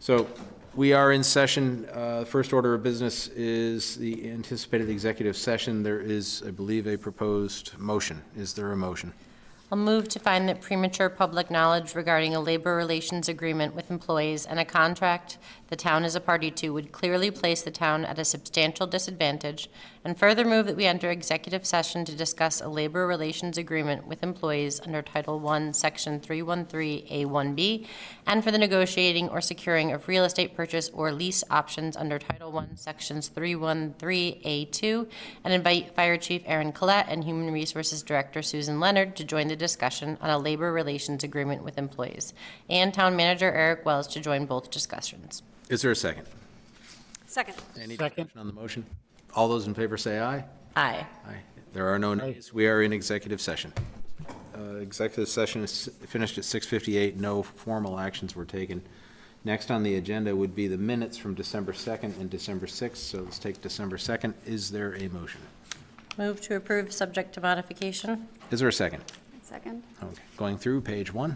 So we are in session. First order of business is the anticipated executive session. There is, I believe, a proposed motion. Is there a motion? I'll move to find that premature public knowledge regarding a labor relations agreement with employees and a contract the town is a party to would clearly place the town at a substantial disadvantage, and further move that we enter executive session to discuss a labor relations agreement with employees under Title I, Section 313A1B, and for the negotiating or securing of real estate purchase or lease options under Title I, Sections 313A2, and invite Fire Chief Aaron Collette and Human Resources Director Susan Leonard to join the discussion on a labor relations agreement with employees, and Town Manager Eric Wells to join both discussions. Is there a second? Second. Any discussion on the motion? All those in favor say aye. Aye. Aye. There are no nays. We are in executive session. Executive session is finished at 6:58. No formal actions were taken. Next on the agenda would be the minutes from December 2nd and December 6th. So let's take December 2nd. Is there a motion? Move to approve, subject to modification. Is there a second? Second. Okay. Going through page 1.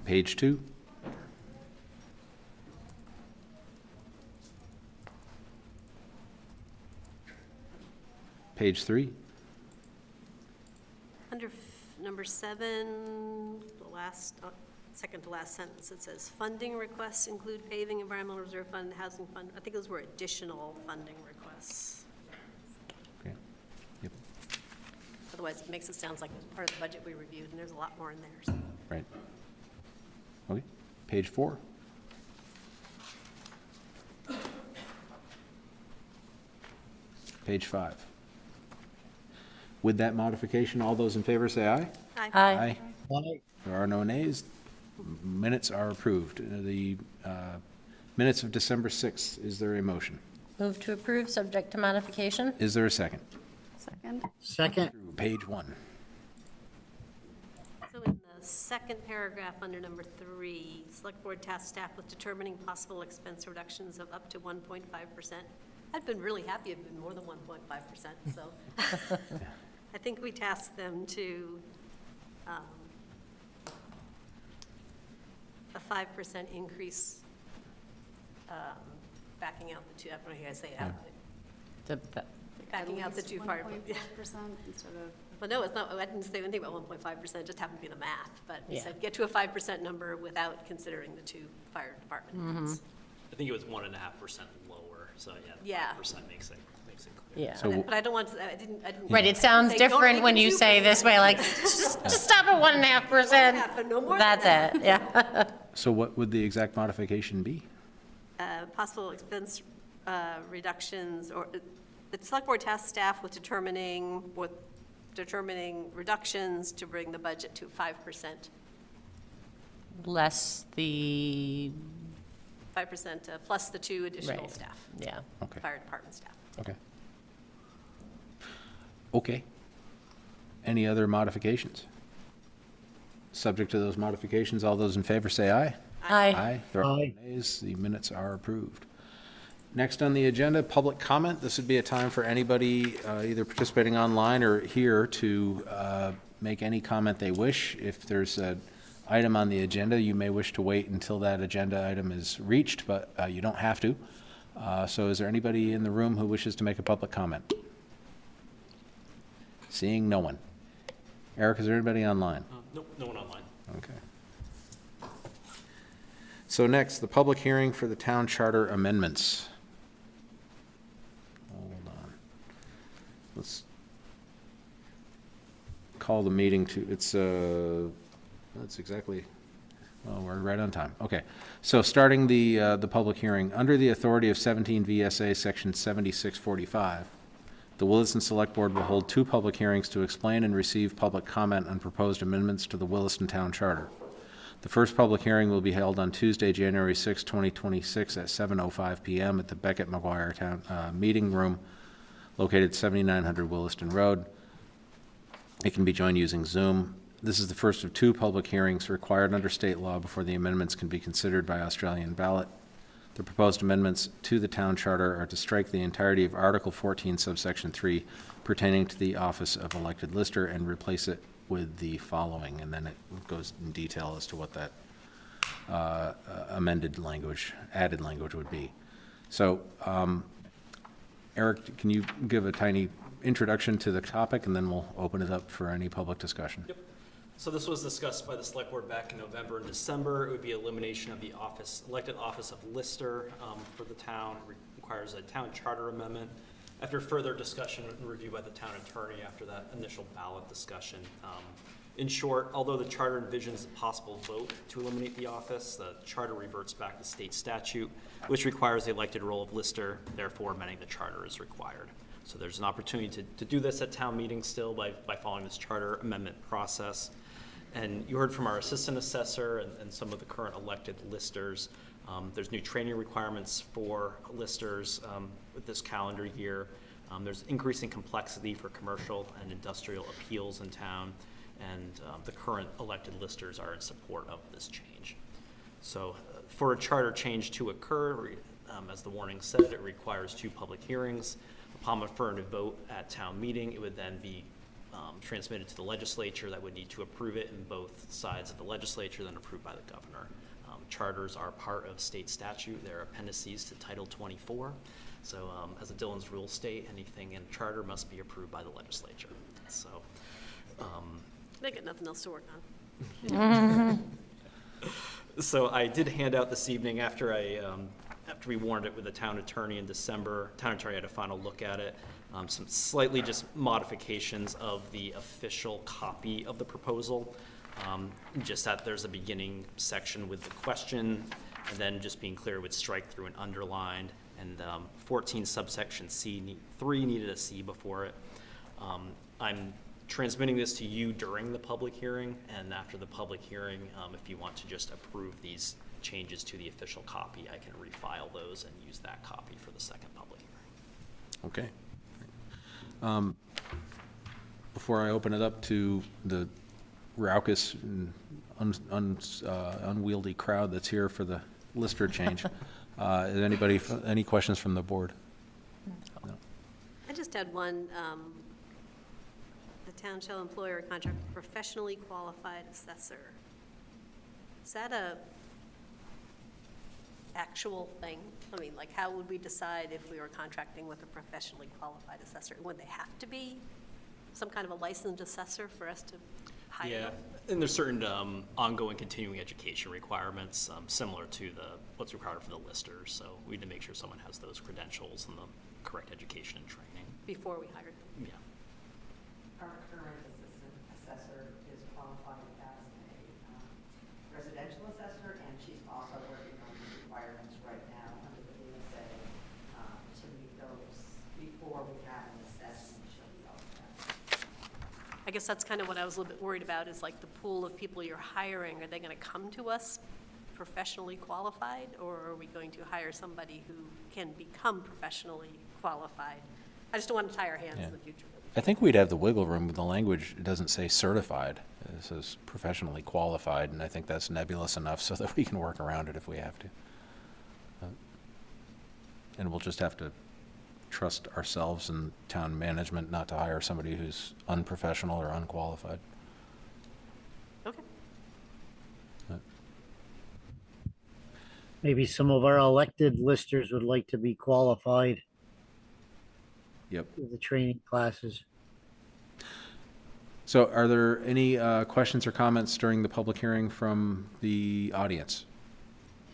Page 2. Page 3. Under number 7, the last, second to last sentence, it says funding requests include paving, environmental reserve fund, housing fund. I think those were additional funding requests. Okay. Yep. Otherwise, it makes it sound like it's part of the budget we reviewed, and there's a lot more in there. So. Right. Okay. Page 4. Page 5. With that modification, all those in favor say aye. Aye. Aye. There are no nays. Minutes are approved. The minutes of December 6th, is there a motion? Move to approve, subject to modification. Is there a second? Second. Second. Page 1. So in the second paragraph under number 3, Select Board tasked staff with determining possible expense reductions of up to 1.5%. I'd been really happy if it'd been more than 1.5%, so I think we tasked them to a 5% increase, backing out the two, I don't know how you guys say it out. Backing out the two fire. 1.5% instead of. Well, no, it's not, I didn't say anything about 1.5%, it just happened to be the math, but we Yeah. said get to a 5% number without considering the two fire department heads. I think it was 1.5% lower, so Yeah. 5% makes it clear. Yeah. So But I don't want to, I didn't. Right, it sounds say, don't different make when it you 2%. say this way, like, just stop at 1.5%. Yeah, but no more than That's that. it, yeah. So what would the exact modification be? Possible expense reductions, or the select board tasked staff with determining reductions to bring the budget to 5%. Less the, 5% plus the two additional Right. staff, yeah. Okay. fire department staff. Okay. Okay. Any other modifications? Subject to those modifications, all those in favor say aye. Aye. There are no Aye. nays. The minutes are approved. Next on the agenda, public comment. This would be a time for anybody either participating online or here to make any comment they wish. If there's an item on the agenda, you may wish to wait until that agenda item is reached, but you don't have to. So is there anybody in the room who wishes to make a public comment? Seeing no one. Eric, is there anybody online? Nope, no one online. Okay. So next, the public hearing for the town charter amendments. Hold on. Let's call the meeting to, that's exactly, well, we're right on time. Okay. So starting the public hearing, under the authority of 17 VSA Section 7645, the Williston Selectboard will hold 2 public hearings to explain and receive public comment on proposed amendments to the Williston Town Charter. The first public hearing will be held on Tuesday, January 6, 2026 at 7:05 p.m. at the Beckett McGuire Town Meeting Room located 7900 Williston Road. It can be joined using Zoom. This is the first of 2 public hearings required under state law before the amendments can be considered by Australian ballot. The proposed amendments to the town charter are to strike the entirety of Article 14, subsection 3, pertaining to the office of elected lister and replace it with the following, and then it goes in detail as to what that added language would be. So, Eric, can you give a tiny introduction to the topic, and then we'll open it up for any public discussion? Yep. So this was discussed by the select board back in November and December. It would be elimination of the elected office of lister for the town. It requires a town charter amendment. After further discussion and review by the town attorney after that initial ballot discussion. In short, although the charter envisions a possible vote to eliminate the office, the charter reverts back to state statute, which requires the elected role of lister, therefore amending the charter is required. So there's an opportunity to do this at town meetings still by following this charter amendment process. And you heard from our assistant assessor and some of the current elected listers. There's new training requirements for listers with this calendar year. There's increasing complexity for commercial and industrial appeals in town, and the current elected listers are in support of this change. So for a charter change to occur, as the warning said, it requires 2 public hearings. Upon affirmative vote at town meeting, it would then be transmitted to the legislature that would need to approve it in both sides of the legislature, then approved by the governor. Charters are part of state statute. They're appendices to Title 24. So as the Dillon's rules state, anything in charter must be approved by the legislature. So They got nothing else to work on. So I did hand out this evening after we warned it with the town attorney in December. Town attorney had a final look at it. Some slightly just modifications of the official copy of the proposal. Just that there's a beginning section with the question, and then just being clear with strike through and underlined, and 14 subsection C3 needed a C before it. I'm transmitting this to you during the public hearing, and after the public hearing, if you want to just approve these changes to the official copy, I can refile those and use that copy for the second public hearing. Okay. Before I open it up to the raucous and unwieldy crowd that's here for the lister change, is anybody, any questions from the board? No. I just had one. The town shall employ or contract a professionally qualified assessor. Is that a actual thing? I mean, like, how would we decide if we were contracting with a professionally qualified assessor? Would they have to be some kind of a licensed assessor for us to hire Yeah, them? and there's certain ongoing continuing education requirements similar to what's required for the listers. So we need to make sure someone has those credentials and the correct education and training. Before we hired them? Yeah. Our current assistant assessor is qualified as a residential assessor, and she's also working on the requirements right now under the DSA to meet those before we have an assessment. She'll be all set. I guess that's kind of what I was a little bit worried about, is like the pool of people you're hiring, are they going to come to us professionally qualified, or are we going to hire somebody who can become professionally qualified? I just don't want to tie our hands in the future. I think we'd have the wiggle room with the language. It doesn't say certified. It says professionally qualified, and I think that's nebulous enough so that we can work around it if we have to. And we'll just have to trust ourselves and town management not to hire somebody who's unprofessional or unqualified. Okay. Maybe some of our elected listers would like to be qualified Yep. with the training classes. So are there any questions or comments during the public hearing from the audience?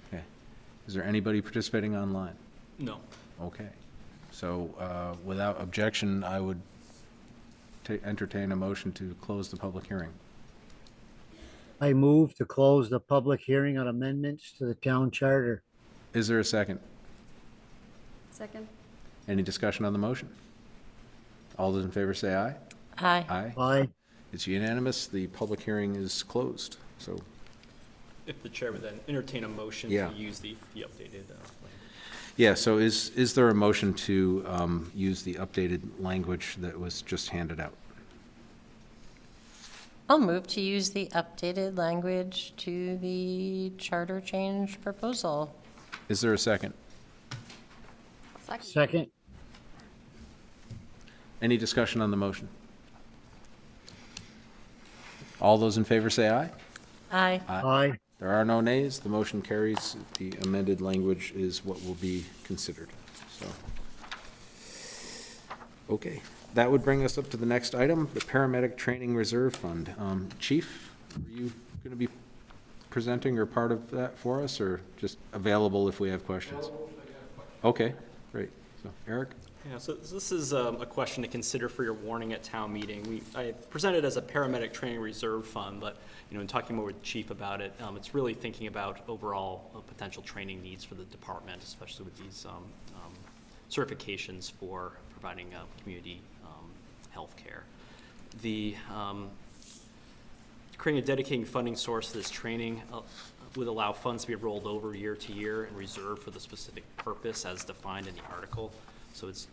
Okay. Is there anybody participating online? No. Okay. So without objection, I would entertain a motion to close the public hearing. I move to close the public hearing on amendments to the town charter. Is there a second? Second. Any discussion on the motion? All those in favor say aye. Aye. Aye. Aye. It's unanimous. The public hearing is closed. So, If the chair would then entertain a motion Yeah. to use the updated language. yeah, so is there a motion to use the updated language that was just handed out? I'll move to use the updated language to the charter change proposal. Is there a second? Second. Any discussion on the motion? All those in favor say aye. Aye. Aye. There are no nays. The motion carries. The amended language is what will be considered. So, okay. That would bring us up to the next item, the Paramedic Training Reserve Fund. Chief, are you going to be presenting or part of that for us, or just available if we have questions? Okay, great. So, Eric? Yeah, so this is a question to consider for your warning at town meeting. I presented as a paramedic training reserve fund, but, you know, in talking more with the chief about it, it's really thinking about overall potential training needs for the department, especially with these certifications for providing community health care. The creating a dedicated funding source to this training would allow funds to be rolled over year to year and reserved for the specific purpose as defined in the article. So it's,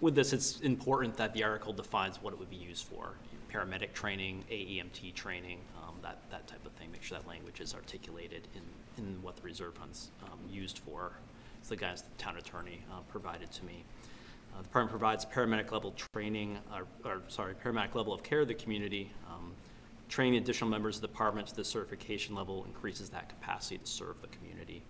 with this, it's important that the article defines what it would be used for. Paramedic training, AEMT training, that type of thing. Make sure that language is articulated in what the reserve fund's used for. It's the guidance the town attorney provided to me. The department provides paramedic level training, paramedic level of care to the community. Training additional members of the department to the certification level increases that capacity to serve the community.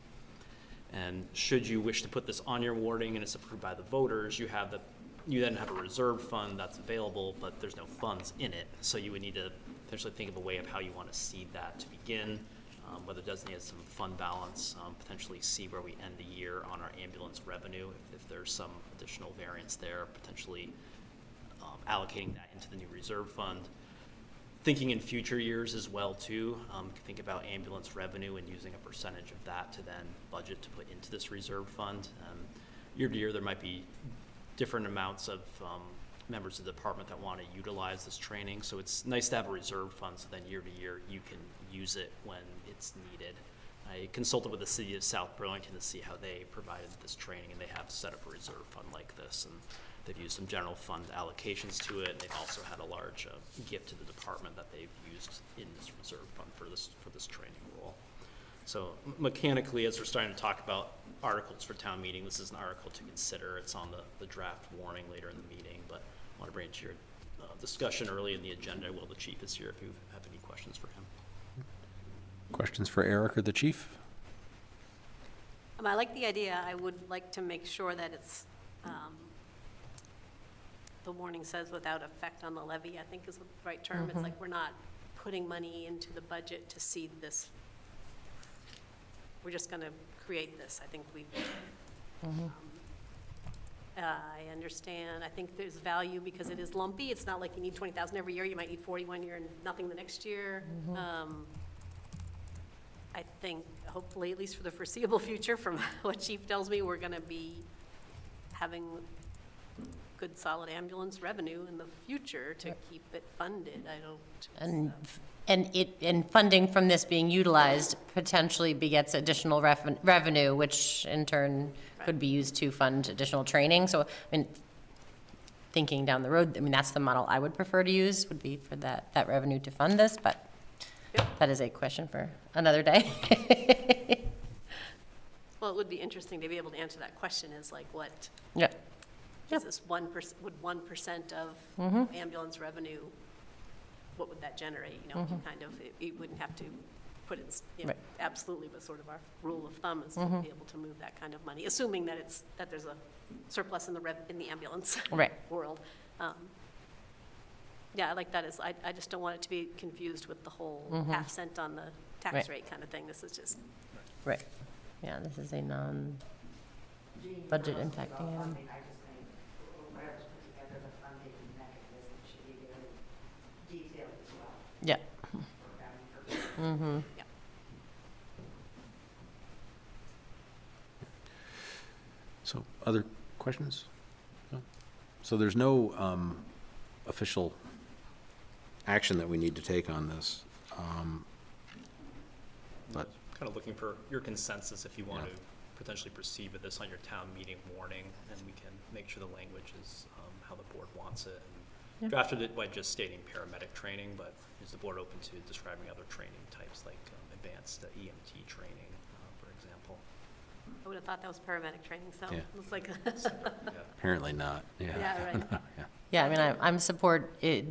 And should you wish to put this on your warning and it's approved by the voters, you then have a reserve fund that's available, but there's no funds in it. So you would need to potentially think of a way of how you want to seed that to begin, whether it does need some fund balance, potentially see where we end the year on our ambulance revenue, if there's some additional variance there, potentially allocating that into the new reserve fund. Thinking in future years as well too, think about ambulance revenue and using a percentage of that to then budget to put into this reserve fund. Year to year, there might be different amounts of members of the department that want to utilize this training. So it's nice to have a reserve fund so then year to year you can use it when it's needed. I consulted with the city of South Burlington to see how they provided this training, and they have set up a reserve fund like this. And they've used some general fund allocations to it. They've also had a large gift to the department that they've used in this reserve fund for this training role. So mechanically, as we're starting to talk about articles for town meeting, this is an article to consider. It's on the draft warning later in the meeting, but I want to bring it to your discussion early in the agenda while the chief is here if you have any questions for him. Questions for Eric or the chief? I like the idea. I would like to make sure that it's, the warning says without effect on the levy, I think is the right term. It's like we're not putting money into the budget to seed this. We're just going to create this. I think I understand. I think there's value because it is lumpy. It's not like you need 20,000 every year. You might need 40 one year and nothing the next year. I think hopefully, at least for the foreseeable future, from what Chief tells me, we're going to be having good, solid ambulance revenue in the future to keep it funded. And funding from this being utilized potentially begets additional revenue, which in turn could be used to fund additional training. So, I mean, thinking down the road, I mean, that's the model I would prefer to use, would be for that revenue to fund this, but that is a question for another day. Well, it would be interesting to be able to answer that question is like what, Yeah. is this 1%, would 1% of ambulance revenue, what would that generate? You know, if you kind of, you wouldn't have to put it, Right. absolutely, but sort of our rule of thumb is to be able to move that kind of money, assuming that that there's a surplus in the ambulance Right. world. Yeah, I like that. I just don't want it to be confused with the whole half cent on the tax Right. rate kind of thing. This is just, Right. Yeah, this is a non-budget impacting item. Funding, I just think whoever's put together the funding mechanism should be very detailed as well Yeah. for accounting purposes. yeah. So, other questions? No? So there's no official action that we need to take on this. But Kind of looking for your consensus if you want Yeah. to potentially proceed with this on your town meeting warning, and we can make sure the language is how the board wants it. And drafted it by just stating paramedic training, but is the board open to describing other training types like advanced EMT training, for example? I would have thought that was paramedic training, so Yeah. it's like, Yeah. apparently not, yeah. Yeah, right. Yeah. Yeah, I mean, I'm support it,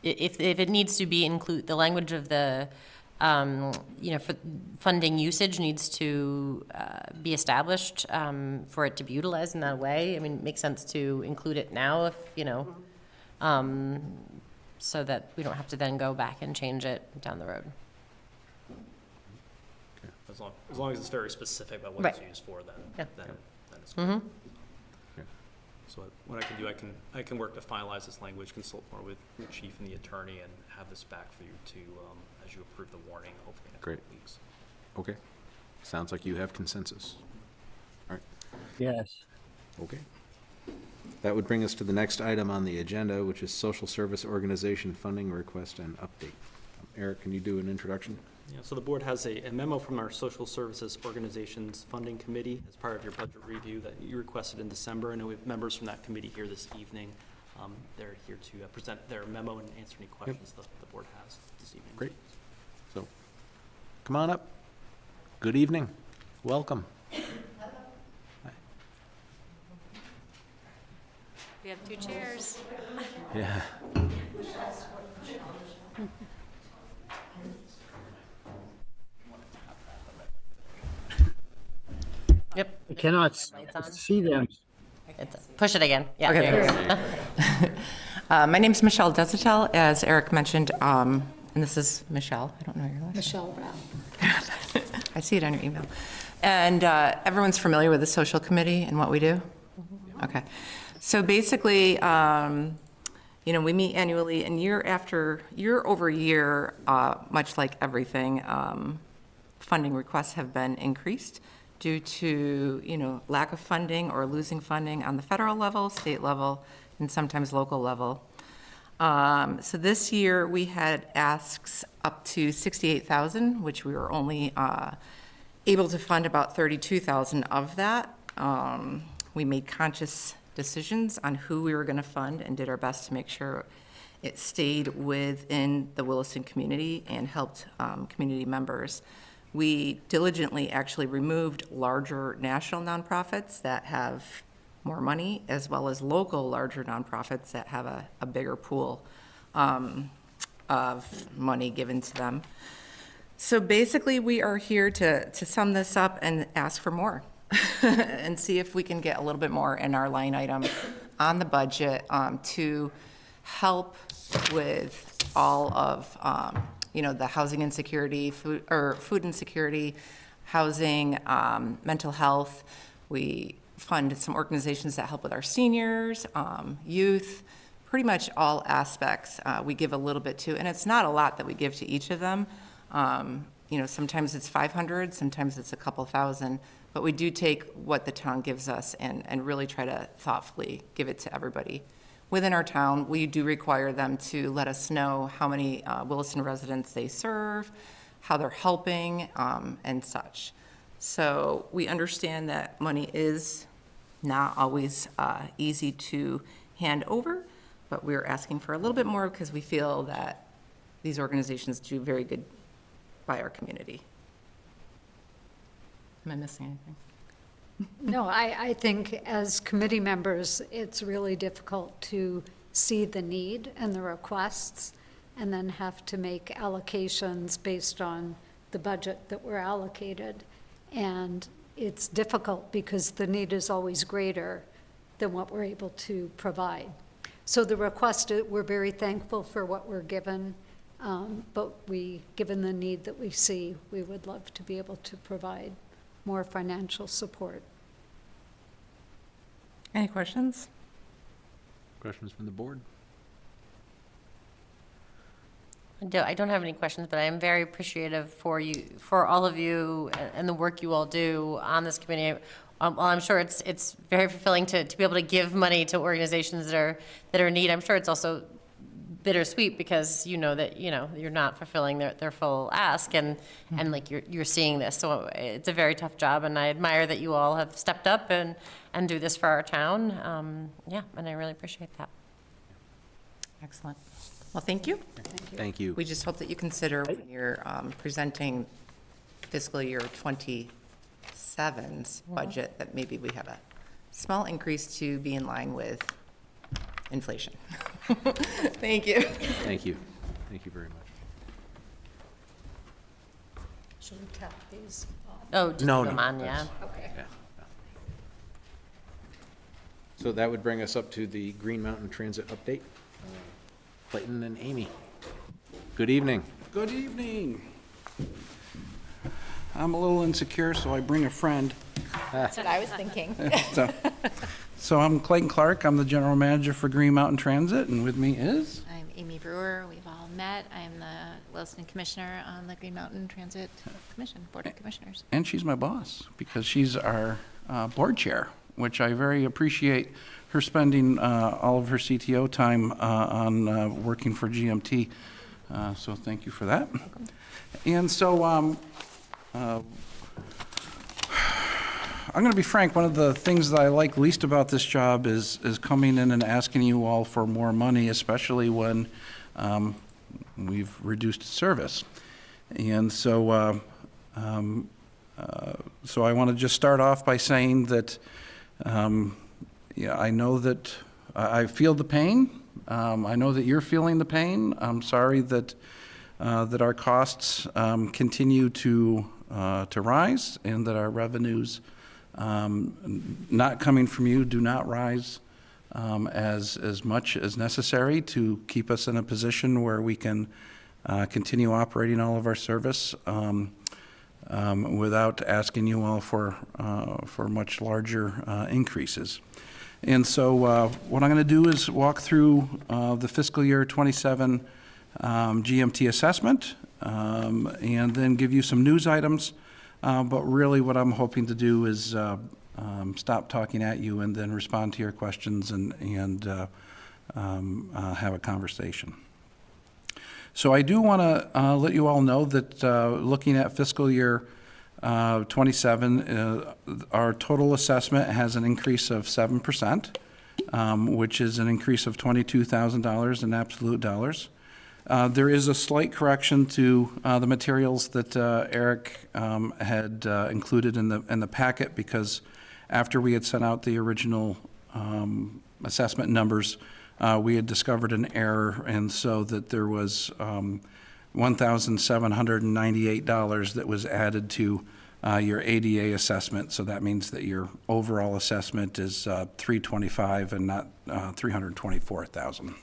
if it needs to be the language of the, for funding usage needs to be established for it to be utilized in that way. I mean, it makes sense to include it now if, so that we don't have to then go back and change it down the road. As long as it's very specific about what it's Right. used for, then it's Mm-hmm. good. So what I can do, I can work to finalize this language, consult more with the chief and the attorney, and have this back for you to, as you approve the warning, hopefully in a couple Great. weeks. Okay. Sounds like you have consensus. All right. Yes. Okay. That would bring us to the next item on the agenda, which is social service organization funding request and update. Eric, can you do an introduction? Yeah, so the board has a memo from our Social Services Organizations Funding Committee as part of your budget review that you requested in December. I know we have members from that committee here this evening. They're here to present their memo and answer any questions the board has this evening. Great. So, come on up. Good evening. Welcome. We have 2 chairs. Yeah. Yep. I cannot Lights on. see them. Push it again. Yeah, Okay, there you there go. My name's Michelle Desitel, as Eric mentioned, and this is Michelle. I don't know your last name. Michelle Brown. I see it on your email. And everyone's familiar with the social committee and what we do? Okay. So basically, we meet annually, and year over year, much like everything, funding requests have been increased due to, lack of funding or losing funding on the federal level, state level, and sometimes local level. So this year, we had asks up to $68,000, which we were only able to fund about $32,000 of that. We made conscious decisions on who we were going to fund and did our best to make sure it stayed within the Williston community and helped community members. We diligently actually removed larger national nonprofits that have more money, as well as local larger nonprofits that have a bigger pool of money given to them. So basically, we are here to sum this up and ask for more and see if we can get a little bit more in our line item on the budget to help with all of the housing insecurity, food insecurity, housing, mental health. We fund some organizations that help with our seniors, youth, pretty much all aspects we give a little bit to, and it's not a lot that we give to each of them. Sometimes it's 500, sometimes it's a couple thousand, but we do take what the town gives us and really try to thoughtfully give it to everybody. Within our town, we do require them to let us know how many Williston residents they serve, how they're helping, and such. So we understand that money is not always easy to hand over, but we're asking for a little bit more because we feel that these organizations do very good by our community. Am I missing anything? No, I think as committee members, it's really difficult to see the need and the requests and then have to make allocations based on the budget that we're allocated. And it's difficult because the need is always greater than what we're able to provide. So the request, we're very thankful for what we're given, but given the need that we see, we would love to be able to provide more financial support. Any questions? Questions from the board? I don't have any questions, but I am very appreciative for all of you and the work you all do on this committee. While I'm sure it's very fulfilling to be able to give money to organizations that are in need, I'm sure it's also bittersweet because that you're not fulfilling their full ask and like you're seeing this. So it's a very tough job, and I admire that you all have stepped up and do this for our town. And I really appreciate that. Excellent. Well, thank you. Thank you. We just hope that you consider when you're presenting fiscal year 27's budget, that maybe we have a small increase to be in line with inflation. Thank you. Thank you. Thank you very much. Should we tap these? Oh, just No, put them no, on, yeah. that's- Okay. Yeah. So that would bring us up to the Green Mountain Transit update. Clayton and Amy. Good evening. Good evening. I'm a little insecure, so I bring a friend. That's what I was thinking. So I'm Clayton Clark. I'm the general manager for Green Mountain Transit, and with me is? I'm Amy Brewer. We've all met. I'm the Williston Commissioner on the Green Mountain Transit Commission, Board of Commissioners. And she's my boss, because she's our board chair, which I very appreciate her spending all of her CTO time on working for GMT. So thank you for that. And so I'm going to be frank, one of the things that I like least about this job is coming in and asking you all for more money, especially when we've reduced service. And so so I want to just start off by saying that yeah, I know that I feel the pain. I know that you're feeling the pain. I'm sorry that that our costs continue to rise, and that our revenues not coming from you do not rise as much as necessary to keep us in a position where we can continue operating all of our service without asking you all for much larger increases. And so what I'm going to do is walk through the fiscal year 27 GMT assessment, and then give you some news items. But really what I'm hoping to do is stop talking at you and then respond to your questions and have a conversation. So I do want to let you all know that looking at fiscal year 27, our total assessment has an increase of 7%, which is an increase of $22,000 in absolute dollars. There is a slight correction to the materials that Eric had included in the packet, because after we had sent out the original assessment numbers, we had discovered an error, and so that there was $1,798 that was added to your ADA assessment. So that means that your overall assessment is $325,000 and not $324,000.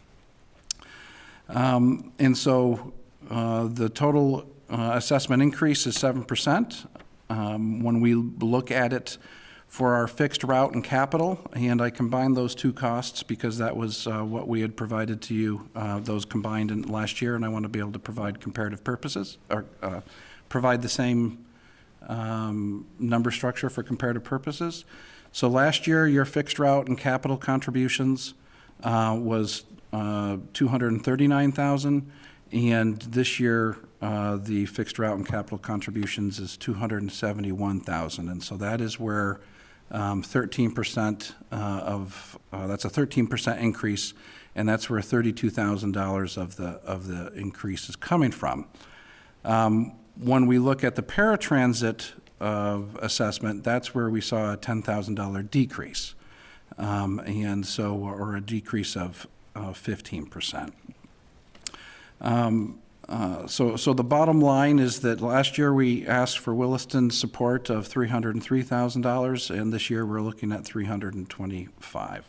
And so the total assessment increase is 7%. When we look at it for our fixed route and capital, and I combined those two costs because that was what we had provided to you, those combined in last year, and I want to be able to provide comparative purposes, or provide the same number structure for comparative purposes. So last year, your fixed route and capital contributions was $239,000, and this year the fixed route and capital contributions is $271,000, and so that is where 13% that's a 13% increase, and that's where $32,000 of the increase is coming from. When we look at the paratransit assessment, that's where we saw a $10,000 decrease, and so, or a decrease of 15%. So the bottom line is that last year we asked for Williston support of $303,000, and this year we're looking at $325,000.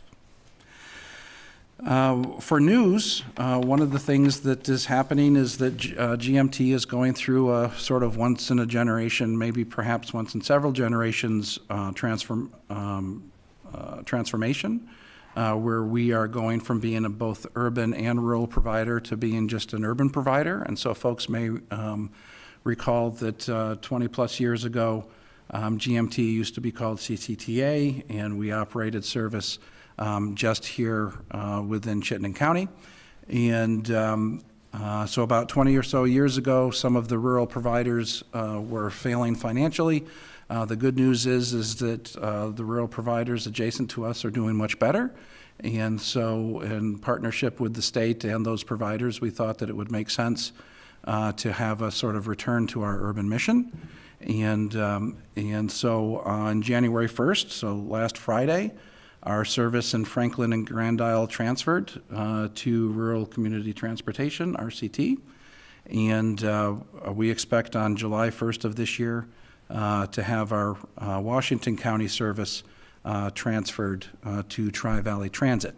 For news, one of the things that is happening is that GMT is going through a sort of once in a generation, maybe perhaps once in several generations transformation, where we are going from being a both urban and rural provider to being just an urban provider. And so folks may recall that 20 plus years ago, GMT used to be called CCTA, and we operated service just here within Chittenden County. And so about 20 or so years ago, some of the rural providers were failing financially. The good news is that the rural providers adjacent to us are doing much better. And so in partnership with the state and those providers, we thought that it would make sense to have a sort of return to our urban mission. And so on January 1st, so last Friday, our service in Franklin and Grand Isle transferred to Rural Community Transportation, RCT. And we expect on July 1st of this year to have our Washington County service transferred to Tri-Valley Transit.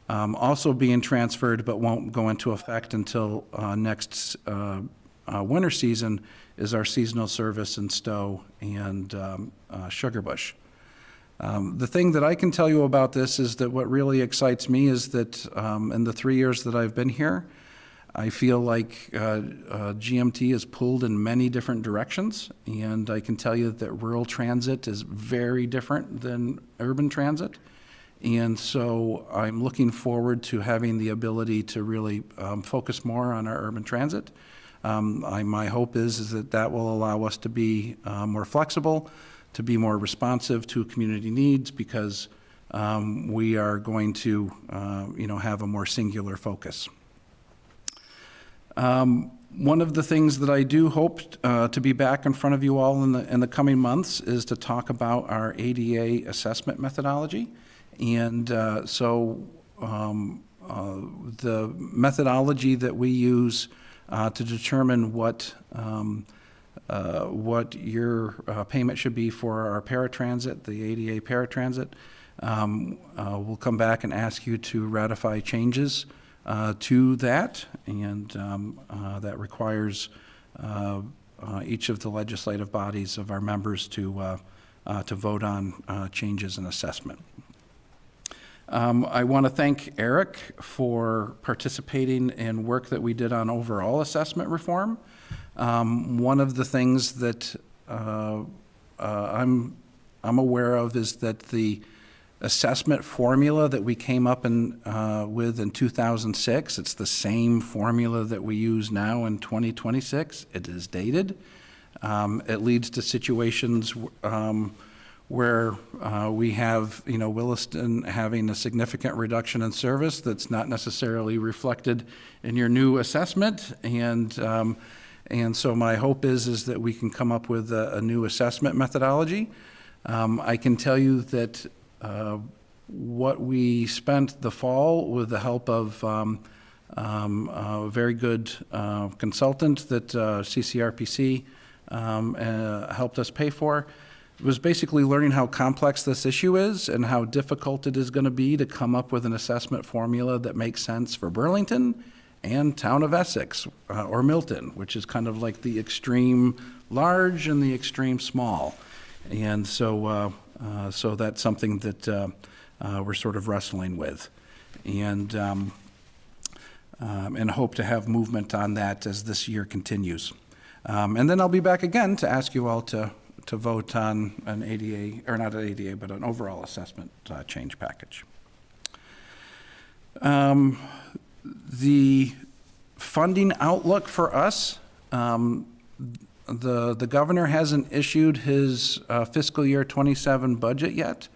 Also being transferred but won't go into effect until next winter season is our seasonal service in Stowe and Sugarbush. The thing that I can tell you about this is that what really excites me is that in the 3 years that I've been here, I feel like GMT is pulled in many different directions, and I can tell you that rural transit is very different than urban transit. And so I'm looking forward to having the ability to really focus more on our urban transit. My hope is that that will allow us to be more flexible, to be more responsive to community needs, because we are going to have a more singular focus. One of the things that I do hope to be back in front of you all in the coming months is to talk about our ADA assessment methodology. And the methodology that we use to determine what your payment should be for our paratransit, the ADA paratransit, we'll come back and ask you to ratify changes to that, and that requires each of the legislative bodies of our members to vote on changes in assessment. I want to thank Eric for participating in work that we did on overall assessment reform. One of the things that I'm aware of is that the assessment formula that we came up with in 2006, it's the same formula that we use now in 2026. It is dated. It leads to situations where we have, Williston having a significant reduction in service that's not necessarily reflected in your new assessment. And so my hope is that we can come up with a new assessment methodology. I can tell you that what we spent the fall with the help of a very good consultant that CCRPC helped us pay for was basically learning how complex this issue is and how difficult it is going to be to come up with an assessment formula that makes sense for Burlington and Town of Essex or Milton, which is kind of like the extreme large and the extreme small. And so that's something that we're sort of wrestling with, and hope to have movement on that as this year continues. And then I'll be back again to ask you all to vote on an ADA, or not an ADA, but an overall assessment change package. The funding outlook for us, the governor hasn't issued his fiscal year 27 budget yet,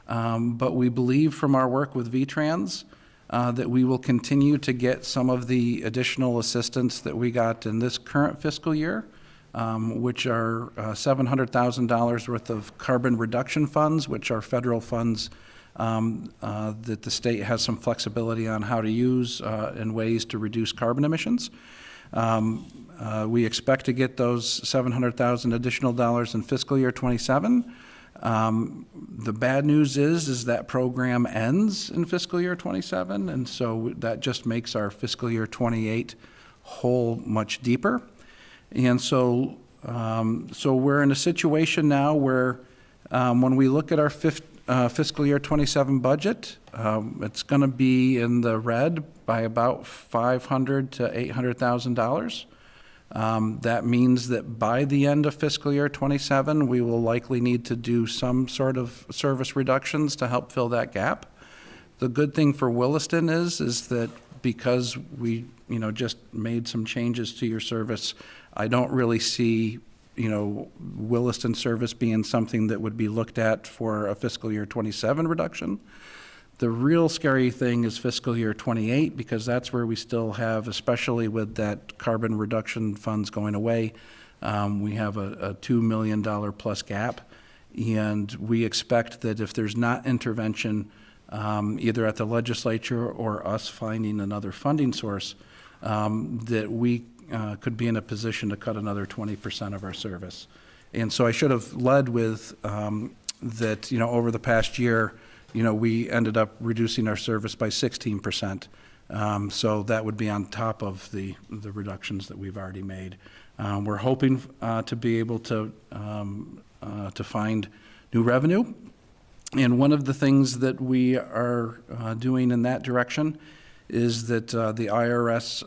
but we believe from our work with VTrans that we will continue to get some of the additional assistance that we got in this current fiscal year, which are $700,000 worth of carbon reduction funds, which are federal funds that the state has some flexibility on how to use in ways to reduce carbon emissions. We expect to get those $700,000 additional dollars in fiscal year 27. The bad news is that program ends in fiscal year 27, and so that just makes our fiscal year 28 hole much deeper. And so we're in a situation now where when we look at our fiscal year 27 budget, it's going to be in the red by about $500,000 to $800,000. That means that by the end of fiscal year 27, we will likely need to do some sort of service reductions to help fill that gap. The good thing for Williston is that because we, just made some changes to your service, I don't really see, Williston service being something that would be looked at for a fiscal year 27 reduction. The real scary thing is fiscal year 28, because that's where we still have, especially with that carbon reduction funds going away, we have a $2 million plus gap. And we expect that if there's not intervention, either at the legislature or us finding another funding source, that we could be in a position to cut another 20% of our service. And so I should have led with that, over the past year, we ended up reducing our service by 16%. So that would be on top of the reductions that we've already made. We're hoping to be able to find new revenue. And one of the things that we are doing in that direction is that the IRS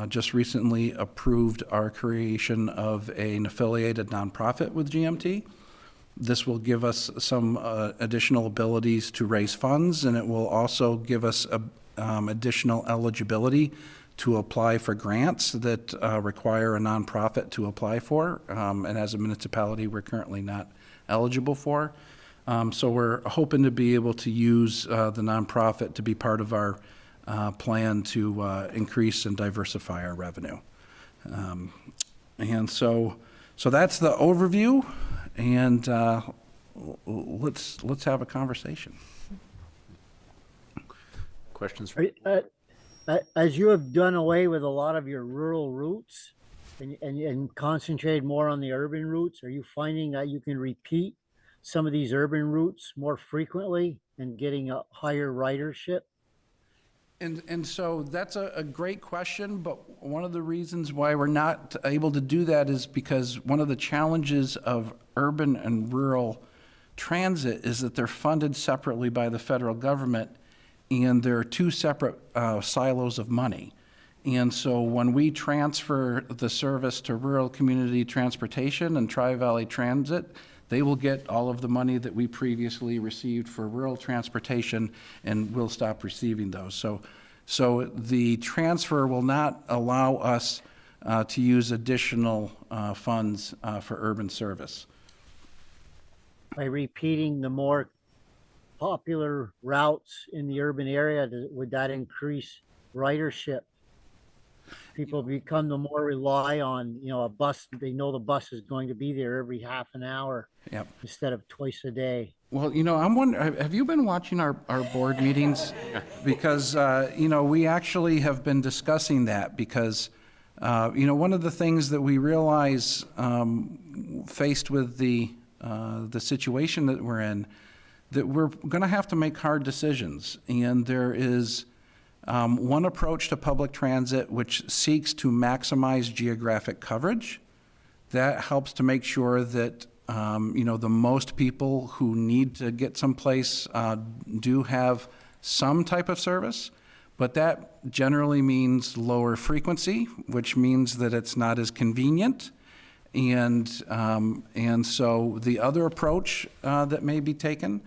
just recently approved our creation of an affiliated nonprofit with GMT. This will give us some additional abilities to raise funds, and it will also give us additional eligibility to apply for grants that require a nonprofit to apply for. And as a municipality, we're currently not eligible for. So we're hoping to be able to use the nonprofit to be part of our plan to increase and diversify our revenue. And so that's the overview, and let's have a conversation. Questions? As you have done away with a lot of your rural routes and concentrated more on the urban routes, are you finding that you can repeat some of these urban routes more frequently and getting a higher ridership? And so that's a great question, but one of the reasons why we're not able to do that is because one of the challenges of urban and rural transit is that they're funded separately by the federal government, and there are two separate silos of money. And so when we transfer the service to rural community transportation and Tri-Valley Transit, they will get all of the money that we previously received for rural transportation, and we'll stop receiving those. So the transfer will not allow us to use additional funds for urban service. By repeating the more popular routes in the urban area, would that increase ridership? People become the more rely on, a bus. They know the bus is going to be there every half an hour. Yep. Instead of twice a day. Well, I'm wondering, have you been watching our board meetings? Because, we actually have been discussing that because, one of the things that we realize faced with the situation that we're in, that we're going to have to make hard decisions. And there is one approach to public transit which seeks to maximize geographic coverage. That helps to make sure that the most people who need to get someplace do have some type of service, but that generally means lower frequency, which means that it's not as convenient. And so the other approach that may be taken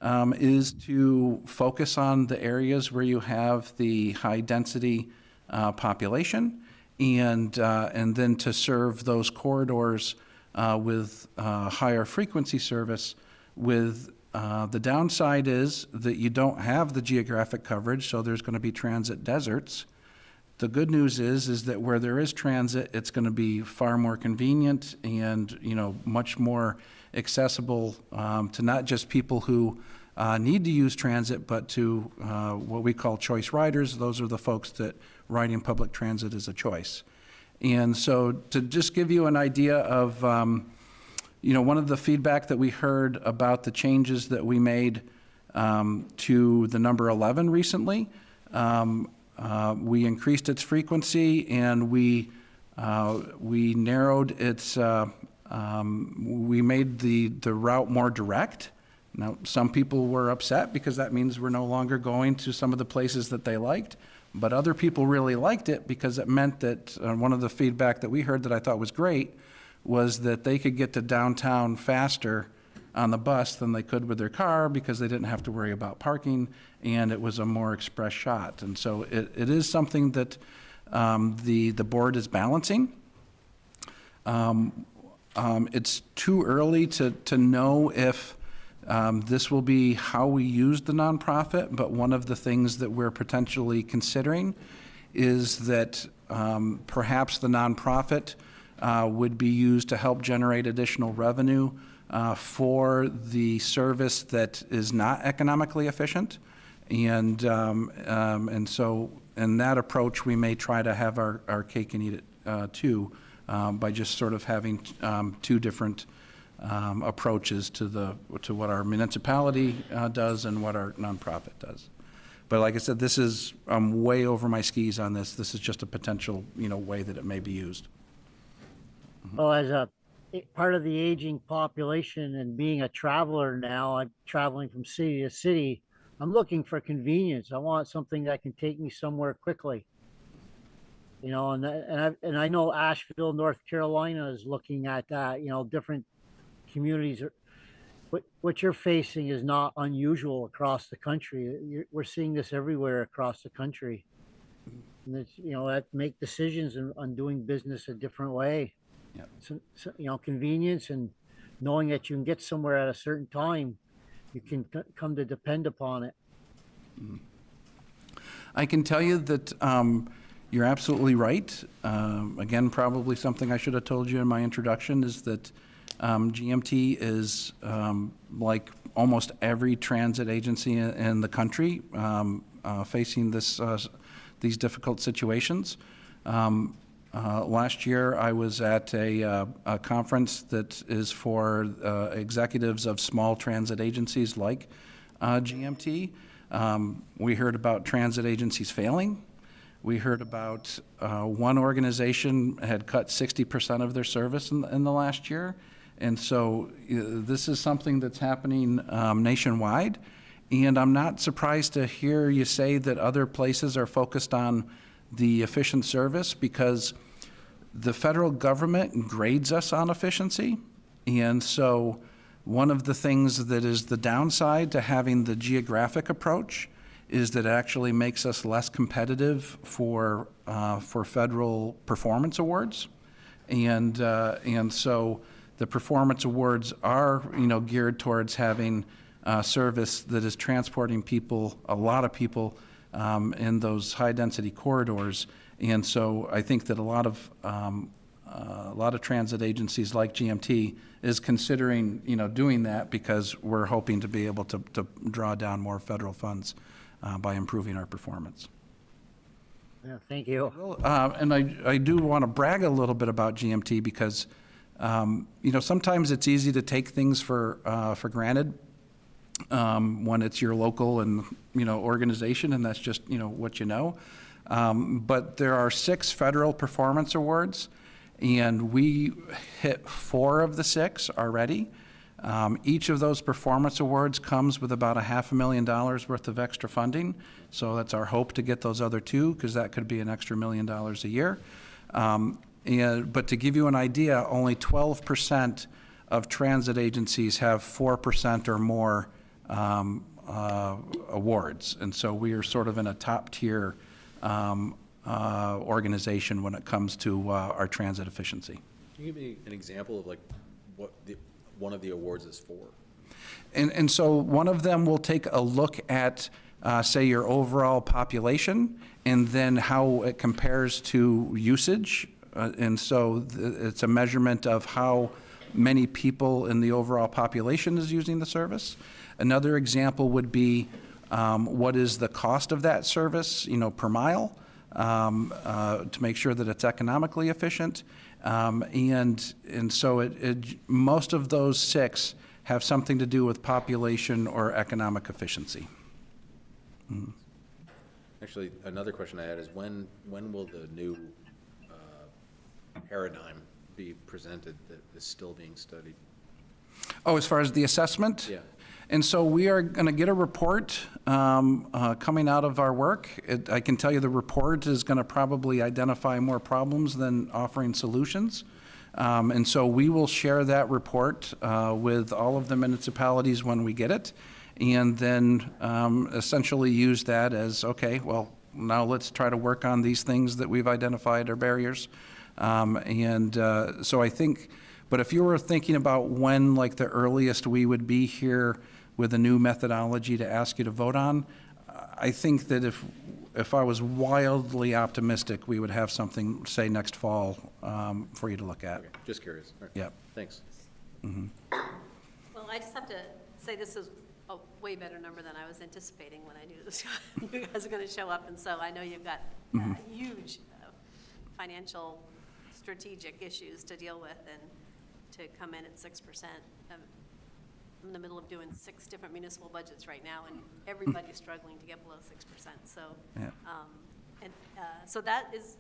is to focus on the areas where you have the high density population, and then to serve those corridors with higher frequency service. With the downside is that you don't have the geographic coverage, so there's going to be transit deserts. The good news is that where there is transit, it's going to be far more convenient and much more accessible to not just people who need to use transit, but to what we call choice riders. Those are the folks that riding public transit is a choice. And so to just give you an idea of, one of the feedback that we heard about the changes that we made to the number 11 recently, we increased its frequency, and we narrowed its, we made the route more direct. Now, some people were upset because that means we're no longer going to some of the places that they liked. But other people really liked it because it meant that one of the feedback that we heard that I thought was great was that they could get to downtown faster on the bus than they could with their car because they didn't have to worry about parking, and it was a more express shot. And so it is something that the board is balancing. It's too early to know if this will be how we use the nonprofit, but one of the things that we're potentially considering is that perhaps the nonprofit would be used to help generate additional revenue for the service that is not economically efficient. And so in that approach, we may try to have our cake and eat it too, by just sort of having two different approaches to what our municipality does and what our nonprofit does. But like I said, this is, I'm way over my skis on this. This is just a potential, way that it may be used. Well, as a part of the aging population and being a traveler now, I'm traveling from city to city. I'm looking for convenience. I want something that can take me somewhere quickly. And I know Asheville, North Carolina is looking at that. Different communities are. What you're facing is not unusual across the country. We're seeing this everywhere across the country. And it's, that make decisions on doing business a different way. Yep. So, convenience and knowing that you can get somewhere at a certain time, you can come to depend upon it. I can tell you that you're absolutely right. Again, probably something I should have told you in my introduction is that GMT is like almost every transit agency in the country facing these difficult situations. Last year, I was at a conference that is for executives of small transit agencies like GMT. We heard about transit agencies failing. We heard about one organization had cut 60% of their service in the last year. And so this is something that's happening nationwide. And I'm not surprised to hear you say that other places are focused on the efficient service, because the federal government grades us on efficiency. And so one of the things that is the downside to having the geographic approach is that it actually makes us less competitive for federal performance awards. And so the performance awards are, geared towards having service that is transporting people, a lot of people, in those high-density corridors. And so I think that a lot of transit agencies like GMT is considering, doing that, because we're hoping to be able to draw down more federal funds by improving our performance. Yeah, thank you. And I do want to brag a little bit about GMT, because sometimes it's easy to take things for granted when it's your local and organization, and that's just what you know. But there are 6 federal performance awards, and we hit 4 of the 6 already. Each of those performance awards comes with about $500,000 worth of extra funding. So that's our hope to get those other 2, because that could be an extra $1 million a year. But to give you an idea, only 12% of transit agencies have 4% or more awards. And so we are sort of in a top tier organization when it comes to our transit efficiency. Can you give me an example of what one of the awards is for? And so one of them will take a look at, say, your overall population, and then how it compares to usage. And so it's a measurement of how many people in the overall population is using the service. Another example would be what is the cost of that service, per mile, to make sure that it's economically efficient. And so most of those 6 have something to do with population or economic efficiency. Mm-hmm. Actually, another question I had is when will the new paradigm be presented that is still being studied? Oh, as far as the assessment? Yeah. And so we are going to get a report coming out of our work. I can tell you the report is going to probably identify more problems than offering solutions. And so we will share that report with all of the municipalities when we get it, and then essentially use that as, okay, well, now let's try to work on these things that we've identified are barriers. So I think, but if you were thinking about when, the earliest we would be here with a new methodology to ask you to vote on, I think that if I was wildly optimistic, we would have something, say, next fall for you to look at. Okay, just curious. All right. Yep. Thanks. Mm-hmm. to say this is a way better number than I was anticipating when I knew this, you guys are going to show up. And so I know you've got huge financial strategic issues to deal with, and to come in at 6%. I'm in the middle of doing 6 different municipal budgets right now, and everybody's struggling to get below 6%. So, Yeah. So that is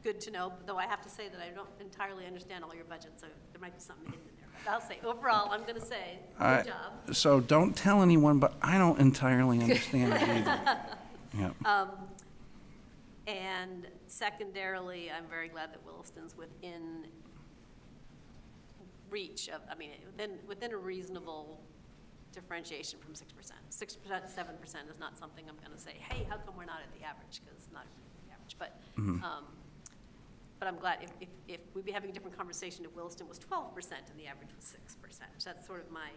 good to know, though I have to say that I don't entirely understand all your budgets, so there might be something hidden in there. But I'll say, overall, I'm going to say, good job. So don't tell anyone, but I don't entirely understand it either. Yeah. And secondarily, I'm very glad that Williston's within reach of, I mean, within a reasonable differentiation from 6%. 6%, 7% is not something I'm going to say, hey, how come we're not at the average? Because it's not the average. But I'm glad if we'd be having a different conversation if Williston was 12% and the average was 6%. That's sort of I'm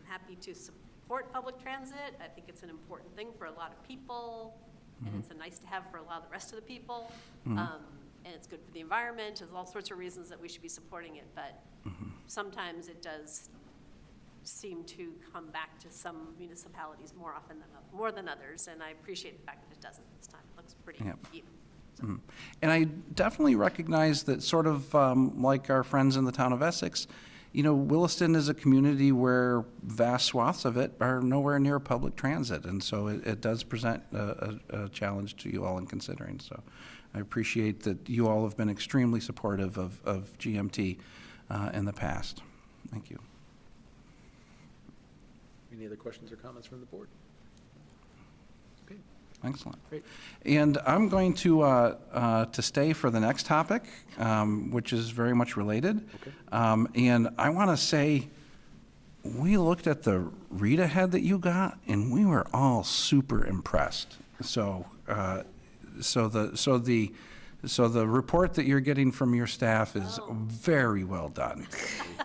happy to support public transit. I think it's an important thing for a lot of people, and it's a nice to have for a lot of the rest of the people. And it's good for the environment. There's all sorts of reasons that we should be supporting it, but sometimes it does seem to come back to some municipalities more than others, and I appreciate the fact that it doesn't this time. It looks pretty even. So. And I definitely recognize that, sort of like our friends in the town of Essex, you know, Williston is a community where vast swaths of it are nowhere near public transit, and so it does present a challenge to you all in considering. So I appreciate that you all have been extremely supportive of GMT in the past. Thank you. Any other questions or comments from the board? Okay. Excellent. Great. And I'm going to stay for the next topic, which is very much related. Okay. And I want to say, we looked at the read ahead that you got, and we were all super impressed. So, so the report that you're getting from your staff is very well done.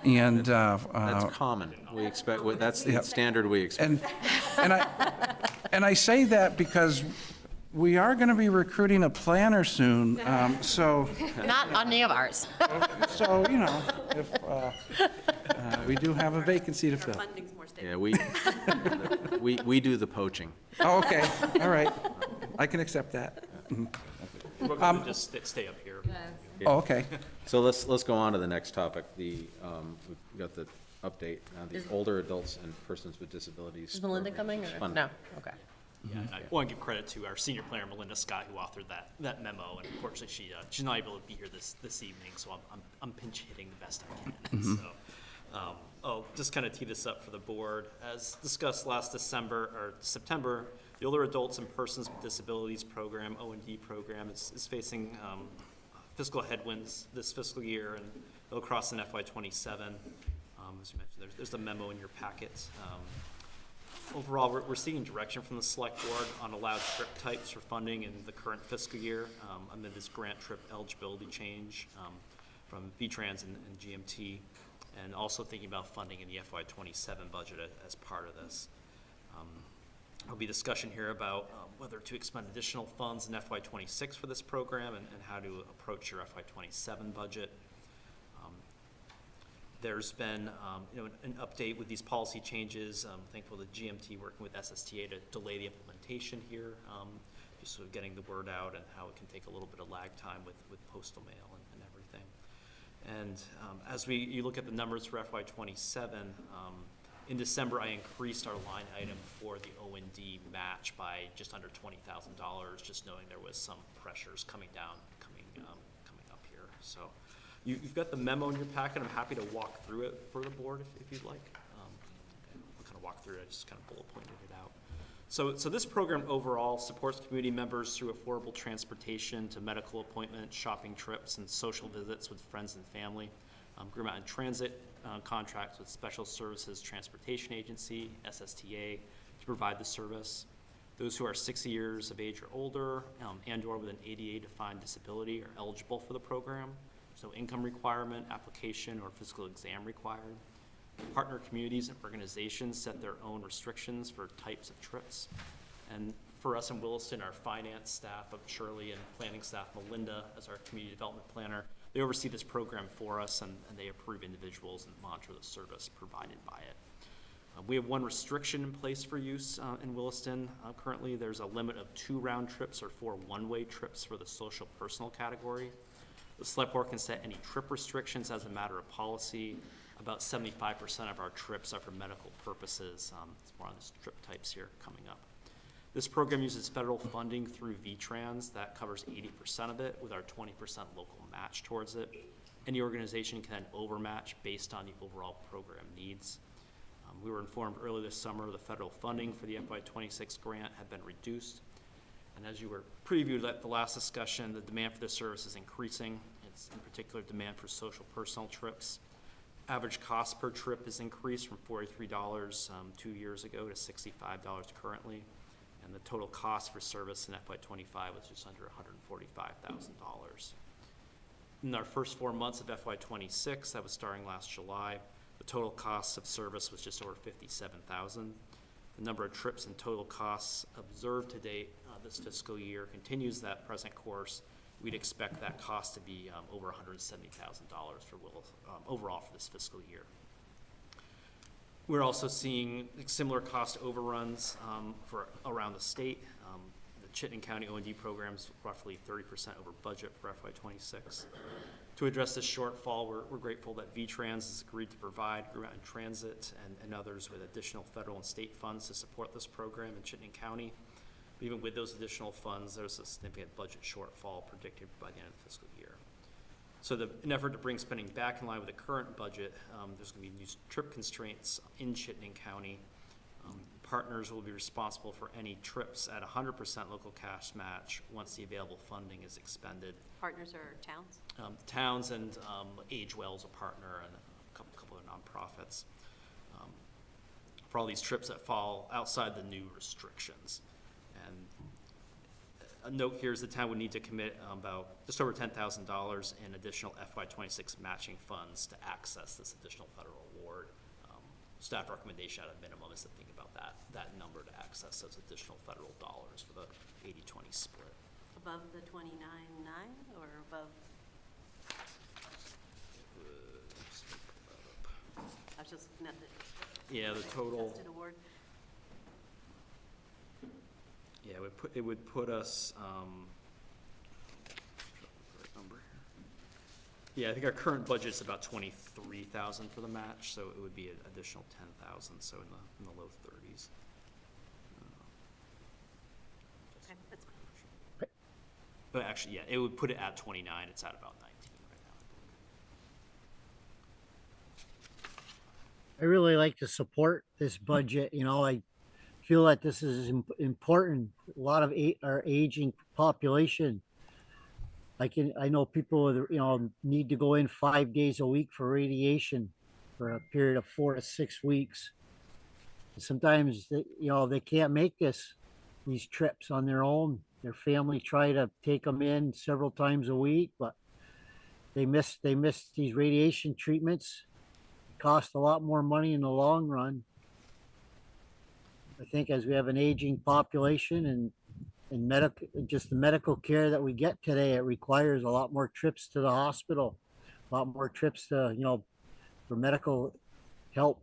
And That's common. We expect, that's the standard we expect. and I say that because we are going to be recruiting a planner soon. So Not any of ours. you know, if we do have a vacancy to Our fill. funding's more stable. Yeah, we do the poaching. Oh, okay, all right. I can accept that. We're going to just stay up here. Oh, okay. So let's go on to the next topic. We've got the update, the older adults and persons with disabilities. Is Melinda coming, or Fund. no? Okay. Yeah, and I want to give credit to our senior planner, Melinda Scott, who authored that memo, and unfortunately, she's not able to be here this evening, so I'm pinch hitting the best I can. So, I'll just kind of tee this up for the board. As discussed last September, the Older Adults and Persons with Disabilities Program, O&D program, is facing fiscal headwinds this fiscal year, and it'll cross in FY27. As you mentioned, there's the memo in your packet. Overall, we're seeking direction from the select board on allowed trip types for funding in the current fiscal year amid this grant trip eligibility change from VTrans and GMT, and also thinking about funding in the FY27 budget as part of this. There'll be discussion here about whether to expend additional funds in FY26 for this program and how to approach your FY27 budget. There's been an update with these policy changes. I'm thankful that GMT working with SSTA to delay the implementation here, just sort of getting the word out and how it can take a little bit of lag time with postal mail and everything. And as you look at the numbers for FY27, in December I increased our line item for the O&D match by just under $20,000, just knowing there was some pressures coming up here. So. You've got the memo in your packet. I'm happy to walk through it for the board if you'd like. I'll kind of walk through it. I just kind of bullet pointed it out. So this program overall supports community members through affordable transportation to medical appointments, shopping trips, and social visits with friends and family. Green Mountain Transit contracts with Special Services Transportation Agency, SSTA, to provide the service. Those who are 60 years of age or older and/or with an ADA-defined disability are eligible for the program. No income requirement, application, or physical exam required. Partner communities and organizations set their own restrictions for types of trips. And for us in Williston, our finance staff of Shirley and planning staff Melinda as our community development planner, they oversee this program for us and they approve individuals and monitor the service provided by it. We have one restriction in place for use in Williston. Currently, there's a limit of 2 round trips or 4 one-way trips for the social personal category. The select board can set any trip restrictions as a matter of policy. About 75% of our trips are for medical purposes. It's more on the trip types here coming up. This program uses federal funding through VTrans that covers 80% of it with our 20% local match towards it. Any organization can then overmatch based on the overall program needs. We were informed earlier this summer the federal funding for the FY26 grant had been reduced. And as you were previewed at the last discussion, the demand for this service is increasing. It's in particular demand for social personal trips. Average cost per trip is increased from $43 2 years ago to $65 currently. And the total cost for service in FY25 was just under $145,000. In our first 4 months of FY26, that was starting last July, the total cost of service was just over $57,000. The number of trips and total costs observed to date this fiscal year continues that present course. We'd expect that cost to be over $170,000 for overall for this fiscal year. We're also seeing similar cost overruns for around the state. The Chittenden County O&D program's roughly 30% over budget for FY26. To address this shortfall, we're grateful that VTrans has agreed to provide Green Mountain Transit and others with additional federal and state funds to support this program in Chittenden County. But even with those additional funds, there's a significant budget shortfall predicted by the end of the fiscal year. So in an effort to bring spending back in line with the current budget, there's going to be new trip constraints in Chittenden County. Partners will be responsible for any trips at 100% local cash match once the available funding is expended. Partners are towns? Towns and AgeWell is a partner and a couple of nonprofits. For all these trips that fall outside the new restrictions. And a note here is the town would need to commit about just over $10,000 in additional FY26 matching funds to access this additional federal award. Staff recommendation at a minimum is to think about that number to access those additional federal dollars for the 80-20 split. Above the 29.9 or above? I was just looking at the. Yeah, the total. Adjusted award. Yeah, it would put us, yeah, I think our current budget is about $23,000 for the match, so it would be an additional $10,000, so in the low 30s. Okay, that's fine. But actually, yeah, it would put it at 29. It's at about 19 right now. I really like to support this budget. You know, I feel that this is important. A lot of our aging population. I know people with, need to go in 5 days a week for radiation for a period of 4 to 6 weeks. Sometimes they can't make these trips on their own. Their family try to take them in several times a week, but they miss these radiation treatments. It costs a lot more money in the long run. I think as we have an aging population and the medical care that we get today, it requires a lot more trips to the hospital, a lot more trips to, for medical help.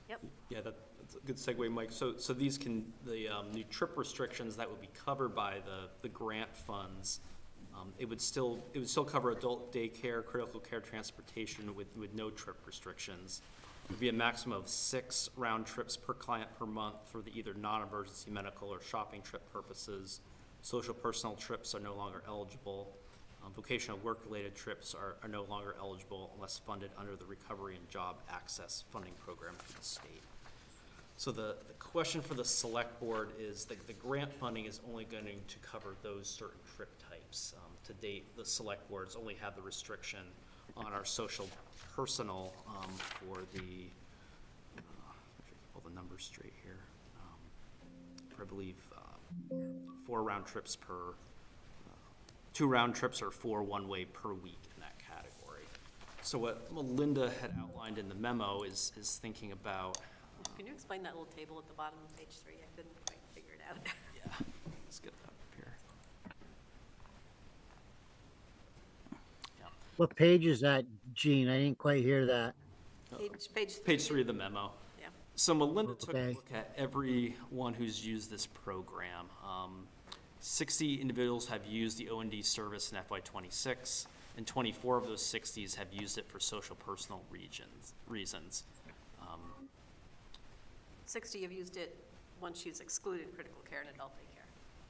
Yep. Yeah, that's a good segue, Mike. So these the new trip restrictions that would be covered by the grant funds, it would still cover adult daycare, critical care transportation with no trip restrictions. It would be a maximum of 6 round trips per client per month for the either non-emergency medical or shopping trip purposes. Social personal trips are no longer eligible. Vocational work-related trips are no longer eligible unless funded under the Recovery and Job Access Funding Program for the state. So the question for the select board is the grant funding is only going to cover those certain trip types. To date, the select boards only have the restriction on our social personal for the, all the numbers straight here, for I believe 4 round trips per, 2 round trips or 4 one-way per week in that category. So what Linda had outlined in the memo is thinking about. Can you explain that little table at the bottom of page 3? I couldn't quite figure it out. Yeah, let's get that up here. What page is that, Gene? I didn't quite hear that. Page 3 of the memo. Yeah. So Melinda took a Okay. look at everyone who's used this program. 60 individuals have used the O&D service in FY '26, and 24 of those 60s have used it for social personal reasons. 60 have used it once she's excluded critical care and adult daycare,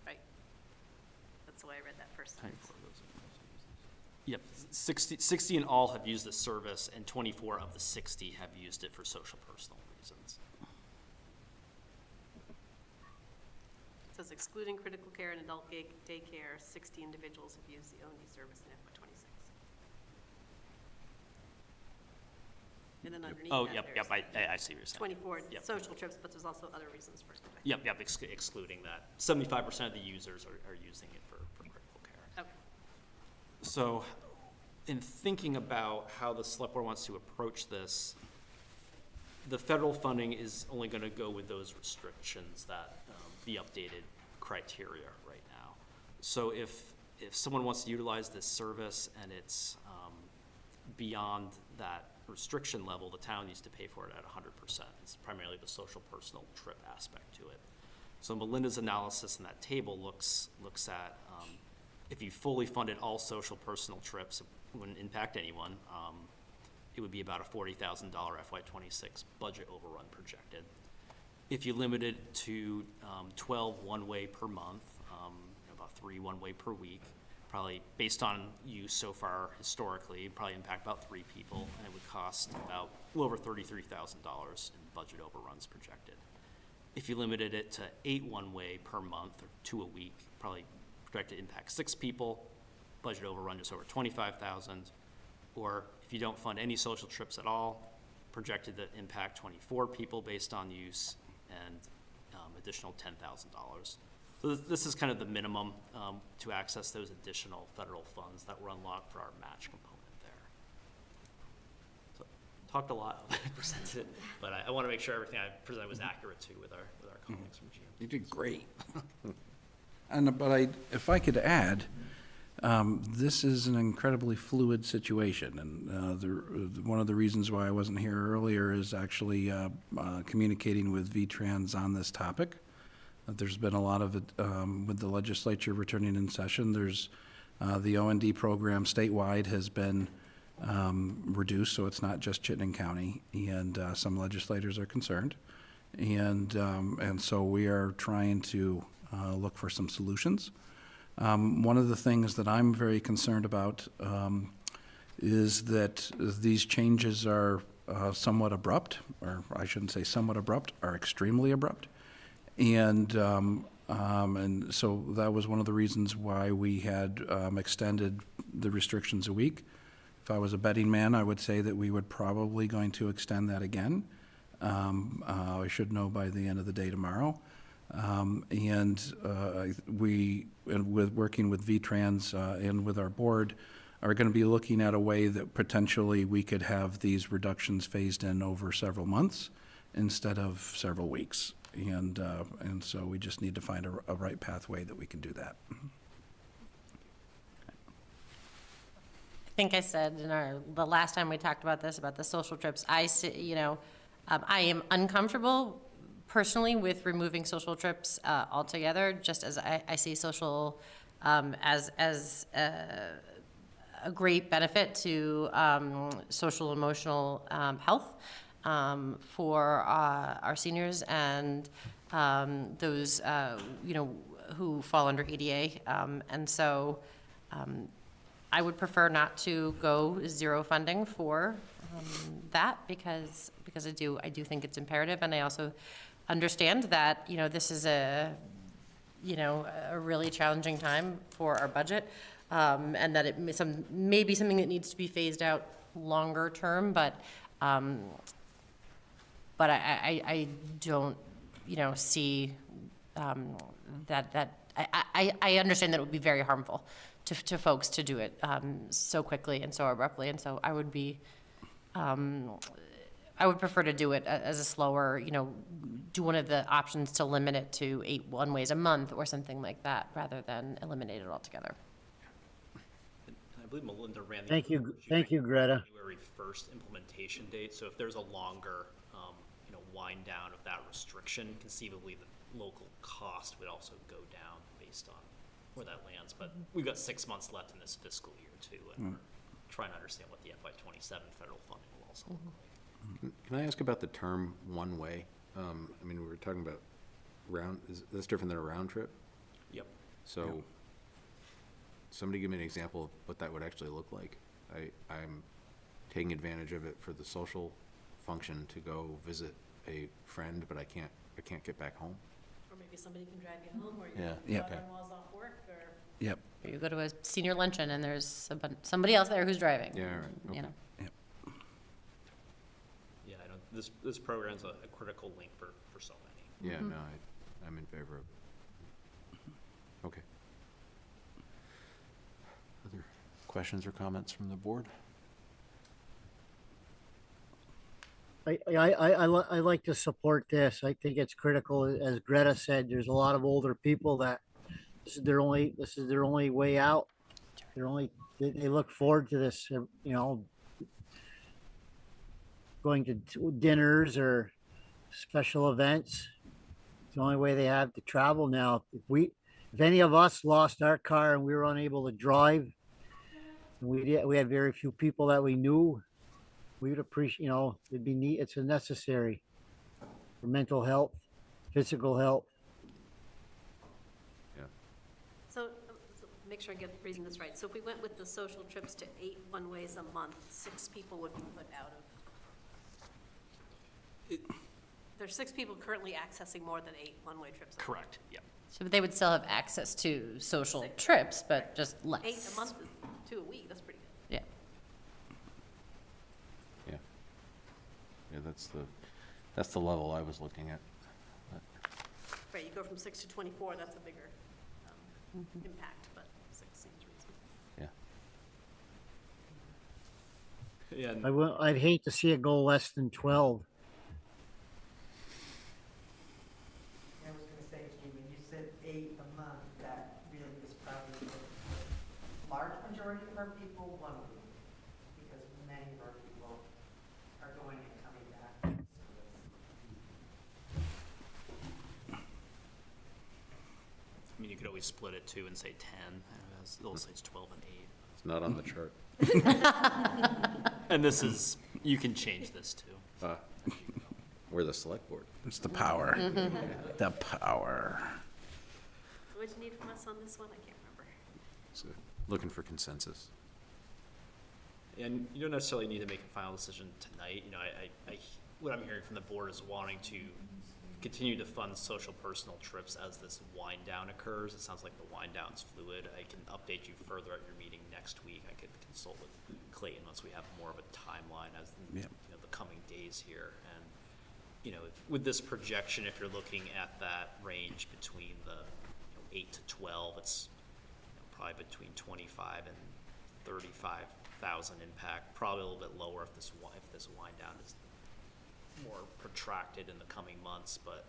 right? That's the way I read that first sentence. Yep, 60 in all have used the service, and 24 of the 60 have used it for social personal reasons. It says excluding critical care and adult daycare, 60 individuals have used the O&D service in FY '26. And then underneath Oh, that, yep, there's I see what you're saying. 24 Yep. social trips, but there's also other reasons for it. Yep, excluding that. 75% of the users are using it for critical care. Okay. So, in thinking about how the select board wants to approach this, the federal funding is only going to go with those restrictions that the updated criteria right now. So if someone wants to utilize this service and it's beyond that restriction level, the town needs to pay for it at 100%. It's primarily the social personal trip aspect to it. So Melinda's analysis in that table looks at if you fully funded all social personal trips, it wouldn't impact anyone. It would be about a $40,000 FY '26 budget overrun projected. If you limited it to 12 one-way per month, about 3 one-way per week, probably based on use so far historically, probably impact about 3 people, and it would cost about a little over $33,000 in budget overruns projected. If you limited it to 8 one-way per month or 2 a week, probably projected to impact 6 people, budget overrun just over $25,000. Or if you don't fund any social trips at all, projected to impact 24 people based on use and additional $10,000. So this is kind of the minimum to access those additional federal funds that were unlocked for our match component there. So talked a lot, presented it, but I want to make sure everything I presented was accurate too with our colleagues from GM. You did great. But if I could add, this is an incredibly fluid situation, and one of the reasons why I wasn't here earlier is actually communicating with VTrans on this topic. There's been a lot of it with the legislature returning in session. There's the O&D program statewide has been reduced, so it's not just Chittenden County, and some legislators are concerned, and so we are trying to look for some solutions. One of the things that I'm very concerned about is that these changes are somewhat abrupt, or I shouldn't say somewhat abrupt, are extremely abrupt. And so that was one of the reasons why we had extended the restrictions a week. If I was a betting man, I would say that we would probably going to extend that again. I should know by the end of the day tomorrow. We, with working with VTrans and with our board, are going to be looking at a way that potentially we could have these reductions phased in over several months instead of several weeks. And so we just need to find a right pathway that we can do that. I think I said in the last time we talked about this, about the social trips, I am uncomfortable personally with removing social trips altogether, just as I see social as a great benefit to social emotional health for our seniors and those who fall under ADA, and so I would prefer not to go zero funding for that because I do think it's imperative, and I also understand that this is a really challenging time for our budget, and that it may be something that needs to be phased out longer term, but I don't see that I understand that it would be very harmful to folks to do it so quickly and so abruptly, and so I would be I would prefer to do it as a slower, do one of the options to limit it to 8 one-ways a month or something like that, rather than eliminate it altogether. I I believe Melinda ran the. Thank you, she thank ran you, Greta. January 1st implementation date, so if there's a longer, wind down of that restriction, conceivably the local cost would also go down based on where that lands, but we've got 6 months left in this fiscal year too, and we're trying to understand what the FY '27 federal funding will also look like. Can I ask about the term one way? I mean, we were talking about that's different than a round trip? Yep. So, somebody give me an example of what that would actually look like. I'm taking advantage of it for the social function to go visit a friend, but I can't get back home. Or maybe somebody can drive you home, or Yeah. your Okay. brother-in-law's off work, or. Yep. Or you go to a senior luncheon and there's somebody else there who's driving. Yeah, right, okay. You know. Yeah, I know, this program's a critical link for so many. Yeah, no, I'm in favor of it. Okay. Other questions or comments from the board? I like to support this. I think it's critical. As Greta said, there's a lot of older people that this is their only way out. They look forward to this, going to dinners or special events. It's the only way they have to travel now. If any of us lost our car and we were unable to drive, and we had very few people that we knew, we would appreciate, it'd be neat. It's a necessary for mental health, physical health. Yeah. So make sure I get reading this right. So if we went with the social trips to 8 one-ways a month, 6 people would be put out of. There's 6 people currently accessing more than 8 one-way trips a month. Correct, yep. So they would still have access to social trips, but just less. 8 a month is 2 a week, that's pretty good. Yeah. Yeah. Yeah, that's the level I was looking at. Right, you go from 6 to 24, that's a bigger impact, but 6 seems reasonable. Yeah. Yeah, and I'd hate to see it go less than 12. I was gonna say to you, when you said 8 a month, that really is probably the large majority of our people, 1 week, because many of our people are going and coming back. I mean, you could always split it too and say 10, it'll say it's 12 and 8. It's not on the chart. And this is, you can change this too. We're the select board. It's the power. The power. So what do you need from us on this one? I can't remember. So, looking for consensus. And you don't necessarily need to make a final decision tonight. What I'm hearing from the board is wanting to continue to fund social personal trips as this wind down occurs. It sounds like the wind down's fluid. I can update you further at your meeting next week. I could consult with Clayton once we have more of a timeline as Yep. the coming days here. And with this projection, if you're looking at that range between the 8 to 12, it's probably between 25 and 35,000 impact. Probably a little bit lower if this wind down is more protracted in the coming months. But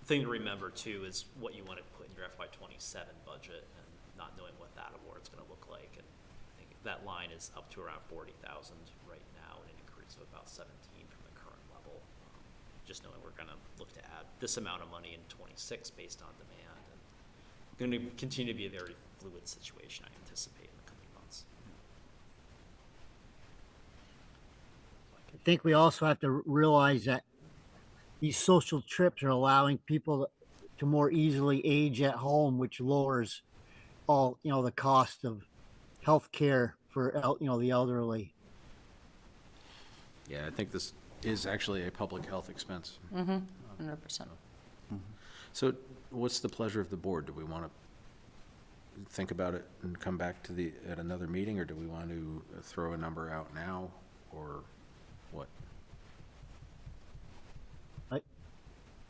the thing to remember too is what you want to put in your FY '27 budget, and not knowing what that award's going to look like. And I think that line is up to around 40,000 right now, and an increase of about 17 from the current level. Just knowing we're going to look to add this amount of money in '26 based on demand, and going to continue to be a very fluid situation, I anticipate, in the coming months. I think we also have to realize that these social trips are allowing people to more easily age at home, which lowers all, the cost of health care for, the elderly. Yeah, I think this is actually a public health expense. 100%. So what's the pleasure of the board? Do we want to think about it and come back at another meeting, or do we want to throw a number out now, or what?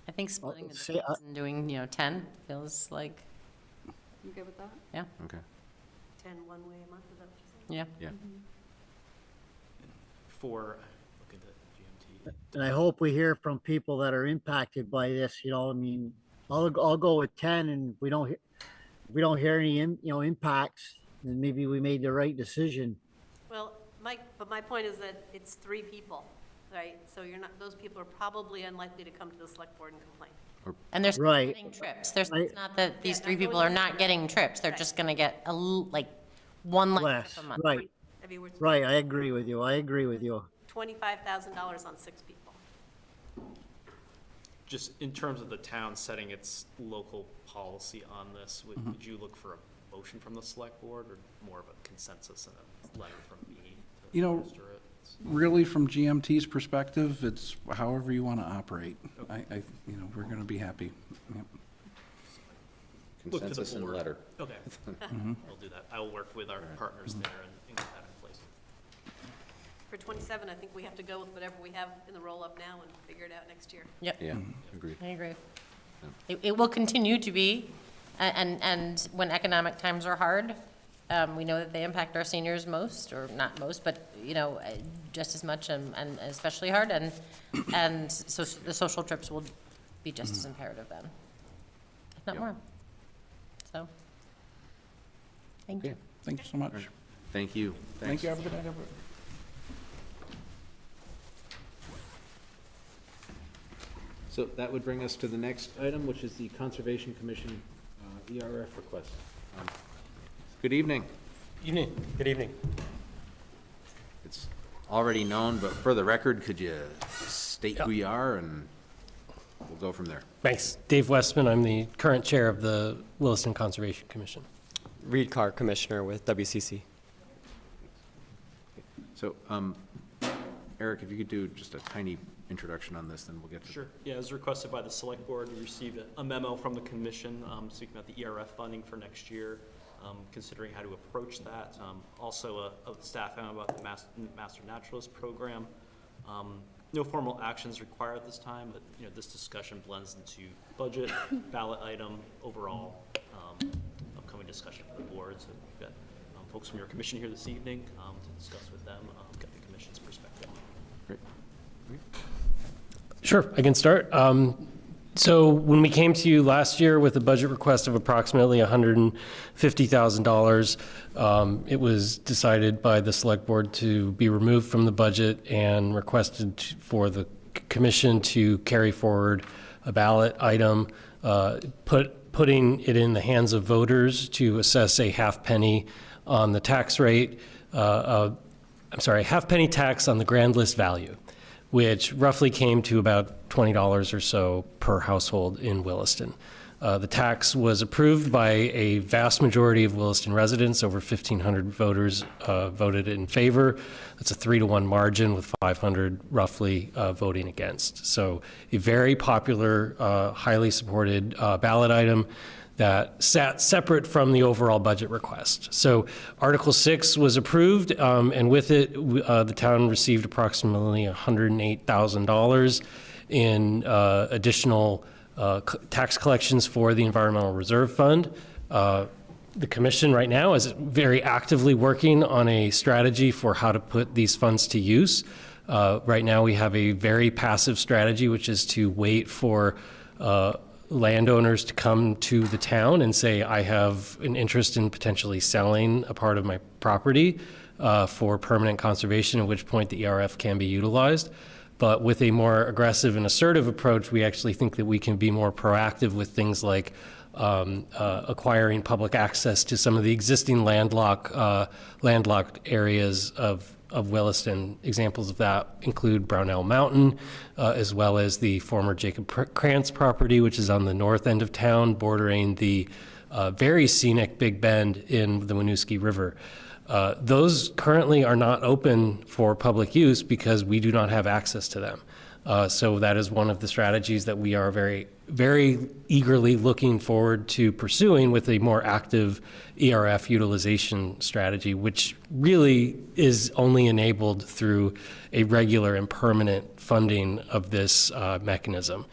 I think splitting the say, difference and doing, 10 feels like, You good with that? yeah, Okay, 10 one-way a month, is that what you're saying? yeah. yeah. For, look at the GMT. And I hope we hear from people that are impacted by this, I'll go with 10, and if we don't hear any, impacts, and maybe we made the right decision. Well, but my point is that it's 3 people, right? So you're not, those people are probably unlikely to come to the select board and complain. And they're still Right. getting trips. There's, I- it's not that these Yeah, 3 not people going are not getting trips. They're Right. just gonna get like 1 less Less, trip a month. right, I mean, we're right, I agree with you, I agree with you. $25,000 on 6 people. Just in terms of the town setting its local policy on this, would you look for a motion from the select board or more of a consensus and a letter from me to You know, administer it? Really, from GMT's perspective, it's however you want to operate. We're going to be happy. Yep. Look to the Consensus and board. letter. Okay. We'll do that. I will work with our partners there and get that in place. For 27, I think we have to go with whatever we have in the roll-up now and figure it out next year. Yep, Yeah, agreed. I agree. It will continue to be, and when economic times are hard, we know that they impact our seniors most, or not most, but, just as much and especially hard, and so the social trips will be just as imperative then, if not Yep. more. So, thank you. Okay, Thank you so much. thank you. Thank you. Have a good night, everybody. So that would bring us to the next item, which is the Conservation Commission ERF request. Good evening. Evening, good evening. It's already known, but for the record, could you state who you are, and we'll go from there. Thanks. Dave Westman, I'm the current chair of the Williston Conservation Commission. Reed Clark, Commissioner with WCC. So, Eric, if you could do just a tiny introduction on this, then we'll get to. Sure. Yeah, as requested by the select board, we received a memo from the commission speaking about the ERF funding for next year, considering how to approach that. Also a staff memo about the Master Naturalist Program. No formal actions required at this time, but this discussion blends into budget, ballot item, overall upcoming discussion for the board. So we've got folks from your commission here this evening to discuss with them, get the commission's perspective. Great. Sure, I can start. So when we came to you last year with a budget request of approximately $150,000, it was decided by the select board to be removed from the budget and requested for the commission to carry forward a ballot item, putting it in the hands of voters to assess a half penny on the tax rate, half penny tax on the grand list value, which roughly came to about $20 or so per household in Williston. The tax was approved by a vast majority of Williston residents. Over 1,500 voters voted in favor. That's a 3-to-1 margin, with 500 roughly voting against. So a very popular, highly supported ballot item that sat separate from the overall budget request. So Article 6 was approved, and with it, the town received approximately $108,000 in additional tax collections for the Environmental Reserve Fund. The commission right now is very actively working on a strategy for how to put these funds to use. Right now, we have a very passive strategy, which is to wait for landowners to come to the town and say, I have an interest in potentially selling a part of my property for permanent conservation, at which point the ERF can be utilized. But with a more aggressive and assertive approach, we actually think that we can be more proactive with things like acquiring public access to some of the existing landlocked areas of Williston. Examples of that include Brownell Mountain, as well as the former Jacob Krantz property, which is on the north end of town, bordering the very scenic Big Bend in the Winooski River. Those currently are not open for public use because we do not have access to them. So that is one of the strategies that we are very, very eagerly looking forward to pursuing with a more active ERF utilization strategy, which really is only enabled through a regular and permanent funding of this mechanism.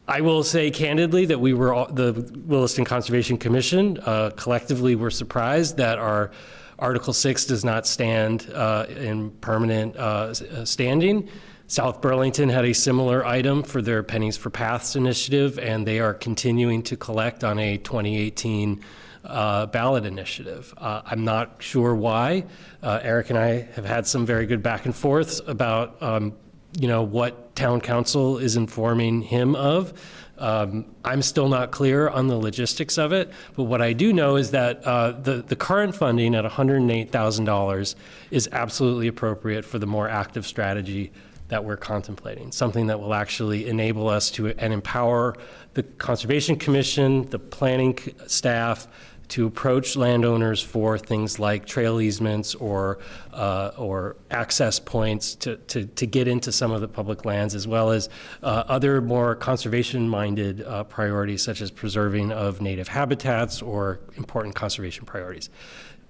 I will say candidly that the Williston Conservation Commission collectively were surprised that our Article 6 does not stand in permanent standing. South Burlington had a similar item for their Pennies for Paths initiative, and they are continuing to collect on a 2018 ballot initiative. I'm not sure why. Eric and I have had some very good back and forths about what town council is informing him of. I'm still not clear on the logistics of it, but what I do know is that the current funding at $108,000 is absolutely appropriate for the more active strategy that we're contemplating, something that will actually enable us to and empower the Conservation Commission, the planning staff, to approach landowners for things like trail easements or access points to get into some of the public lands, as well as other more conservation-minded priorities, such as preserving of native habitats or important conservation priorities.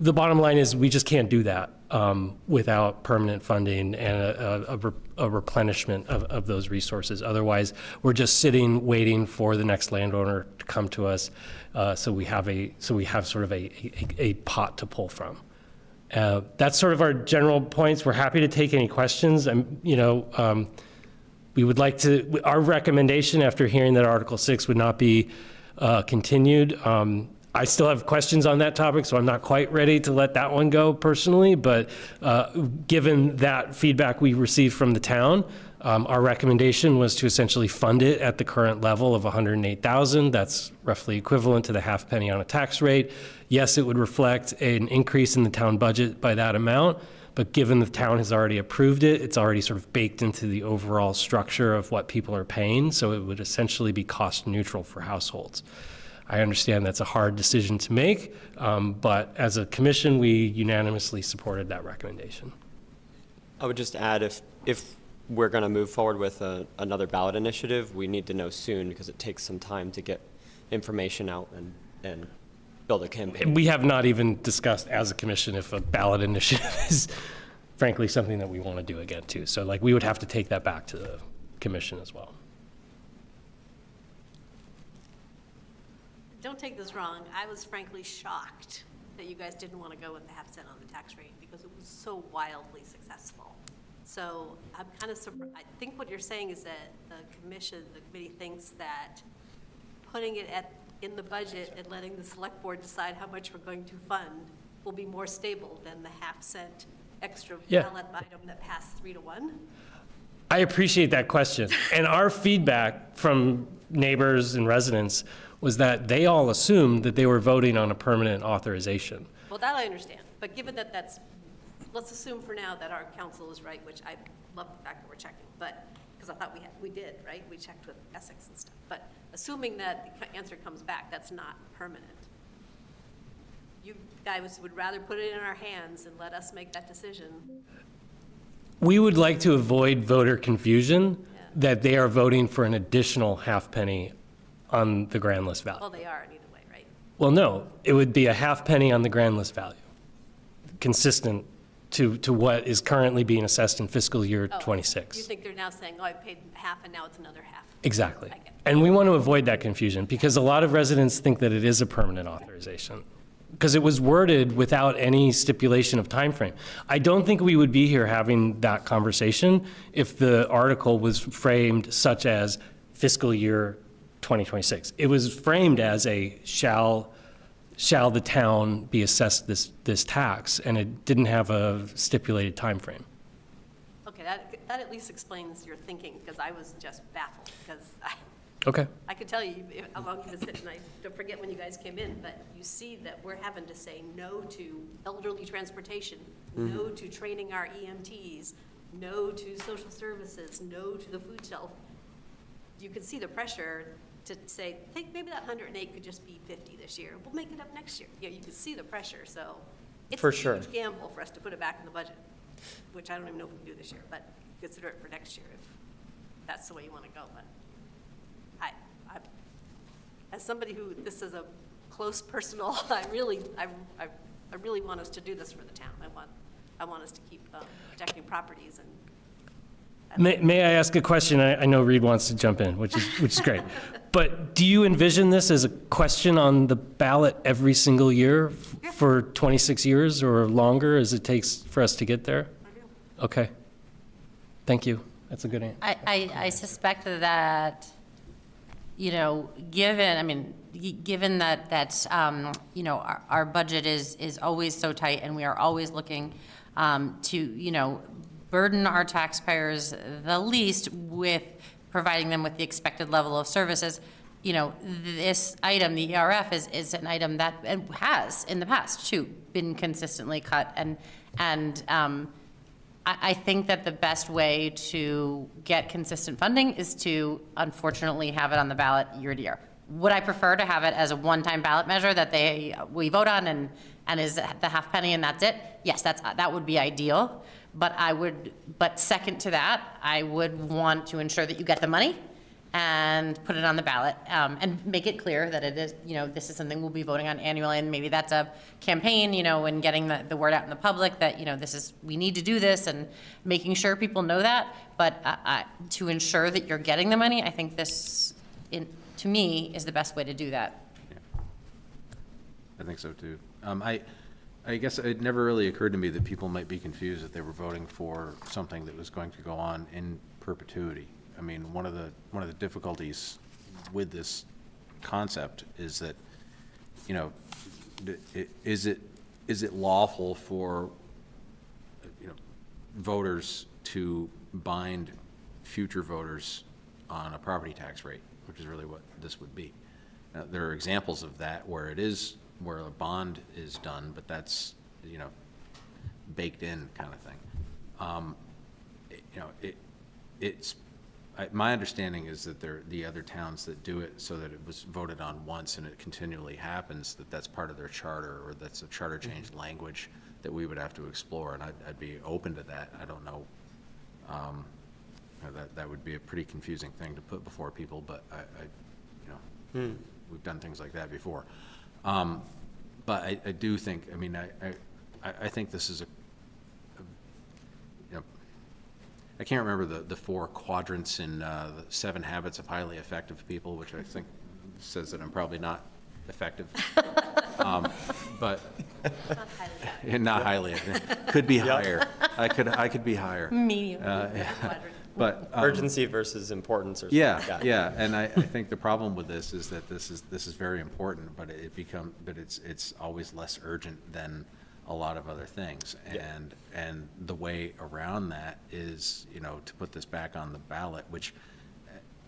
The bottom line is we just can't do that without permanent funding and a replenishment of those resources. Otherwise, we're just sitting waiting for the next landowner to come to us. So we have sort of a pot to pull from. That's sort of our general points. We're happy to take any questions. We would like to. Our recommendation after hearing that Article 6 would not be continued. I still have questions on that topic, so I'm not quite ready to let that one go personally, but given that feedback we received from the town, our recommendation was to essentially fund it at the current level of $108,000. That's roughly equivalent to the half penny on a tax rate. Yes, it would reflect an increase in the town budget by that amount, but given the town has already approved it, it's already sort of baked into the overall structure of what people are paying, so it would essentially be cost neutral for households. I understand that's a hard decision to make, but as a commission, we unanimously supported that recommendation. I would just add, if we're going to move forward with another ballot initiative, we need to know soon because it takes some time to get information out and build a campaign. We have not even discussed as a commission if a ballot initiative is frankly something that we want to do again too. So we would have to take that back to the commission as well. Don't take this wrong, I was frankly shocked that you guys didn't want to go with the half cent on the tax rate because it was so wildly successful. So I'm kind of surprised. I think what you're saying is that the committee thinks that putting it in the budget and letting the select board decide how much we're going to fund will be more stable than the half cent extra ballot item that passed 3-1. I appreciate that question. And our feedback from neighbors and residents was that they all assumed that they were voting on a permanent authorization. Well, that I understand, but given that let's assume for now that our council is right, which I love the fact that we're checking, but, because I thought we did, right? We checked with Essex and stuff, but assuming that the answer comes back, that's not permanent. You guys would rather put it in our hands and let us make that decision. We would like to avoid voter confusion that they are voting for an additional half penny on the grand list value. Well, they are in either way, right? Well, no, it would be a half penny on the grand list value, consistent to what is currently being assessed in fiscal year 26. You think they're now saying, oh, I paid half and now it's another half? Exactly. And we want to avoid that confusion because a lot of residents think that it is a permanent authorization because it was worded without any stipulation of time frame. I don't think we would be here having that conversation if the article was framed such as fiscal year 2026. It was framed as a shall the town be assessed this tax, and it didn't have a stipulated time frame. Okay, that at least explains your thinking, because I was just baffled, because Okay. I could tell you how long you've been sitting, I don't forget when you guys came in, but you see that we're having to say no to elderly transportation, no to training our EMTs, no to social services, no to the food shelf. You can see the pressure to say, think maybe that 108 could just be 50 this year. We'll make it up next year. You can see the pressure, so it's a huge gamble for us to put it back in the budget, which I don't even know if we can do this year, but consider it for next year if that's the way you want to go. But as somebody who, this is a close personal, I really want us to do this for the town. I want us to keep protecting properties and. May I ask a question? I know Reed wants to jump in, which is great. But do you envision this as a question on the ballot every single year for 26 years or longer as it takes for us to get there? I do. Okay. Thank you. That's a good answer. I suspect that you know, given that, you know, our budget is always so tight and we are always looking to, you know, burden our taxpayers the least with providing them with the expected level of services, you know, this item, the ERF, is an item that has in the past too been consistently cut, and I think that the best way to get consistent funding is to unfortunately have it on the ballot year to year. Would I prefer to have it as a one-time ballot measure that we vote on and is the half penny and that's it? Yes, that would be ideal. But second to that, I would want to ensure that you get the money and put it on the ballot, and make it clear that it is, you know, this is something we'll be voting on annually, and maybe that's a campaign, you know, and getting the word out in the public that, you know, we need to do this, and making sure people know that. But to ensure that you're getting the money, I think this, to me, is the best way to do that. Yeah. I think so too. I guess it never really occurred to me that people might be confused that they were voting for something that was going to go on in perpetuity. I mean, one of the difficulties with this concept is that, you know, is it lawful for, you know, voters to bind future voters on a property tax rate, which is really what this would be. Now, there are examples of that where a bond is done, but that's, you know, baked in kind of thing. You know, it's my understanding is that the other towns that do it so that it was voted on once and it continually happens, that's part of their charter, or that's a charter change language that we would have to explore, and I'd be open to that. I don't know. That would be a pretty confusing thing to put before people, but you know, we've done things like that before. But I do think, I mean, I think this is you know, I can't remember the 4 quadrants in the 7 Habits of Highly Effective People, which I think says that I'm probably not effective. But not highly. Could be higher. I could be higher. Medium. But Urgency versus importance or something like that. Yeah, and I think the problem with this is that this is very important, but it's always less urgent than a lot of other things. And the way around that is, you know, to put this back on the ballot, which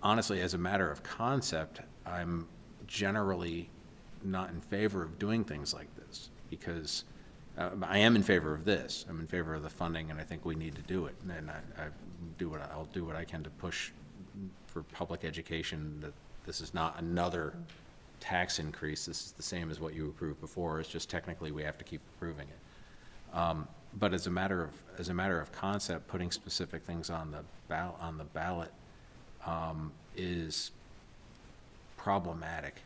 honestly, as a matter of concept, I'm generally not in favor of doing things like this, because I am in favor of this. I'm in favor of the funding, and I think we need to do it. And I'll do what I can to push for public education, that this is not another tax increase. This is the same as what you approved before. It's just technically we have to keep approving it. But as a matter of concept, putting specific things on the ballot is problematic,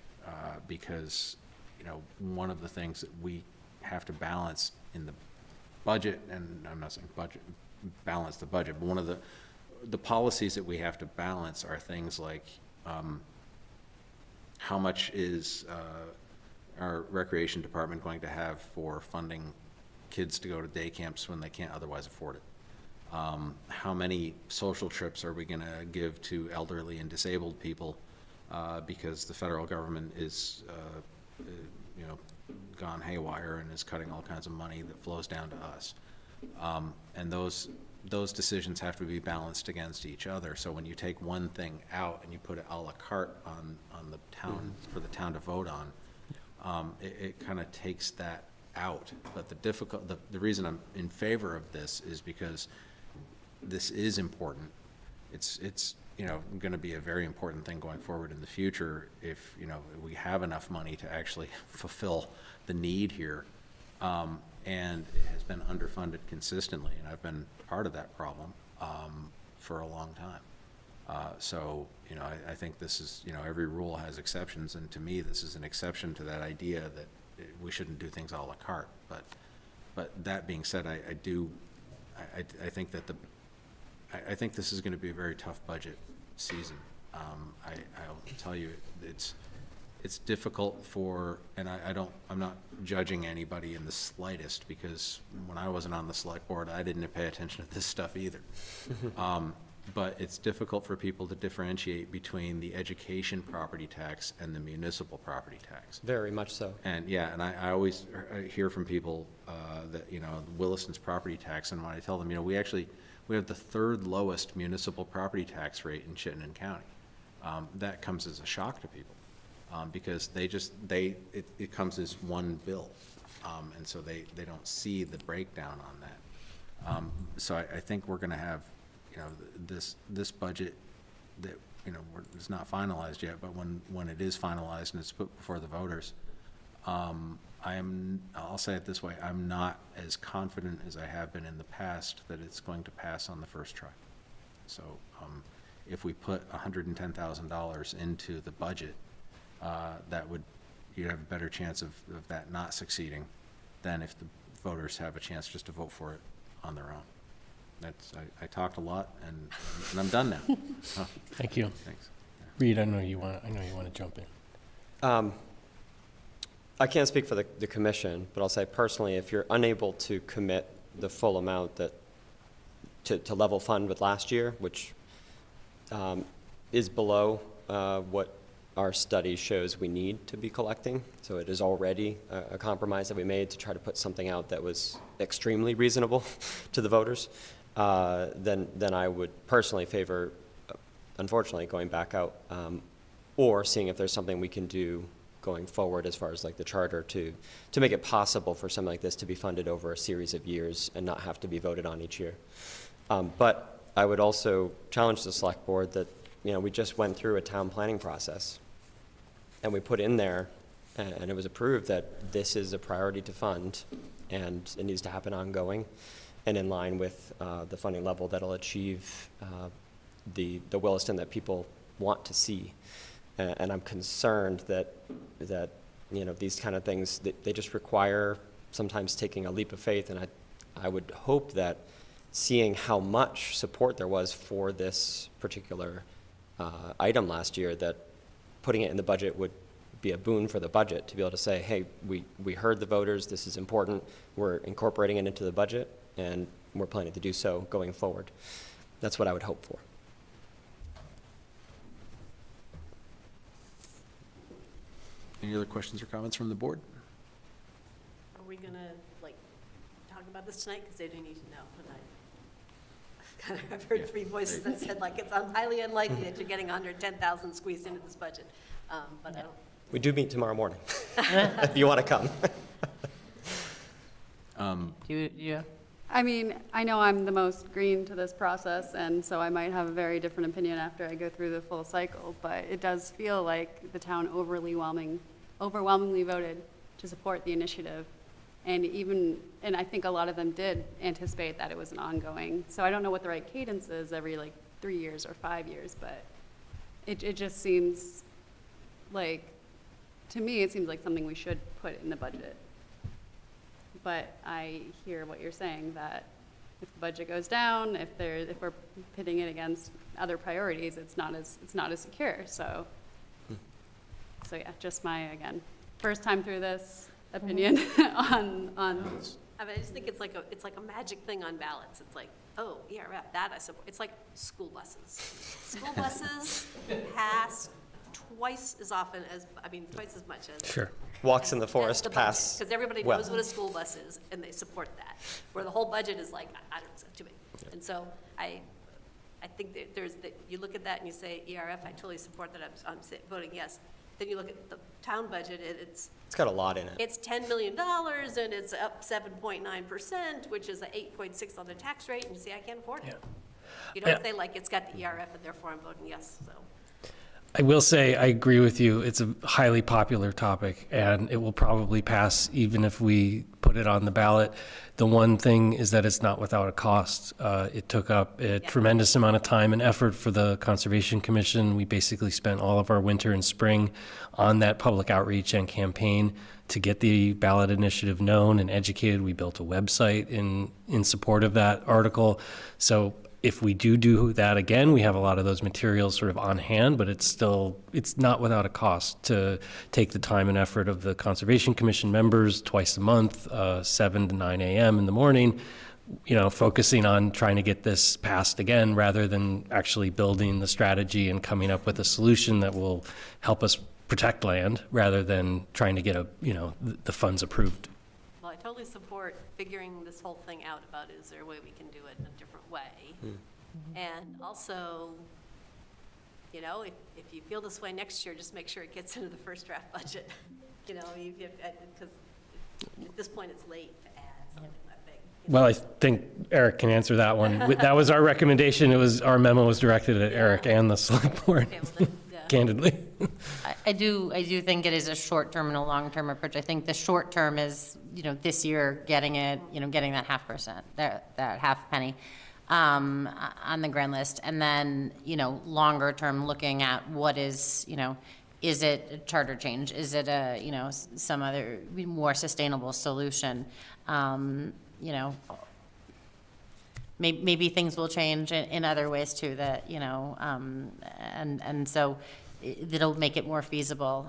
because, you know, one of the things that we have to balance in the budget, and I'm not saying balance the budget, but one of the policies that we have to balance are things like how much is our recreation department going to have for funding kids to go to day camps when they can't otherwise afford it? How many social trips are we going to give to elderly and disabled people because the federal government is, you know, gone haywire and is cutting all kinds of money that flows down to us? And those decisions have to be balanced against each other. So when you take one thing out and you put it a la carte on the town, for the town to vote on, it kind of takes that out. But the reason I'm in favor of this is because this is important. It's you know, going to be a very important thing going forward in the future if, you know, we have enough money to actually fulfill the need here. And it has been underfunded consistently, and I've been part of that problem for a long time. So, you know, I think this is, you know, every rule has exceptions, and to me, this is an exception to that idea that we shouldn't do things a la carte. But that being said, I think that I think this is going to be a very tough budget season. I'll tell you, it's difficult for, and I'm not judging anybody in the slightest, because when I wasn't on the select board, I didn't pay attention to this stuff either. but it's difficult for people to differentiate between the education property tax and the municipal property tax. Very much so. And yeah, and I always hear from people that, Williston's property tax, and when I tell them, we have the third lowest municipal property tax rate in Chittenden County. That comes as a shock to people, because it comes as one bill. And so they don't see the breakdown on that. So I think we're gonna have, this budget that, it's not finalized yet, but when it is finalized and it's put before the voters, I'll say it this way, I'm not as confident as I have been in the past that it's going to pass on the first try. So, if we put $110,000 into the budget, you'd have a better chance of that not succeeding than if the voters have a chance just to vote for it on their own. I talked a lot, and I'm done now. Thank you. Thanks. Reed, I know you want to jump in. I can't speak for the commission, but I'll say personally, if you're unable to commit the full amount to level fund with last year, which is below what our study shows we need to be collecting, so it is already a compromise that we made to try to put something out that was extremely reasonable to the voters, then I would personally favor, unfortunately, going back out, or seeing if there's something we can do going forward as far as like the charter to make it possible for something like this to be funded over a series of years and not have to be voted on each year. But I would also challenge the select board that, we just went through a town planning process, and we put in there, and it was approved that this is a priority to fund, and it needs to happen ongoing, and in line with the funding level that'll achieve the Williston that people want to see. And I'm concerned that these kind of things, they just require sometimes taking a leap of faith, and I would hope that seeing how much support there was for this particular item last year, that putting it in the budget would be a boon for the budget, to be able to say, hey, we heard the voters, this is important, we're incorporating it into the budget, and we're planning to do so going forward. That's what I would hope for. Any other questions or comments from the board? Are we gonna, talk about this tonight? Because they do need to know. And I've heard three voices that said, it's highly unlikely that you're getting 110,000 squeezed into this budget. But I don't. We do meet tomorrow morning, if you want to come. Yeah. I mean, I know I'm the most green to this process, and so I might have a very different opinion after I go through the full cycle, but it does feel like the town overwhelmingly voted to support the initiative. And I think a lot of them did anticipate that it was an ongoing. So I don't know what the right cadence is every 3 years or 5 years, but it just seems like, to me, it seems like something we should put in the budget. But I hear what you're saying, that if the budget goes down, if we're pitting it against other priorities, it's not as secure. So yeah, just my, again, first time through this opinion on. I mean, I just think it's like a magic thing on ballots. It's like, oh, ERF, that I support. It's like school buses. School buses pass twice as much as. Sure. Walks in the forest pass. Because everybody knows what a school bus is, and they support that. Where the whole budget is I don't know, it's too big. Yeah. And so I think that you look at that and you say, ERF, I totally support that, I'm voting yes. Then you look at the town budget, it's got a lot in it. It's $10 million, and it's up 7.9%, which is an 8.6 on the tax rate, and you say, I can't afford it. You don't say it's got the ERF, and therefore I'm voting yes, so. I will say, I agree with you. It's a highly popular topic, and it will probably pass even if we put it on the ballot. The one thing is that it's not without a cost. It took up a tremendous amount of time and effort for the Conservation Commission. We basically spent all of our winter and spring on that public outreach and campaign to get the ballot initiative known and educated. We built a website in support of that article. So if we do that again, we have a lot of those materials sort of on hand, but it's not without a cost to take the time and effort of the Conservation Commission members twice a month, 7 to 9 a.m. in the morning, focusing on trying to get this passed again rather than actually building the strategy and coming up with a solution that will help us protect land rather than trying to get the funds approved. Well, I totally support figuring this whole thing out about is there a way we can do it in a different way? And also, if you feel this way next year, just make sure it gets into the first draft budget. Because at this point, it's late to add something that big. Well, I think Eric can answer that one. That was our recommendation. Our memo was directed at Eric and the select board, Okay, well, then, candidly. I do think it is a short-term and a long-term approach. I think the short term is, this year getting it, getting that 0.5%, that half penny on the grand list. And then, longer term, looking at what is it a charter change? Is it some other more sustainable solution? Maybe things will change in other ways too that, and so it'll make it more feasible,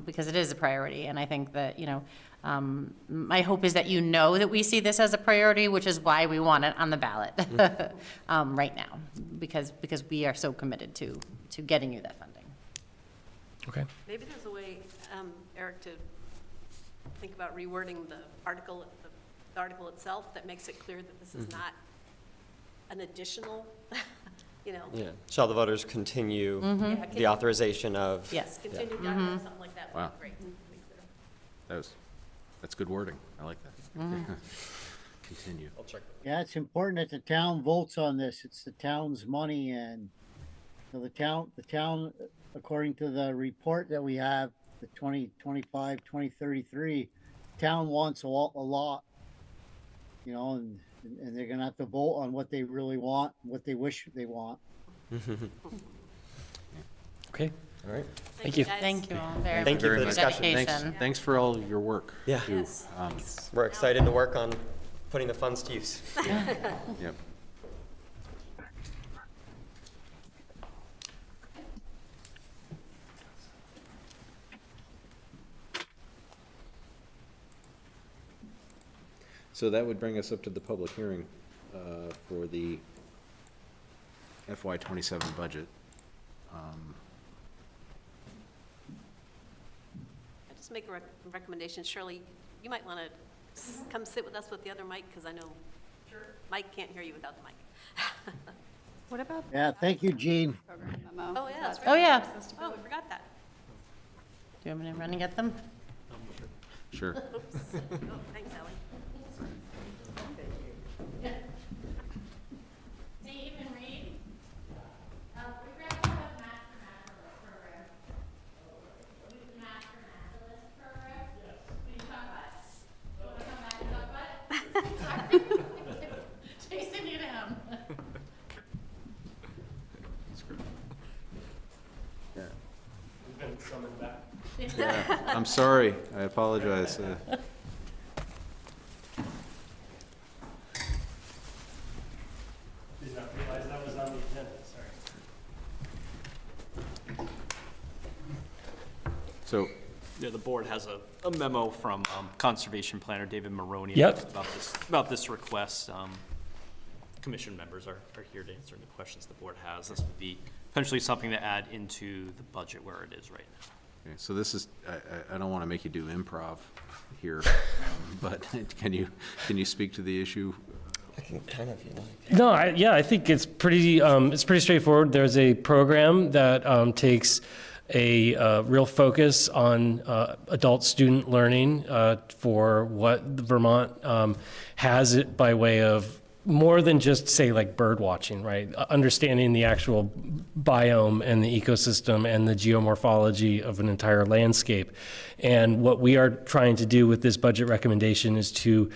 because it is a priority. And I think that, my hope is that that we see this as a priority, which is why we want it on the ballot right now, because we are so committed to getting you that funding. Okay. Maybe there's a way, Eric, to think about rewording the article itself that makes it clear that this is not an additional, Yeah, shall the voters continue the authorization of? Yes. Continue document, something like that would Wow. be great. That's good wording. I like that. Continue. I'll check. Yeah, it's important that the town votes on this. It's the town's money, and the town, according to the report that we have, the 2025, 2033, town wants a lot, and they're gonna have to vote on what they really want, what they wish they want. Okay. All right. Thank you. guys. Thank you all very much. Thank you for the your discussion. dedication. Thanks for all your work. Yeah. too. Yes. We're excited to work on putting the funds to use. Yep. So that would bring us up to the public hearing for the FY27 budget. I just make a recommendation. Shirley, you might want to come sit with us with the other mic, because I know Mike can't hear you without the mic. What about Yeah, thank you, Gene. program memo? Oh, yeah, that's right. Oh, yeah. Oh, we forgot that. Do you want me to run and get them? Sure. Oops. Oh, thanks, Ally. Dave and Reed, we grabbed the Master program. Master List program? Yes. We can talk about it. You want to come back and talk about it? Sorry. Jason, you to him. We've been summoned back. Yeah, I'm sorry. I apologize. Did not realize that was on the agenda, sorry. So, Yeah, the board has a memo from Conservation Planner David Maroney Yep. about this request. Commission members are here to answer any questions the board has. This would be potentially something to add into the budget where it is right now. okay, so this is, I don't want to make you do improv here, but can you speak to the issue? I can kind of, No, I think it's pretty straightforward. There's a program that takes a real focus on adult student learning for what Vermont has it by way of more than just, say, like bird watching, right? Understanding the actual biome and the ecosystem and the geomorphology of an entire landscape. And what we are trying to do with this budget recommendation is to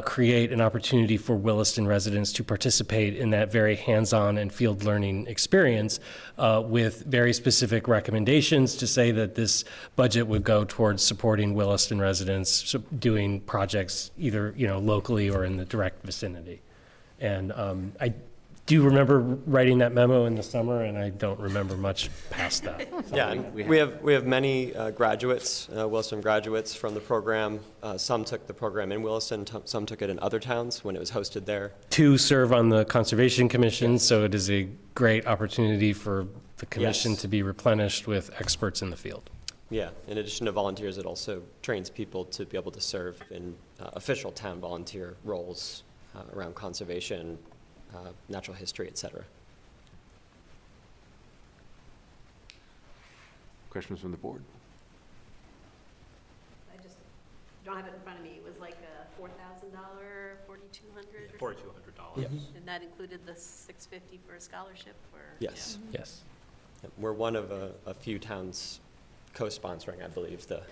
create an opportunity for Williston residents to participate in that very hands-on and field learning experience with very specific recommendations to say that this budget would go towards supporting Williston residents doing projects either locally or in the direct vicinity. And do remember writing that memo in the summer, and I don't remember much past that. Yeah, and we have many graduates, Williston graduates from the program. Some took the program in Williston, some took it in other towns when it was hosted there. 2 serve on the Conservation Commission, so it is a great opportunity for the commission Yes. to be replenished with experts in the field. Yeah, in addition to volunteers, it also trains people to be able to serve in official town volunteer roles around conservation, natural history, et cetera. Questions from the board? I just don't have it in front of me. It was like a $4,000, $4,200? $4,200. And that included the $650 for a scholarship, or? Yes. Yes. We're one of a few towns co-sponsoring, I believe, the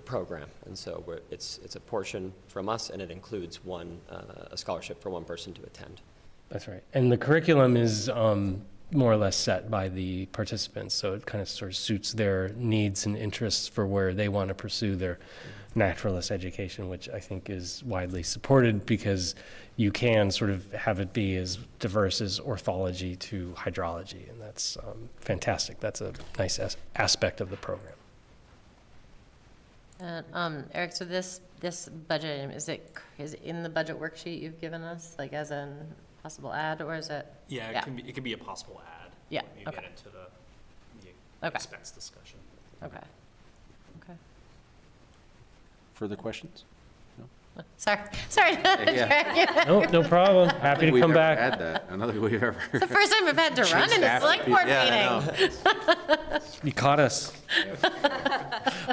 program. And so it's a portion from us, and it includes a scholarship for one person to attend. That's right. And the curriculum is more or less set by the participants, so it kind of sort of suits their needs and interests for where they want to pursue their naturalist education, which I think is widely supported because you can sort of have it be as diverse as ornithology to hydrology, and that's fantastic. That's a nice aspect of the program. Eric, so this budget item, is it in the budget worksheet you've given us, like as a possible add, or is it? Yeah, it can be a possible add. Yeah, when you okay. get into the Okay. expense discussion. Okay. Okay. Further questions? Sorry to drag you. No problem. Happy to come back. Had that. I don't think we've ever. It's the first time I've had to run in a select board meeting. You caught us.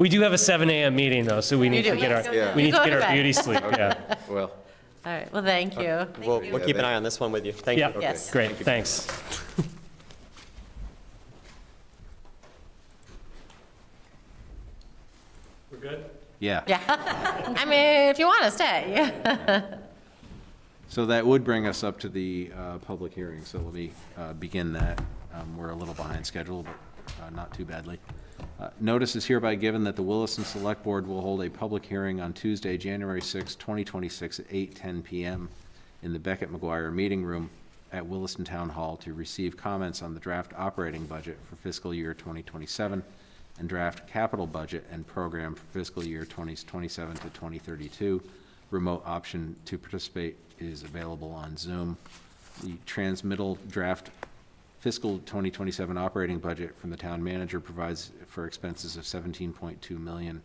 We do have a 7 a.m. meeting though, so we need to get our Yeah. we need Go to get to our bed. beauty sleep. Yeah. Well, All right, well, thank you. We'll keep an eye on this one with you. Thank Yeah. you. Yes. Great. Thanks. We're good? yeah. Yeah. I mean, if you want to stay. So that would bring us up to the public hearing, so let me begin that. We're a little behind schedule, but not too badly. Notice is hereby given that the Williston Selectboard will hold a public hearing on Tuesday, January 6, 2026 at 8:10 p.m. in the Beckett McGuire Meeting Room at Williston Town Hall to receive comments on the draft operating budget for fiscal year 2027 and draft capital budget and program for fiscal year 2027 to 2032. Remote option to participate is available on Zoom. The transmittal draft fiscal 2027 operating budget from the town manager provides for expenses of $17.2 million,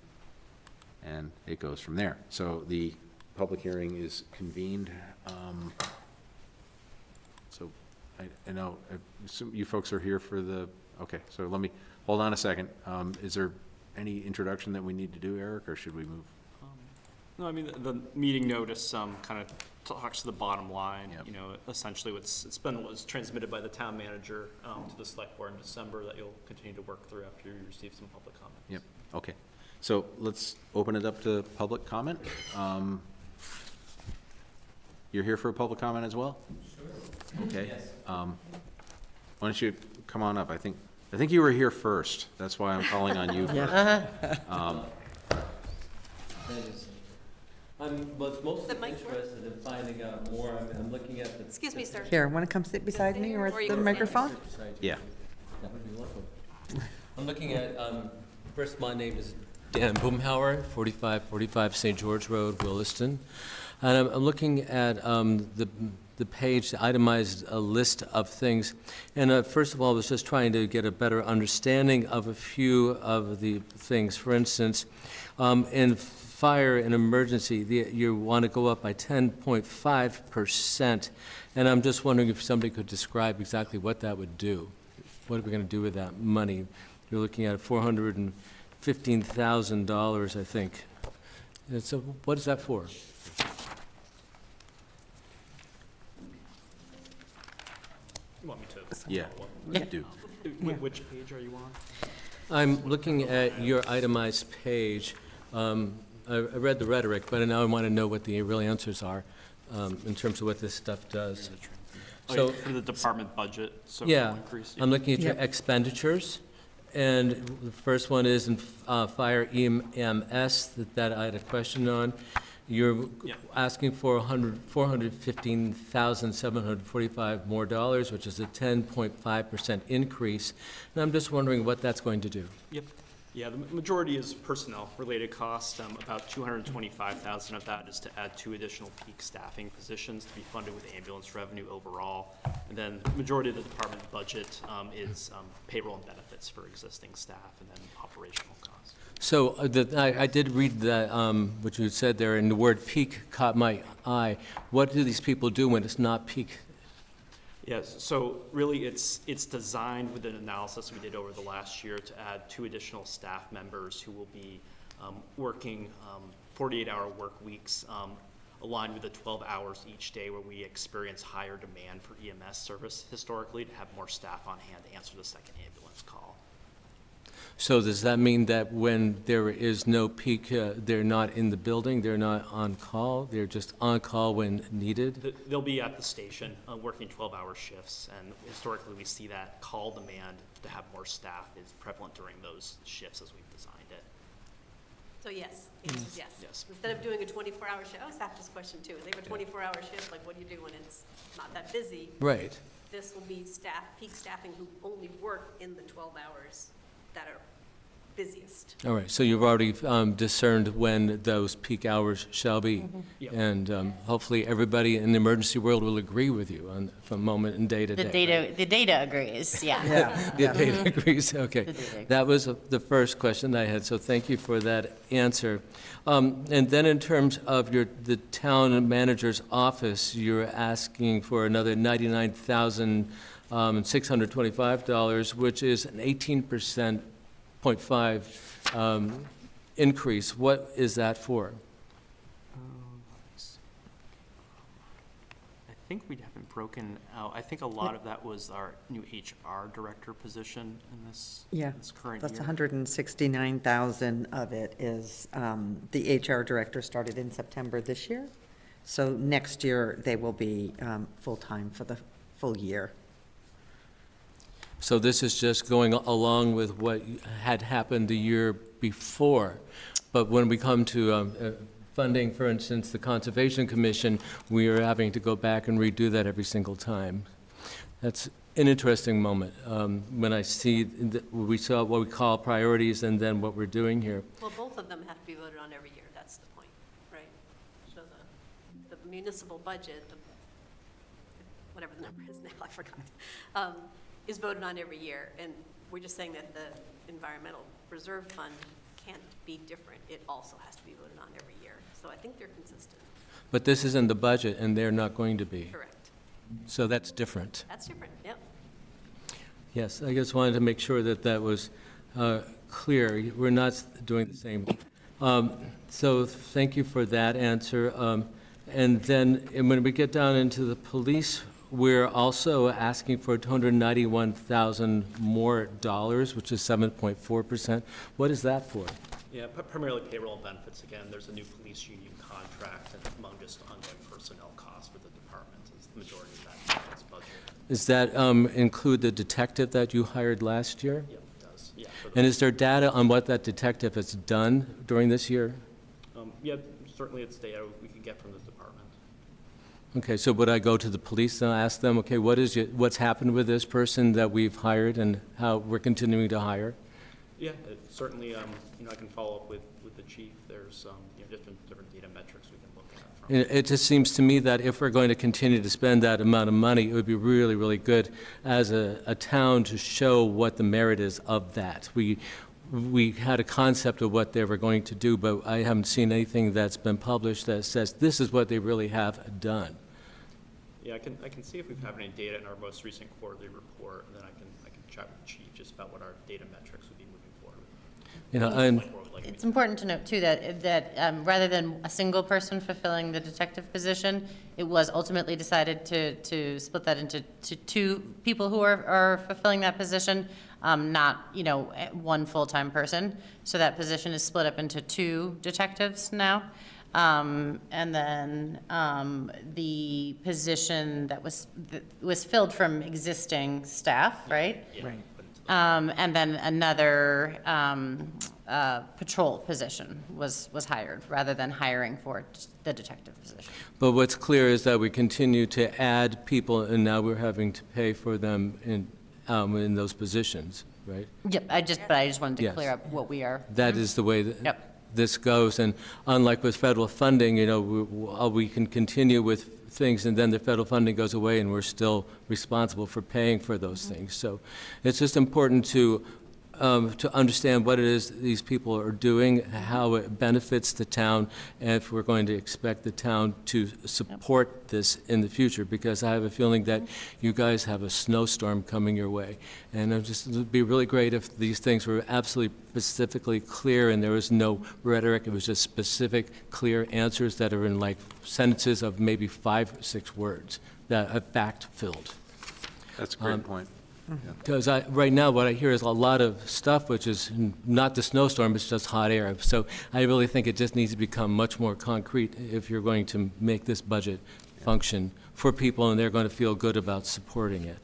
and it goes from there. So the public hearing is convened. So I know, I assume you folks are here for the, okay, so let me, hold on a second. Is there any introduction that we need to do, Eric, or should we move? No, I mean, the meeting notice kind of talks to the bottom line. Yep. You know, essentially was transmitted by the town manager to the select board in December that you'll continue to work through after you receive some public comments. Yep, okay. So let's open it up to public comment. You're here for a public comment as well? Sure. Okay. Why don't you come on up? I think you were here first. That's why I'm calling on you first. I'm most The mic work? interested in finding out more. I'm looking at the. Excuse me, sir. Here, want to come sit beside me or Or you at the can stand. microphone? Yeah. That would be wonderful. I'm looking at, first, my name is Dan Boomhauer, 4545 St. George Road, Williston. And I'm looking at the page, the itemized list of things. And first of all, I was just trying to get a better understanding of a few of the things. For instance, in fire and emergency, you want to go up by 10.5%. And I'm just wondering if somebody could describe exactly what that would do. What are we going to do with that money? You're looking at $415,000, I think. And so what is that for? You want me to? Yeah, you do. Which page are you on? I'm looking at your itemized page. I read the rhetoric, but now I want to know what the real answers are in terms of what this stuff does. So for the department budget, so Yeah, increase. I'm looking at your expenditures, and the first one is in fire EMS, that I had a question on. you're Yeah. asking for $415,745 more dollars, which is a 10.5% increase. And I'm just wondering what that's going to do. Yep. Yeah, the majority is personnel-related costs. About $225,000 of that is to add 2 additional peak staffing positions to be funded with ambulance revenue overall. And then the majority of the department budget is payroll and benefits for existing staff, and then operational costs. So I did read that, what you said there, and the word peak caught my eye. What do these people do when it's not peak? Yes, so really it's designed with an analysis we did over the last year to add 2 additional staff members who will be working 48-hour work weeks aligned with the 12 hours each day where we experience higher demand for EMS service historically, to have more staff on hand to answer the second ambulance call. So does that mean that when there is no peak, they're not in the building, they're not on call, they're just on call when needed? They'll be at the station working 12-hour shifts, and historically we see that call demand to have more staff is prevalent during those shifts as we've designed it. So yes, the answer is yes. Yes. Instead of doing a 24-hour shift, I always ask this question too. They have a 24-hour shift, like what do you do when it's not that busy? Right. This will be staff, peak staffing who only work in the 12 hours that are busiest. All right, so you've already discerned when those peak hours shall be. Yep. And hopefully everybody in the emergency world will agree with you on, from moment and day to day. The data agrees, yeah. The data agrees, okay. The data agrees. That was the first question I had, so thank you for that answer. And then in terms of the town manager's office, you're asking for another $99,625, which is an 18.5% increase. What is that for? I think we haven't broken out. I think a lot of that was our new HR director position in this current year. That's 169,000 of it is, the HR director started in September this year. So next year, they will be full-time for the full year. So this is just going along with what had happened the year before. But when we come to funding, for instance, the Conservation Commission, we are having to go back and redo that every single time. That's an interesting moment when I see we saw what we call priorities and then what we're doing here. Well, both of them have to be voted on every year. That's the point, right? So the municipal budget, whatever the number is now, I forgot, is voted on every year, and we're just saying that the Environmental Reserve Fund can't be different. It also has to be voted on every year. So I think they're consistent. But this is in the budget, and they're not going to be. Correct. So that's different. That's different, yep. Yes, I just wanted to make sure that that was clear. We're not doing the same. So thank you for that answer. And then when we get down into the police, we're also asking for $291,000 more dollars, which is 7.4%. What is that for? Yeah, primarily payroll and benefits. Again, there's a new police union contract, and among just ongoing personnel costs for the department is the majority of that budget. Does that include the detective that you hired last year? Yeah, it does. Yeah. And is there data on what that detective has done during this year? Yeah, certainly it's data we can get from the department. Okay, so would I go to the police and ask them, okay, what's happened with this person that we've hired and how we're continuing to hire? Yeah, certainly, I can follow up with the chief. There's, different data metrics we can look at. It just seems to me that if we're going to continue to spend that amount of money, it would be really, really good as a town to show what the merit is of that. We had a concept of what they were going to do, but I haven't seen anything that's been published that says this is what they really have done. Yeah, I can see if we have any data in our most recent quarterly report, and then I can chat with the chief just about what our data metrics would be moving forward. It's important to note too that rather than a single person fulfilling the detective position, it was ultimately decided to split that into 2 people who are fulfilling that position, not one full-time person. So that position is split up into 2 detectives now. And then the position that was filled from existing staff, right? Yeah. Right. And then another patrol position was hired, rather than hiring for the detective position. But what's clear is that we continue to add people, and now we're having to pay for them in those positions, right? Yep, I just wanted to Yes. clear up what we are. That is the way that Yep. this goes, and unlike with federal funding, we can continue with things, and then the federal funding goes away, and we're still responsible for paying for those things. So it's just important to understand what it is that these people are doing, how it benefits the town, and if we're going to expect the town to support this in the future, because I have a feeling that you guys have a snowstorm coming your way. And it would be really great if these things were absolutely specifically clear and there was no rhetoric. It was just specific, clear answers that are in like sentences of maybe 5 or 6 words that are fact-filled. That's a great point. Because right now, what I hear is a lot of stuff which is not the snowstorm, it's just hot air. So I really think it just needs to become much more concrete if you're going to make this budget function for people, and they're going to feel good about supporting it.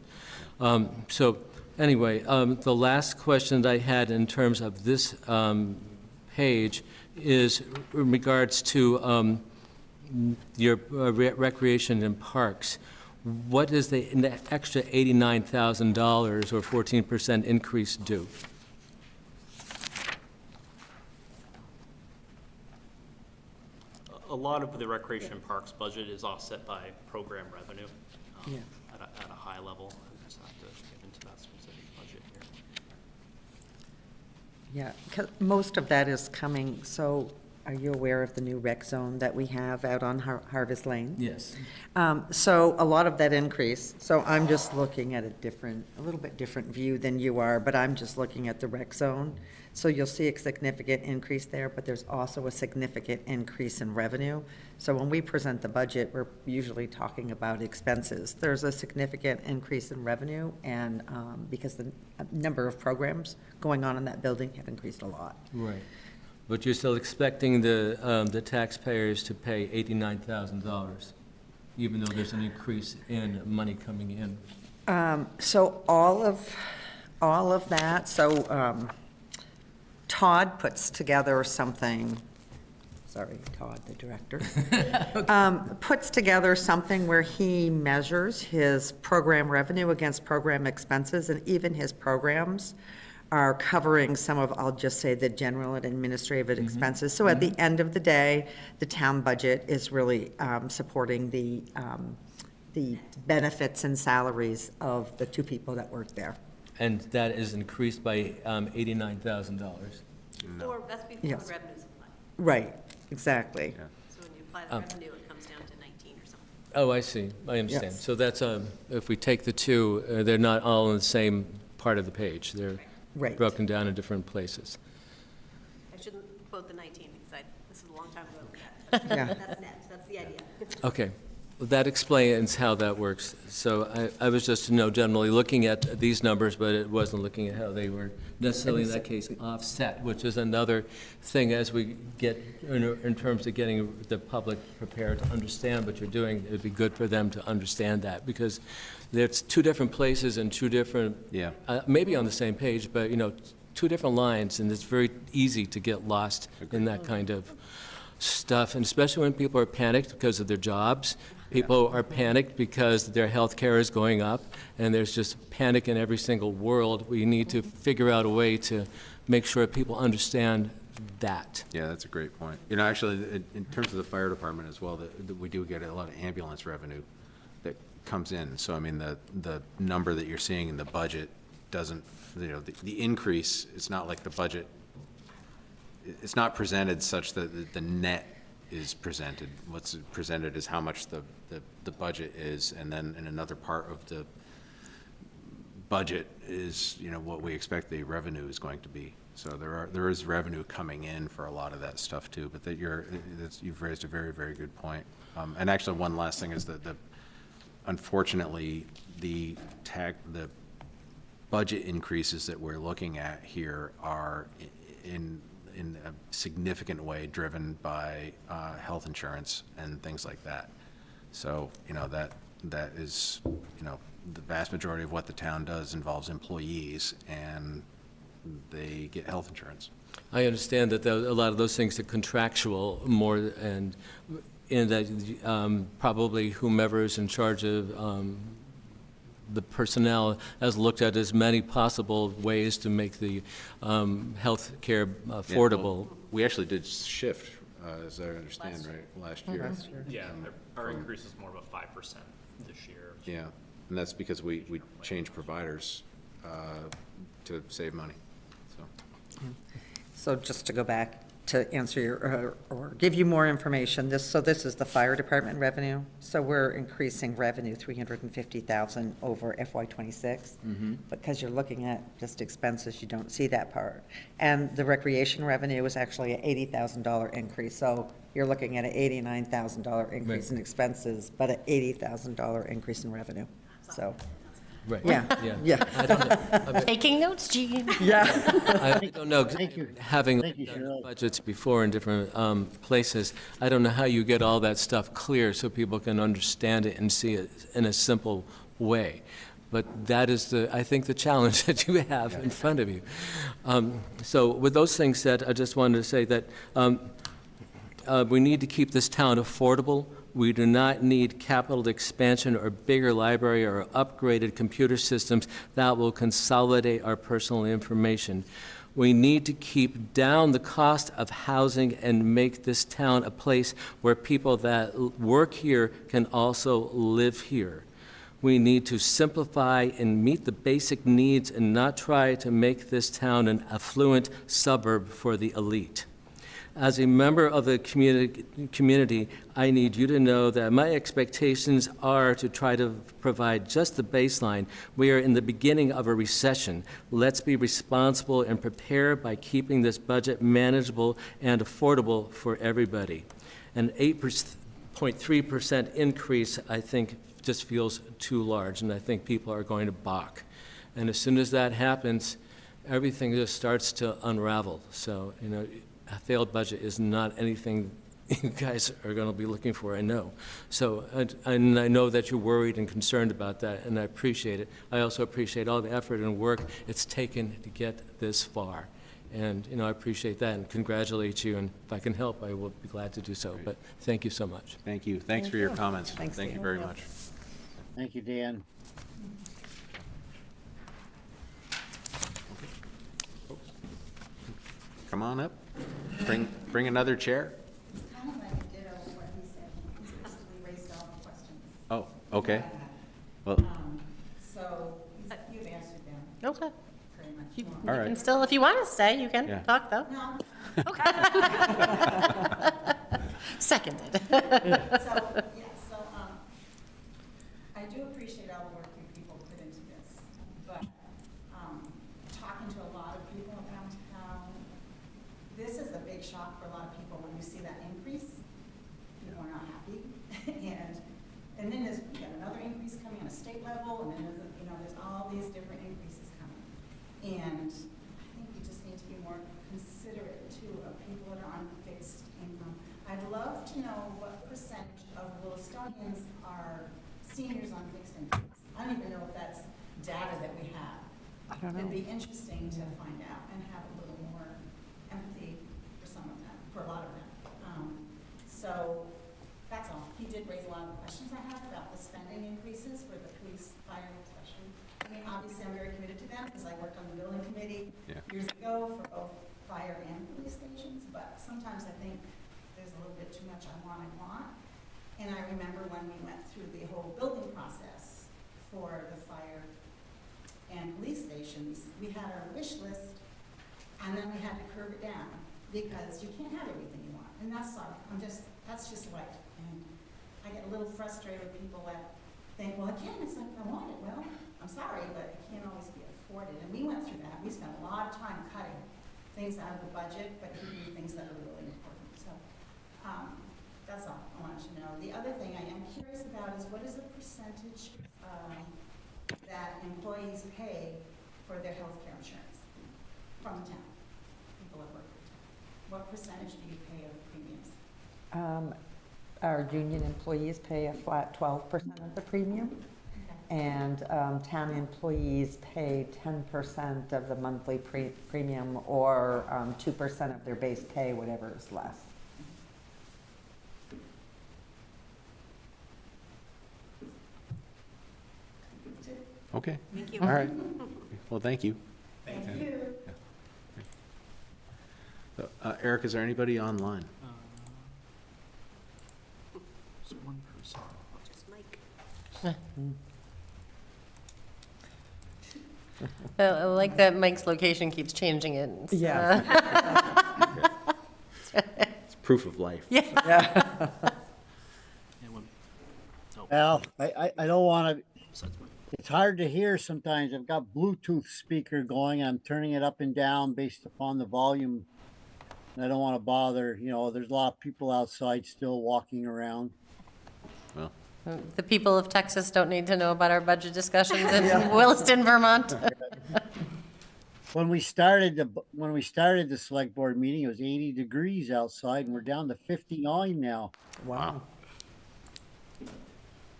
So anyway, the last question that I had in terms of this page is in regards to your recreation and parks. What does the extra $89,000 or 14% increase do? A lot of the Recreation and Parks budget is offset by program revenue at a high level. I just have to get into that specific budget here. Yeah, 'cause most of that is coming, so are you aware of the new rec zone that we have out on Harvest Lane? Yes. So a lot of that increase, so I'm just looking at a little bit different view than you are, but I'm just looking at the rec zone. So you'll see a significant increase there, but there's also a significant increase in revenue. So when we present the budget, we're usually talking about expenses. There's a significant increase in revenue, and because the number of programs going on in that building have increased a lot. Right. But you're still expecting the taxpayers to pay $89,000, even though there's an increase in money coming in. So all of that, so Todd puts together something, sorry, Todd, the director, puts together something where he measures his program revenue against program expenses, and even his programs are covering some of, I'll just say, the general and administrative expenses. So at the end of the day, the town budget is really supporting the benefits and salaries of the 2 people that work there. And that is increased by $89,000. Or that's before Yes. the revenues apply. Right, exactly. So when you apply the revenue, it comes down to 19 or something. Oh, I see. I understand. Yes. So that's, if we take the two, they're not all in the same part of the page. They're Right. broken down in different places. I shouldn't quote the 19 because this is a long time ago. Yeah. That's net, that's the idea. Okay. Well, that explains how that works. So I was just, generally looking at these numbers, but it wasn't looking at how they were necessarily, in that case, offset, which is another thing as we get, in terms of getting the public prepared to understand what you're doing. It'd be good for them to understand that, because there's 2 different places and 2 different, maybe on the same page, but, 2 different lines, and it's very easy to get lost in that kind of stuff, and especially when people are panicked because of their jobs. People are panicked because their health care is going up, and there's just panic in every single world. We need to figure out a way to make sure people understand that. Yeah, that's a great point. Actually, in terms of the fire department as well, that we do get a lot of ambulance revenue that comes in. So, I mean, the number that you're seeing in the budget doesn't, the increase, it's not like the budget, it's not presented such that the net is presented. What's presented is how much the budget is, and then in another part of the budget is, what we expect the revenue is going to be. So there is revenue coming in for a lot of that stuff too, but you've raised a very, very good point. And actually, one last thing is that unfortunately, the budget increases that we're looking at here are in a significant way driven by health insurance and things like that. So, that is, the vast majority of what the town does involves employees, and they get health insurance. I understand that a lot of those things are contractual more, and in that probably whomever is in charge of the personnel has looked at as many possible ways to make the health care affordable. We actually did shift, as I understand, right, last year. Yeah, our increase is more of a 5% this year. Yeah, and that's because we changed providers to save money, so. So just to go back to answer your, or give you more information, this is the fire department revenue. So we're increasing revenue 350,000 over FY '26. Because you're looking at just expenses, you don't see that part. And the recreation revenue is actually an $80,000 increase. So you're looking at an $89,000 increase in expenses, but an $80,000 increase in revenue. So, Right. yeah. I don't know. Taking notes, Jean. Yeah. I don't know, Thank you. having Thank you, done Cheryl. budgets before in different places, I don't know how you get all that stuff clear so people can understand it and see it in a simple way. But that is I think, the challenge that you have in front of you. So with those things said, I just wanted to say that we need to keep this town affordable. We do not need capital expansion or bigger library or upgraded computer systems that will consolidate our personal information. We need to keep down the cost of housing and make this town a place where people that work here can also live here. We need to simplify and meet the basic needs and not try to make this town an affluent suburb for the elite. As a member of the community, I need you to know that my expectations are to try to provide just the baseline. We are in the beginning of a recession. Let's be responsible and prepare by keeping this budget manageable and affordable for everybody. An 8.3% increase, I think, just feels too large, and I think people are going to balk. And as soon as that happens, everything just starts to unravel. So, a failed budget is not anything you guys are going to be looking for, I know. So, and I know that you're worried and concerned about that, and I appreciate it. I also appreciate all the effort and work it's taken to get this far. And, I appreciate that and congratulate you, and if I can help, I will be glad to do so. But thank you so much. Thank you. Thanks for your comments. Thanks, Thank you Dan. very much. Thank you, Dan. Come on up. Bring another chair. Kind of like a ditto what he said. He's basically raised all the questions. Oh, okay. Well, So you've answered them Okay. pretty much. You All right. can still, if you want to stay, you can Yeah. talk, though. No, Seconded. I do appreciate all the work you people put into this, but, talking to a lot of people around town, this is a big shock for a lot of people when you see that increase. People are not happy, and then you got another increase coming on a state level, and then there's all these different increases coming. And I think we just need to be more considerate too of people that are on fixed income. I'd love to know what percentage of Willistonians are seniors on fixed income. I don't even know if that's data that we have. I don't know. It'd be interesting to find out and have a little more empathy for some of them, for a lot of them. So that's all. He did raise a lot of questions I have about the spending increases for the police, fire, especially. I mean, obviously, I'm very committed to them because I worked on the building committee years ago for both fire and police stations, but sometimes I think there's a little bit too much I want. And I remember when we went through the whole building process for the fire and police stations, we had our wish list, and then we had to curve it down because you can't have everything you want. And that's sorry, that's just life. And I get a little frustrated with people that think, well, I can't, it's like I want it. Well, I'm sorry, but it can't always be afforded. And we went through that. We spent a lot of time cutting things out of the budget, but keeping things that are really important. So, that's all I wanted to know. The other thing I am curious about is what is the percentage that employees pay for their health care insurance from the town, people that work for the town? What percentage do you pay of premiums? Our union employees pay a flat 12% of the premium. Okay. and town employees pay 10% of the monthly premium or 2% of their base pay, whatever is less. Okay. Thank you. All right. Well, thank you. Thank you. So, Eric, is there anybody online? Just one person. Just Mike. I like that Mike's location keeps changing it. It's, Yeah. It's proof of life. Yeah. And one- oh, Well, I don't want to, besides Mike. it's hard to hear sometimes. I've got Bluetooth speaker going. I'm turning it up and down based upon the volume. And I don't want to bother, there's a lot of people outside still walking around. Well, The people of Texas don't need to know about our budget discussions in Williston, Vermont. When we started the select board meeting, it was 80 degrees outside and we're down to 59 now. Wow.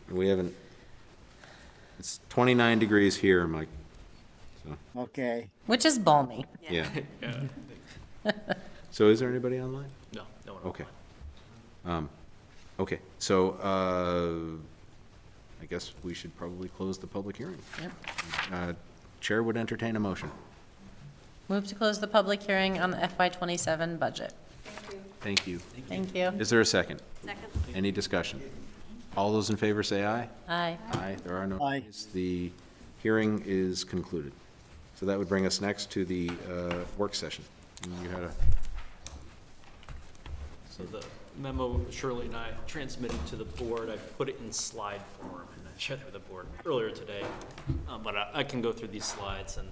we haven't, it's 29 degrees here, Mike. So, Okay. Which is balmy. yeah. So is there anybody online? No, no one. Okay. Okay, so, I guess we should probably close the public hearing. Yep. Chair would entertain a motion. Move to close the public hearing on the FY27 budget. Thank you. Thank you. Is there a second? Second. Any discussion? All those in favor say aye. Aye. Aye, there are no Aye. ayes. The hearing is concluded. So that would bring us next to the work session. And you had a, So the memo Shirley and I transmitted to the board, I put it in slide form and I shared it with the board earlier today. But I can go through these slides and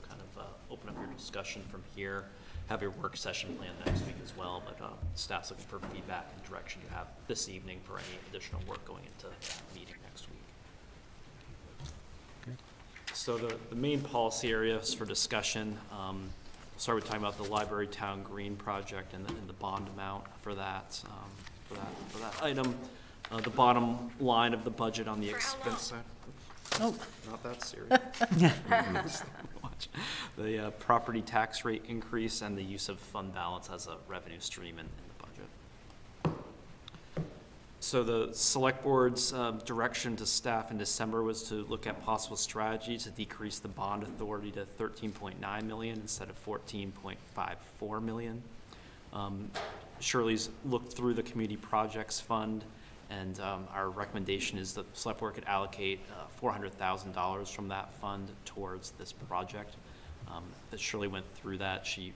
kind of open up your discussion from here. Have your work session planned next week as well, but staff's looking for feedback and direction you have this evening for any additional work going into the meeting next week. So the main policy areas for discussion, start with talking about the library town green project and the bond amount for that, for that item. The bottom line of the budget on the expense side. Oh. Not that serious. The property tax rate increase and the use of fund balance as a revenue stream in the budget. So the select board's direction to staff in December was to look at possible strategies to decrease the bond authority to 13.9 million instead of 14.54 million. Shirley's looked through the community projects fund, and our recommendation is the select board could allocate $400,000 from that fund towards this project. As Shirley went through that, she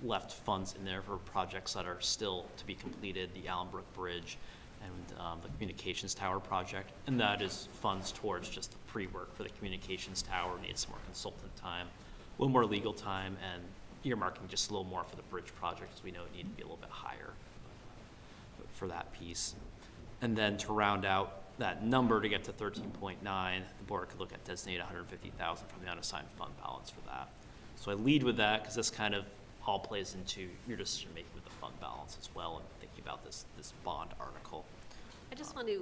left funds in there for projects that are still to be completed, the Allenbrook Bridge and the communications tower project, and that is funds towards just the pre-work for the communications tower, needs some more consultant time, a little more legal time, and earmarking just a little more for the bridge project, as we know it needed to be a little bit higher for that piece. And then to round out that number to get to 13.9, the board could look at designating 150,000 from the unassigned fund balance for that. So I lead with that because this kind of all plays into your decision making with the fund balance as well, and thinking about this bond article. I just want to,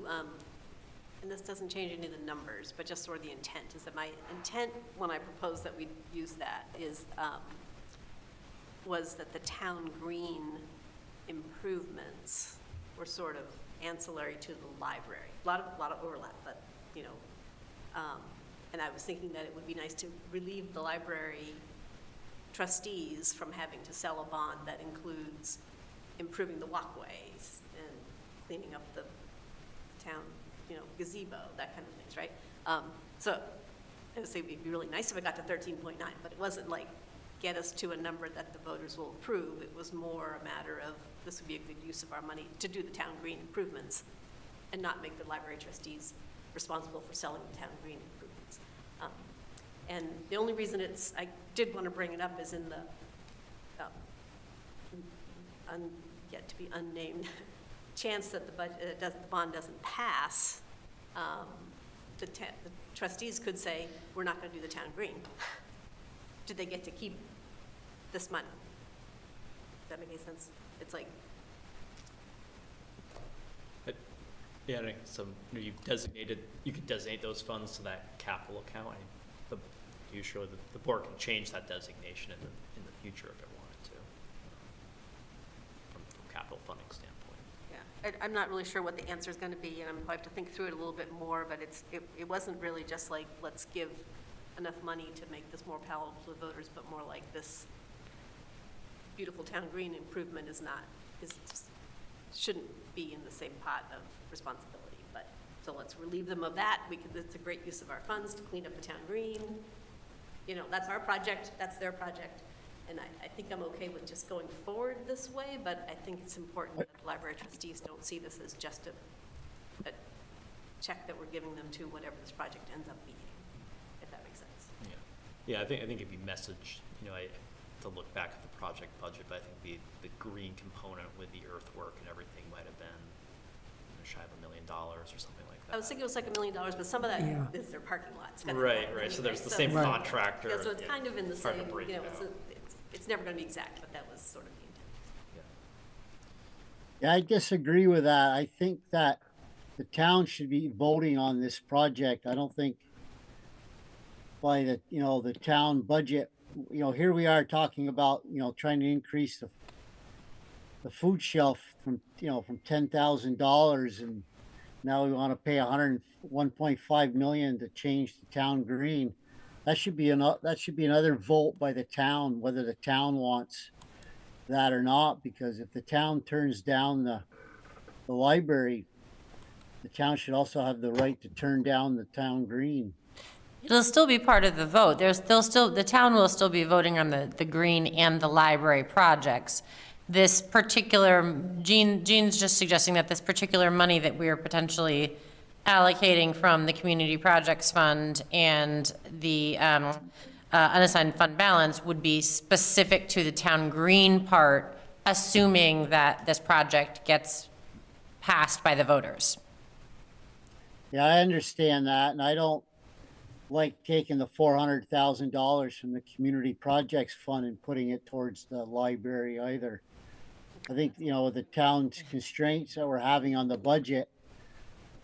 and this doesn't change any of the numbers, but just sort of the intent, is that my intent when I proposed that we use that is, was that the town green improvements were sort of ancillary to the library. A lot of overlap, but, and I was thinking that it would be nice to relieve the library trustees from having to sell a bond that includes improving the walkways and cleaning up the town, gazebo, that kind of things, right? So I would say it'd be really nice if it got to 13.9, but it wasn't like get us to a number that the voters will approve. It was more a matter of this would be a good use of our money to do the town green improvements and not make the library trustees responsible for selling the town green improvements. And the only reason I did want to bring it up is in the yet to be unnamed chance that the bond doesn't pass, the trustees could say, we're not going to do the town green. Do they get to keep this money? Does that make any sense? It's like, Yeah, I think you could designate those funds to that capital account. Usually the board can change that designation in the future if it wanted to, from capital funding standpoint. Yeah, I'm not really sure what the answer is going to be, and I'm going to have to think through it a little bit more, but it wasn't really just like, let's give enough money to make this more palatable to voters, but more like this beautiful town green improvement shouldn't be in the same pot of responsibility. But, so let's relieve them of that. It's a great use of our funds to clean up the town green. You know, that's our project, that's their project. And I think I'm okay with just going forward this way, but I think it's important that the library trustees don't see this as just a check that we're giving them to whatever this project ends up being, if that makes sense. Yeah, I think it'd be messaged, to look back at the project budget, but I think the green component with the earthwork and everything might have been shy of $1 million or something like that. I was thinking it was like $1 million, but some of that is their parking lots. Right. So there's the same contractor. Yeah, so it's kind of in the hard same, to break it out. it's never going to be exact, but that was sort of the intent. Yeah, I disagree with that. I think that the town should be voting on this project. I don't think by the town budget, here we are talking about, trying to increase the food shelf from $10,000, and now we want to pay $101.5 million to change the town green. That should be another vote by the town, whether the town wants that or not, because if the town turns down the library, the town should also have the right to turn down the town green. It'll still be part of the vote. The town will still be voting on the green and the library projects. This particular, Jean's just suggesting that this particular money that we are potentially allocating from the Community Projects Fund and the unassigned fund balance would be specific to the town green part, assuming that this project gets passed by the voters. Yeah, I understand that, and I don't like taking the $400,000 from the Community Projects Fund and putting it towards the library either. I think, with the town's constraints that we're having on the budget,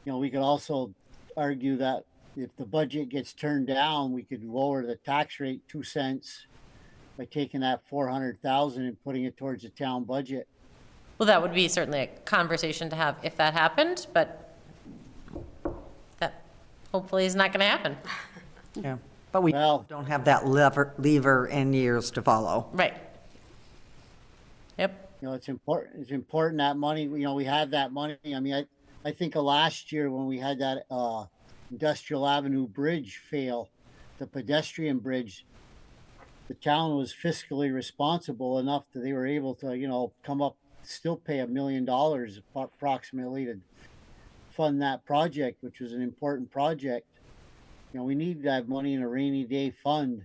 we could also argue that if the budget gets turned down, we could lower the tax rate 2 cents by taking that $400,000 and putting it towards the town budget. Well, that would be certainly a conversation to have if that happened, but that hopefully is not going to happen. Yeah, but we don't have that lever in years to follow. Right. Yep. It's important that money, we have that money. I mean, I think of last year when we had that Industrial Avenue Bridge fail, the pedestrian bridge, the town was fiscally responsible enough that they were able to, come up, still pay $1 million approximately to fund that project, which was an important project. We need that money in a rainy day fund.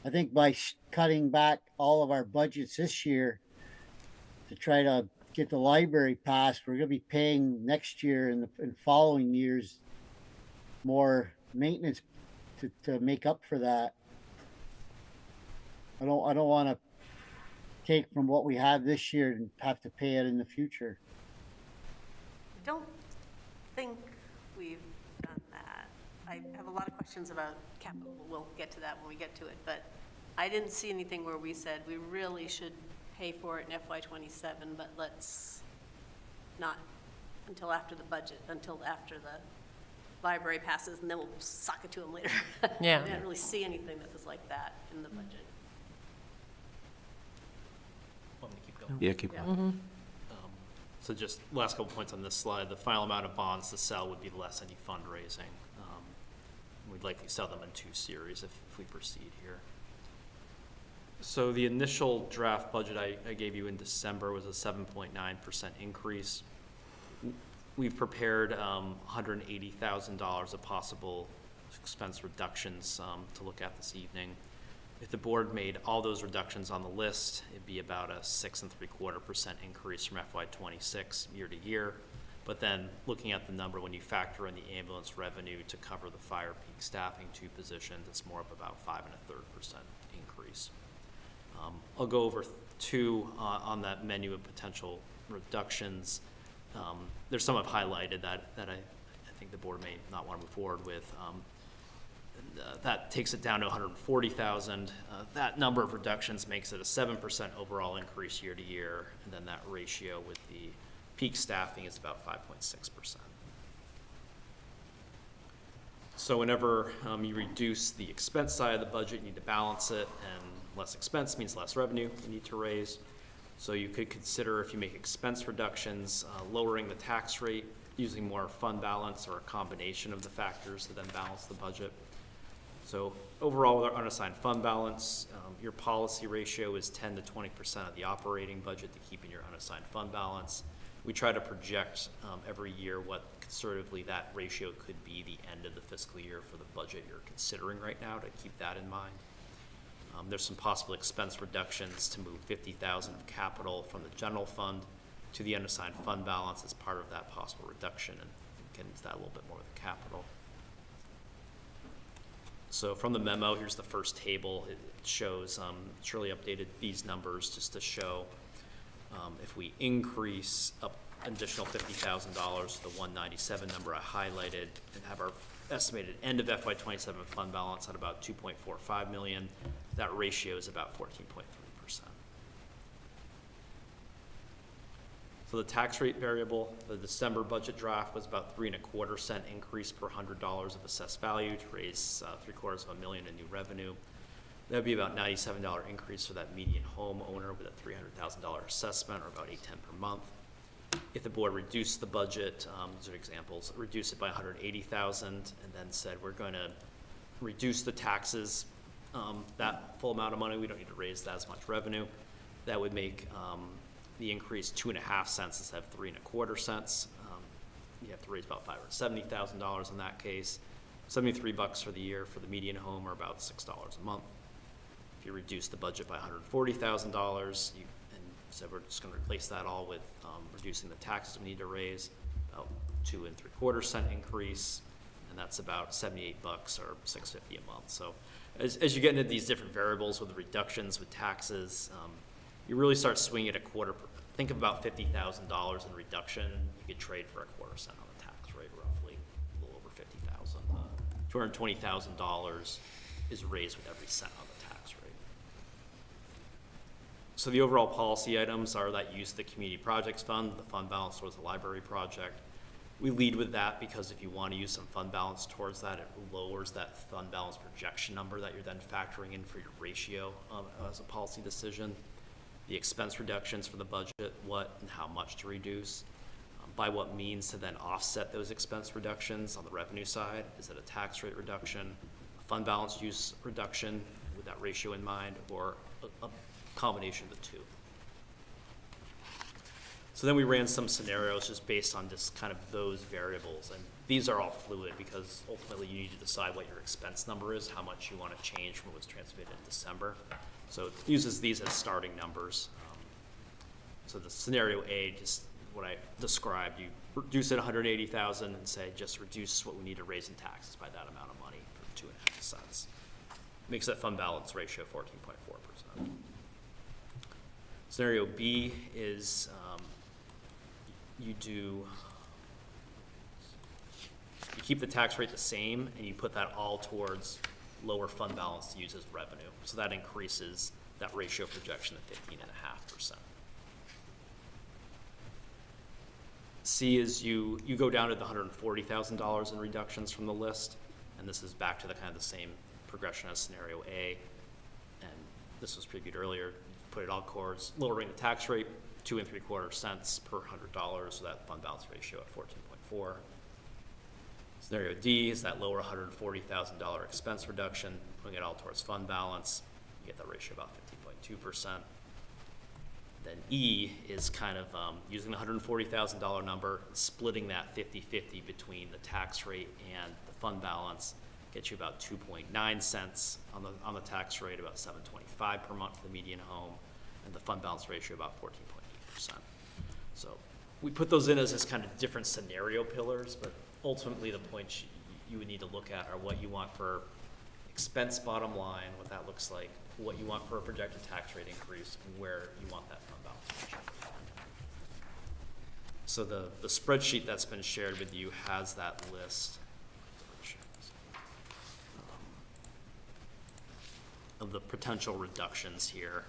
I think by cutting back all of our budgets this year to try to get the library passed, we're going to be paying next year and following years more maintenance to make up for that. I don't want to take from what we have this year and have to pay it in the future. I don't think we've done that. I have a lot of questions about capital. We'll get to that when we get to it, but I didn't see anything where we said we really should pay for it in FY27, but let's not until after the budget, until after the library passes, and then we'll sock it to them later. Yeah. I didn't really see anything that was like that in the budget. Want me to keep going? Yeah, keep going. So just last couple points on this slide, the final amount of bonds to sell would be less any fundraising. We'd likely sell them in 2 series if we proceed here. So the initial draft budget I gave you in December was a 7.9% increase. We've prepared $180,000 of possible expense reductions to look at this evening. If the board made all those reductions on the list, it'd be about a 6.75% increase from FY26 year to year. But then looking at the number, when you factor in the ambulance revenue to cover the fire peak staffing 2 positions, it's more of about 5.25% increase. I'll go over 2 on that menu of potential reductions. There's some I've highlighted that I think the board may not want to move forward with. That takes it down to 140,000. That number of reductions makes it a 7% overall increase year to year, and then that ratio with the peak staffing is about 5.6%. So whenever you reduce the expense side of the budget, you need to balance it, and less expense means less revenue you need to raise. So you could consider, if you make expense reductions, lowering the tax rate, using more fund balance, or a combination of the factors to then balance the budget. So overall, with our unassigned fund balance, your policy ratio is 10 to 20% of the operating budget to keep in your unassigned fund balance. We try to project every year what conservatively that ratio could be the end of the fiscal year for the budget you're considering right now, to keep that in mind. There's some possible expense reductions to move 50,000 of capital from the general fund to the unassigned fund balance as part of that possible reduction, and get into that a little bit more with the capital. So from the memo, here's the first table. It shows, Shirley updated these numbers just to show if we increase up additional $50,000 to the 197 number I highlighted, and have our estimated end of FY27 fund balance at about 2.45 million, that ratio is about 14.3%. So the tax rate variable, the December budget draft was about 3.25 cent increase per $100 of assessed value to raise $750,000 in new revenue. That would be about $97 increase for that median homeowner with a $300,000 assessment, or about $810 per month. If the board reduced the budget, these are examples, reduce it by 180,000, and then said we're going to reduce the taxes, that full amount of money, we don't need to raise that as much revenue, that would make the increase 2.5 cents instead of 3.25 cents. You have to raise about $570,000 in that case. $73 for the year for the median home, or about $6 a month. If you reduce the budget by $140,000, and so we're just going to replace that all with reducing the taxes we need to raise, about 2.75 cent increase, and that's about $78 or $650 a month. So as you get into these different variables with the reductions with taxes, you really start swinging at a quarter. Think of about $50,000 in reduction. You could trade for 1/4 cent on the tax rate, roughly a little over $50,000. $220,000 is raised with every cent on the tax rate. So the overall policy items are that use the community projects fund, the fund balance towards the library project. We lead with that because if you want to use some fund balance towards that, it lowers that fund balance projection number that you're then factoring in for your ratio as a policy decision. The expense reductions for the budget, what and how much to reduce, by what means to then offset those expense reductions on the revenue side. Is it a tax rate reduction, a fund balance use reduction with that ratio in mind, or a combination of the two? So then we ran some scenarios just based on just kind of those variables, and these are all fluid because ultimately you need to decide what your expense number is, how much you want to change from what was transmitted in December. So it uses these as starting numbers. So the scenario A, just what I described, you reduce it 180,000 and say just reduce what we need to raise in taxes by that amount of money for 2.5 cents. Makes that fund balance ratio 14.4%. Scenario B is you keep the tax rate the same and you put that all towards lower fund balance to use as revenue. So that increases that ratio projection to 15.5%. C is you go down to the $140,000 in reductions from the list, and this is back to the kind of the same progression as scenario A, and this was previewed earlier. Put it all towards lowering the tax rate 2.75 cents per $100, so that fund balance ratio at 14.4. Scenario D is that lower $140,000 expense reduction, putting it all towards fund balance. You get that ratio about 15.2%. Then E is kind of using the $140,000 number, splitting that 50-50 between the tax rate and the fund balance, gets you about 2.9 cents on the tax rate, about $725 per month for the median home, and the fund balance ratio about 14.8%. So we put those in as just kind of different scenario pillars, but ultimately the points you would need to look at are what you want for expense bottom line, what that looks like, what you want for a projected tax rate increase, and where you want that fund balance ratio. So the spreadsheet that's been shared with you has that list of the potential reductions here.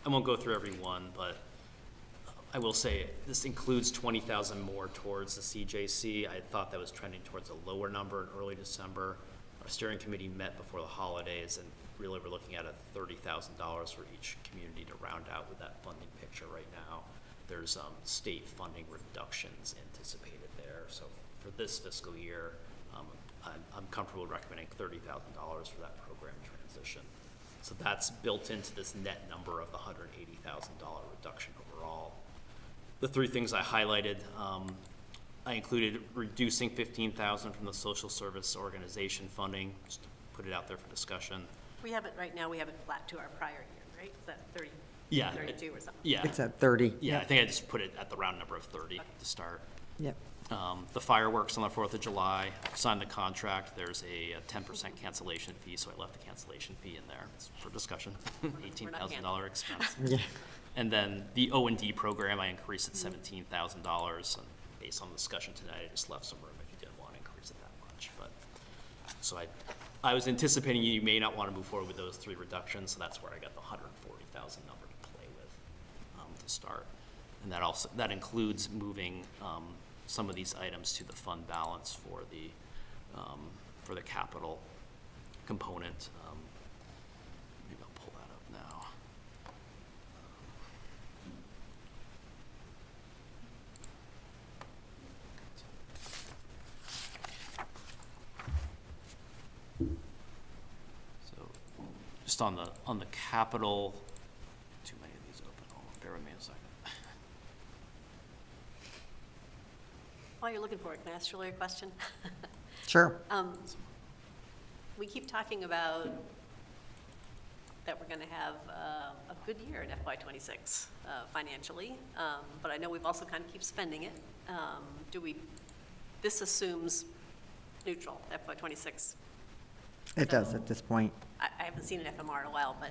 I won't go through every one, but I will say this includes 20,000 more towards the CJC. I thought that was trending towards a lower number in early December. Our steering committee met before the holidays, and really we're looking at a $30,000 for each community to round out with that funding picture right now. There's state funding reductions anticipated there. So for this fiscal year, I'm comfortable recommending $30,000 for that program transition. So that's built into this net number of the $180,000 reduction overall. The three things I highlighted, I included reducing $15,000 from the social service organization funding, just to put it out there for discussion. We have it right now, we have it flat to our prior year, right? Is that 30, Yeah. 32 or something? Yeah. It's at 30. Yeah, I think I just put it at the round number of 30 to start. Yep. The fireworks on the 4th of July, signed the contract, there's a 10% cancellation fee, so I left the cancellation fee in there. It's for discussion, $18,000 expense. Yeah. And then the O&D program, I increased it $17,000, and based on the discussion tonight, I just left some room if you didn't want to increase it that much. But so I was anticipating you may not want to move forward with those three reductions, so that's where I got the $140,000 number to play with to start. And that includes moving some of these items to the fund balance for the capital component. Maybe I'll pull that up now. So just on the capital, too many of these open. Hold on, bear with me a second. While you're looking for it, can I ask Julie a question? Sure. We keep talking about that we're going to have a good year in FY '26 financially, but I know we've also kind of keep spending it. This assumes neutral, FY '26. It does at this point. I haven't seen an FMR in a while, but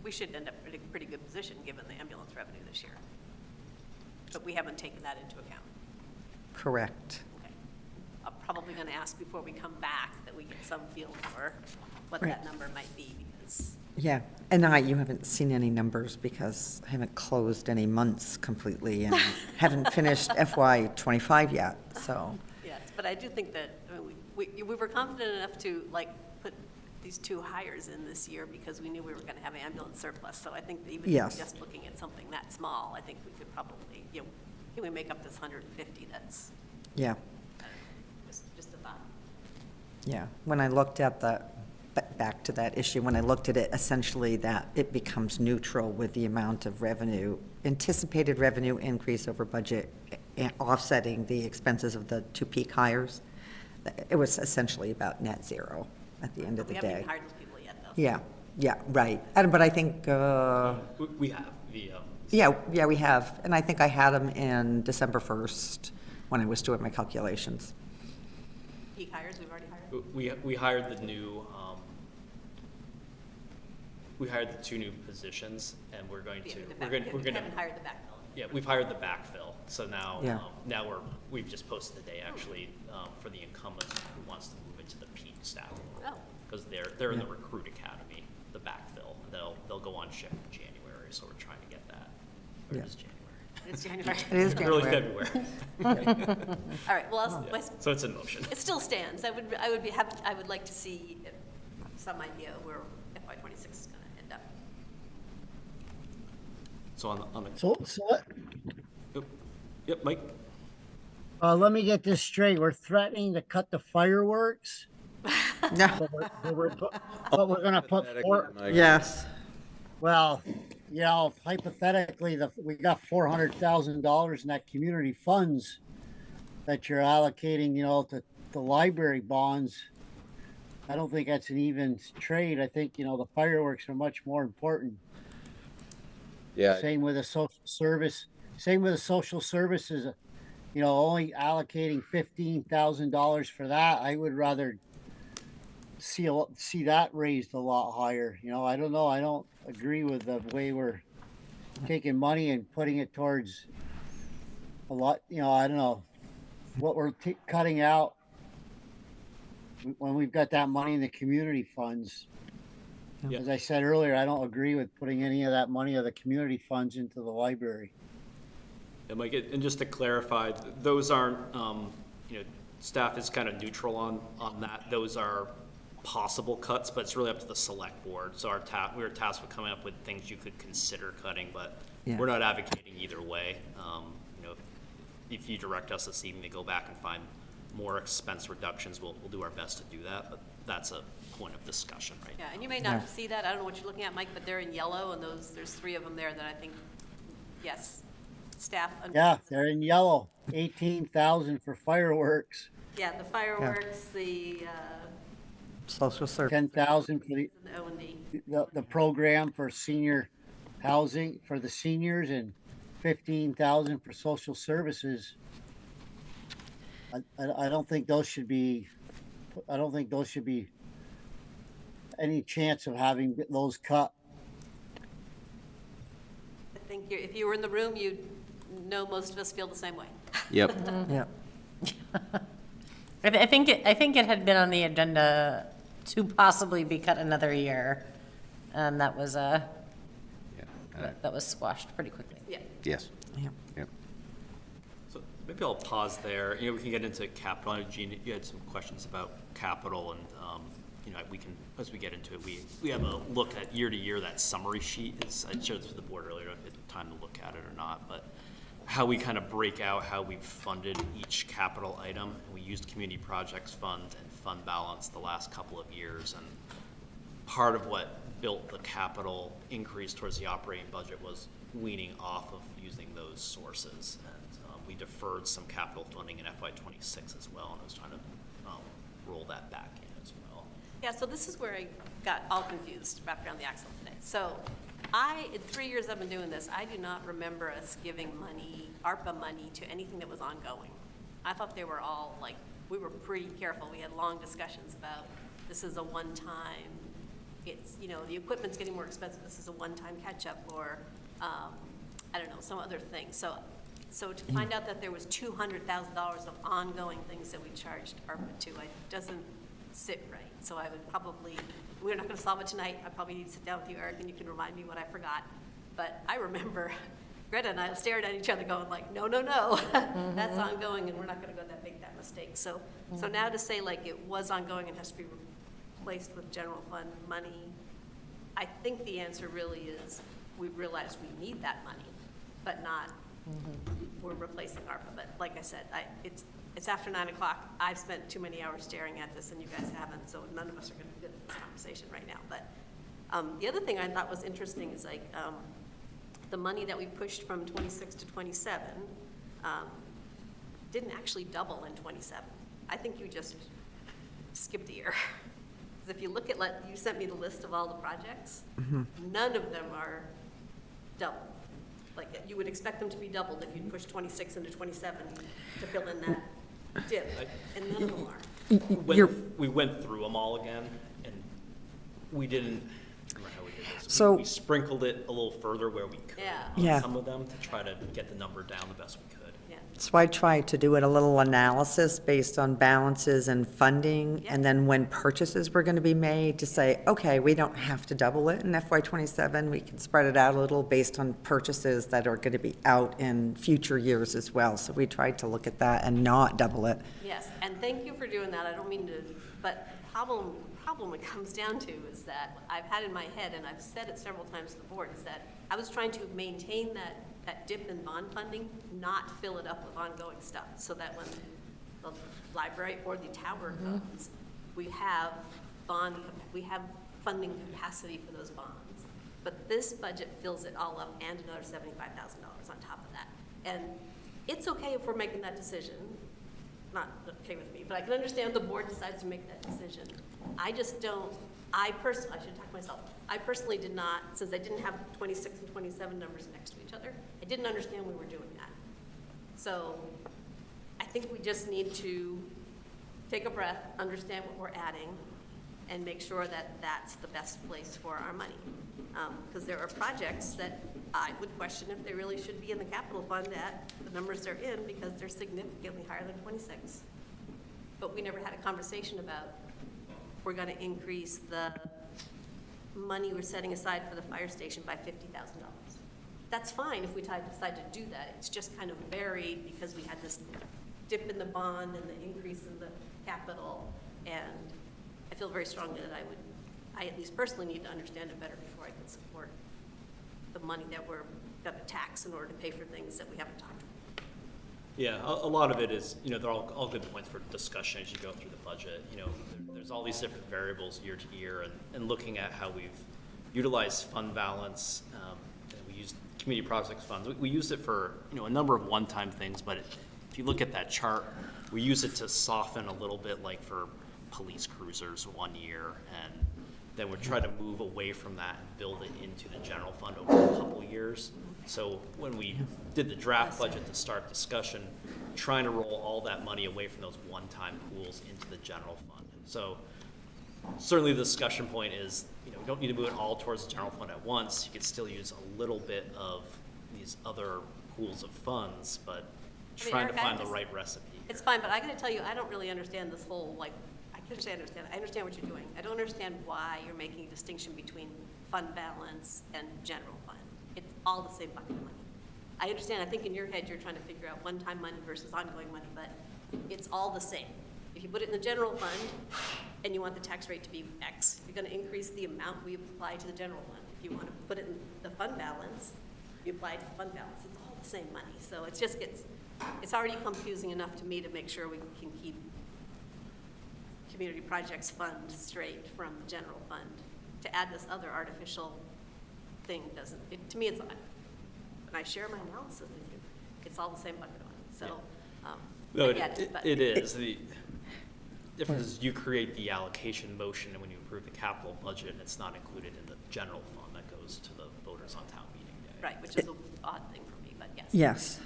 we should end up in a pretty good position given the ambulance revenue this year. But we haven't taken that into account. Correct. Okay. I'm probably going to ask before we come back that we get some feel for what Right. that number might be, because Yeah, and you haven't seen any numbers because I haven't closed any months completely and haven't finished FY '25 yet, so. yes, but I do think that, I mean, we were confident enough to put these two hires in this year because we knew we were going to have ambulance surplus. So I think that even Yes. just looking at something that small, I think we could probably, can we make up this 150? That's Yeah, just a thought. yeah. When I looked at back to that issue, when I looked at it, essentially that it becomes neutral with the amount of revenue, anticipated revenue increase over budget, offsetting the expenses of the two peak hires. It was essentially about net zero at the end of the We haven't day. even hired those people yet, though. Yeah, right. But I think, We have the. yeah, we have. And I think I had them in December 1st when I was doing my calculations. Peak hires, we've already hired? We hired the new, we hired the two new positions, and we're going to, We we're going to. haven't hired the backfill. Yeah, we've hired the backfill, so now, Yeah. we've just posted today, actually, for the incumbent who wants to move into the peak staff role. Oh. Because they're in the recruit academy, the backfill, they'll go on shift in January, so we're trying to get that. Or Yeah. it is January. It's January. It is Early January. February. All right, well, So it's in motion. it still stands. I would like to see some idea where FY '26 is going to end up. So on the, So yep, Mike? let me get this straight. We're threatening to cut the fireworks, No, but we're gonna put yes, well, hypothetically, we got $400,000 in that community funds that you're allocating, to the library bonds. I don't think that's an even trade. I think, the fireworks are much more important. Yeah. Same with the social services, only allocating $15,000 for that. I would rather see that raised a lot higher. I don't know. I don't agree with the way we're taking money and putting it towards a lot, I don't know, what we're cutting out when we've got that money in the community funds. Yeah. As I said earlier, I don't agree with putting any of that money of the community funds into the library. And Mike, and just to clarify, those aren't, staff is kind of neutral on that. Those are possible cuts, but it's really up to the select board. So we were tasked with coming up with things you could consider cutting, but we're not advocating either way. If you direct us this evening to go back and find more expense reductions, we'll do our best to do that, but that's a point of discussion right now. Yeah, and you may not see that, I don't know what you're looking at, Mike, but they're in yellow, and there's 3 of them there that I think, yes, staff. Yeah, they're in yellow. 18,000 for fireworks. Yeah, the fireworks, the, Social service. 10,000 for the O&D. the program for senior housing for the seniors, and 15,000 for social services. I don't think those should be. I don't think those should be any chance of having those cut. I think if you were in the room, you'd know most of us feel the same way. Yep. Yeah. I think it had been on the agenda to possibly be cut another year, and that was that was squashed pretty quickly. Yeah. Yes. Yeah. Yep. So maybe I'll pause there. We can get into capital. I know, Gene, you had some questions about capital, and we can, as we get into it, we have a look at year to year. That summary sheet is, I showed this with the board earlier. I don't know if it's time to look at it or not, but how we kind of break out how we've funded each capital item. And we used community projects fund and fund balance the last couple of years, and part of what built the capital increase towards the operating budget was weaning off of using those sources. And we deferred some capital funding in FY26 as well, and I was trying to roll that back in as well. Yeah, so this is where I got all confused, wrapped around the axle today. So in 3 years I've been doing this, I do not remember us giving money, ARPA money, to anything that was ongoing. I thought they were all, we were pretty careful. We had long discussions about, this is a one-time, it's, the equipment's getting more expensive, this is a one-time catch-up, or, I don't know, some other thing. So to find out that there was $200,000 of ongoing things that we charged ARPA to, it doesn't sit right. So I would probably, we're not going to solve it tonight. I probably need to sit down with you, Eric, and you can remind me what I forgot. But I remember Greta and I stared at each other going like, no, that's ongoing, and we're not going to make that mistake. So now to say it was ongoing and has to be replaced with general fund money, I think the answer really is we realize we need that money, but not we're replacing ARPA. But like I said, it's after 9 o'clock. I've spent too many hours staring at this, and you guys haven't, so none of us are going to be good at this conversation right now. But the other thing I thought was interesting is the money that we pushed from 26 to 27 didn't actually double in 27. I think you just skipped a year. Because if you look at, you sent me the list of all the projects, none of them are double. You would expect them to be doubled if you'd push 26 into 27 to fill in that dip, and none of them are. We went through them all again, and we didn't remember how we did this. So- we sprinkled it a little further where we could on Yeah. some of them to try to get the number down the best we could. So I tried to do a little analysis based on balances and funding, and then when purchases were going to be made, to say, okay, we don't have to double it in FY27. We can spread it out a little based on purchases that are going to be out in future years as well. So we tried to look at that and not double it. Yes, and thank you for doing that. I don't mean to, but problem it comes down to is that I've had in my head, and I've said it several times to the board, is that I was trying to maintain that dip in bond funding, not fill it up with ongoing stuff, so that when the library or the tower comes, we have funding capacity for those bonds. But this budget fills it all up and another $75,000 on top of that. And it's okay if we're making that decision. Not okay with me, but I can understand the board decides to make that decision. I just don't, I should talk to myself. I personally did not, since I didn't have 26 and 27 numbers next to each other, I didn't understand we were doing that. So I think we just need to take a breath, understand what we're adding, and make sure that that's the best place for our money. Because there are projects that I would question if they really should be in the capital fund at the numbers they're in, because they're significantly higher than 26. But we never had a conversation about, we're gonna increase the money we're setting aside for the fire station by $50,000. That's fine if we decide to do that. It's just kind of varied because we had this dip in the bond and the increase in the capital. And I feel very strongly that I at least personally need to understand it better before I can support the money that we're gonna tax in order to pay for things that we haven't talked about. Yeah, a lot of it is, they're all good points for discussion as you go through the budget. There's all these different variables year to year, and looking at how we've utilized fund balance, and we use community projects funds. We used it for, a number of one-time things, but if you look at that chart, we use it to soften a little bit, like for police cruisers one year, and then we're trying to move away from that and build it into the general fund over a couple of years. So when we did the draft budget to start discussion, trying to roll all that money away from those one-time pools into the general fund. So certainly the discussion point is, we don't need to move it all towards the general fund at once. You could still use a little bit of these other pools of funds, but trying to find the right recipe here. It's fine, but I gotta tell you, I don't really understand this whole, I understand what you're doing. I don't understand why you're making a distinction between fund balance and general fund. It's all the same bucket of money. I understand, I think in your head, you're trying to figure out one-time money versus ongoing money, but it's all the same. If you put it in the general fund and you want the tax rate to be X, you're gonna increase the amount we apply to the general fund. If you wanna put it in the fund balance, you apply to the fund balance. It's all the same money. So it just it's already confusing enough to me to make sure we can keep community projects fund straight from the general fund. To add this other artificial thing to me, when I share my analysis with you, it's all the same bucket of money. So, No, I get it, but- it is. The difference is you create the allocation motion, and when you approve the capital budget, it's not included in the general fund that goes to the voters on town meeting day. Right, which is an odd thing for me, but yes. Yes,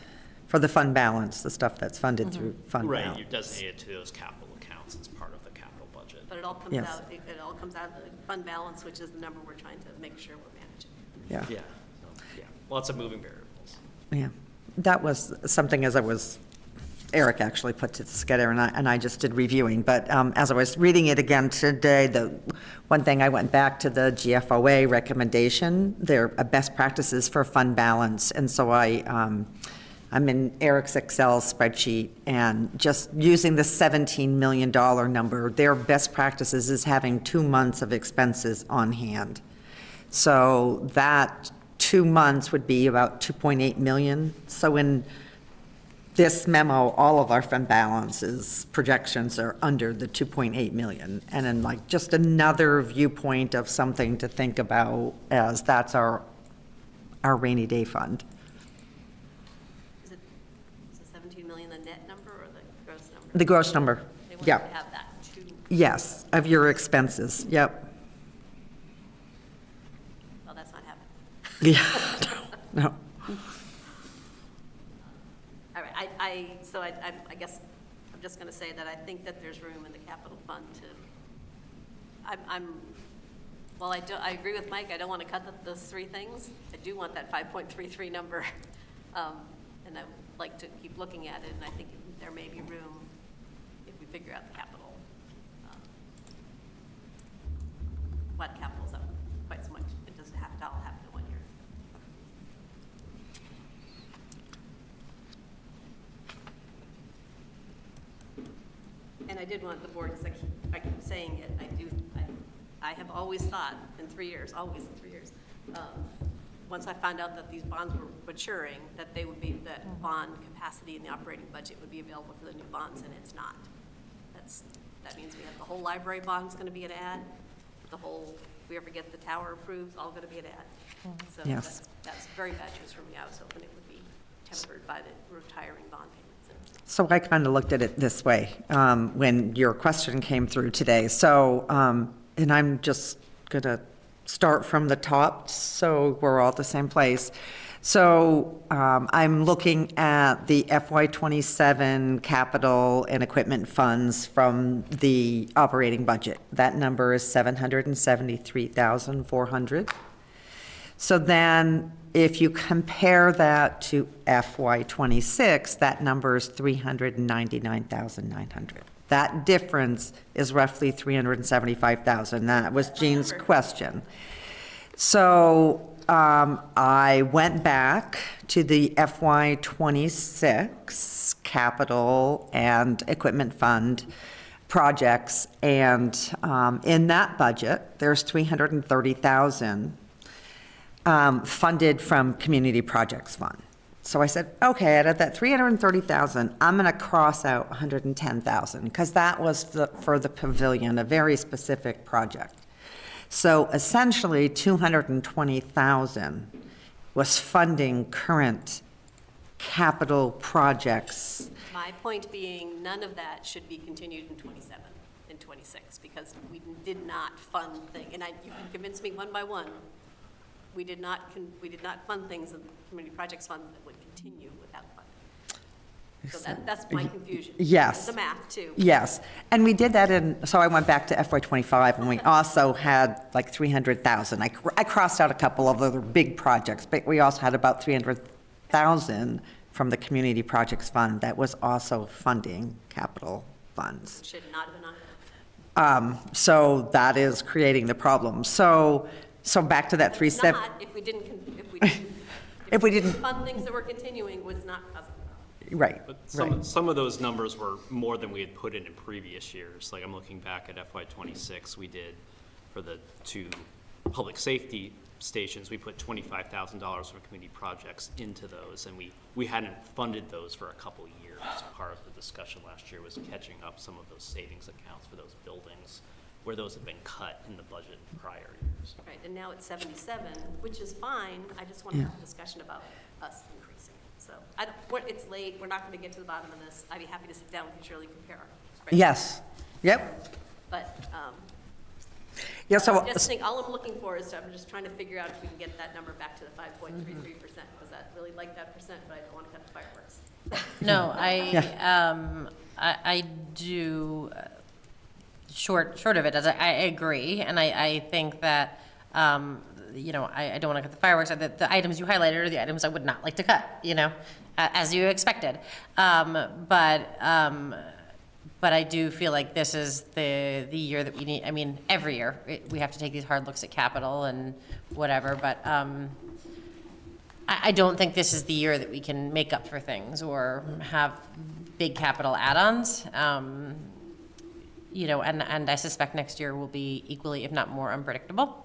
for the fund balance, the stuff that's funded through fund balance. Right, you designate it to those capital accounts as part of the capital budget. But it all comes Yes. out, it all comes out of the fund balance, which is the number we're trying to make sure we're managing. Yeah, Yeah, so, yeah, lots of moving variables. yeah. That was something Eric actually put together, and I just did reviewing. But as I was reading it again today, the one thing I went back to the GFOA recommendation, their best practices for fund balance. And so I'm in Eric's Excel spreadsheet, and just using the $17 million number, their best practices is having 2 months of expenses on hand. So that 2 months would be about 2.8 million. So in this memo, all of our fund balances projections are under the 2.8 million. And then just another viewpoint of something to think about, as that's our rainy day fund. Is the 17 million the net number or the gross number? The gross number, They want yeah. to have that too. Yes, of your expenses, yep. Well, that's not happening. Yeah, no. All right, I guess I'm just going to say that I think that there's room in the capital fund to, while I agree with Mike, I don't want to cut those three things. I do want that 5.33 number, and I would like to keep looking at it, and I think there may be room if we figure out the capital, what capital's up quite so much. It doesn't have to all happen in 1 year. And I did want the board, because I keep saying it, I have always thought in 3 years, once I found out that these bonds were maturing, that that bond capacity in the operating budget would be available for the new bonds, and it's not. That means we have the whole library bond's gonna be an ad, if we ever get the tower approved, all gonna be an ad. So Yes. that's very bad news for me. I was hoping it would be tempered by the retiring bond payments. So I kind of looked at it this way when your question came through today. So, and I'm just going to start from the top so we're all at the same place. So I'm looking at the FY27 capital and equipment funds from the operating budget. That number is $773,400. So then if you compare that to FY '26, that number is 399,900. That difference is roughly 375,000. That was Jean's question. So I went back to the FY '26 capital and equipment fund projects, and in that budget, there's 330,000 funded from Community Projects Fund. So I said, okay, out of that 330,000, I'm going to cross out 110,000 because that was for the pavilion, a very specific project. So essentially, 220,000 was funding current capital projects. My point being, none of that should be continued in 27 and 26, because we did not fund things, and you can convince me one by one, we did not fund things in the Community Projects Fund that would continue without funding. So that's my confusion. Yes. The math, too. Yes, and we did that so I went back to FY '25, and we also had like 300,000. I crossed out a couple of other big projects, but we also had about 300,000 from the Community Projects Fund that was also funding capital funds. Should not have been on. So that is creating the problem. So back to that 370. Not if we didn't If we didn't, fund things that were continuing was not causing the problem. right, But right. some of those numbers were more than we had put in previous years. Like, I'm looking back at FY '26, we did, for the 2 public safety stations, we put $25,000 for community projects into those, and we hadn't funded those for a couple years. So part of the discussion last year was catching up some of those savings accounts for those buildings, where those had been cut in the budget in prior years. Right, and now it's 77, which is fine. I just want to have a discussion about us increasing it. So, it's late, we're not going to get to the bottom of this. I'd be happy to sit down with you, Shirley, compare our spreadsheets. Yes, yep. But, Yeah, so, all I'm looking for is, I'm just trying to figure out if we can get that number back to the 5.33%, because I really like that percent, but I don't want to cut the fireworks. No, I do, short of it, I agree, and I think that, I don't want to cut the fireworks. The items you highlighted are the items I would not like to cut, as you expected. But I do feel like this is the year that we need, every year, we have to take these hard looks at capital and whatever, but I don't think this is the year that we can make up for things or have big capital add-ons. And I suspect next year will be equally, if not more, unpredictable.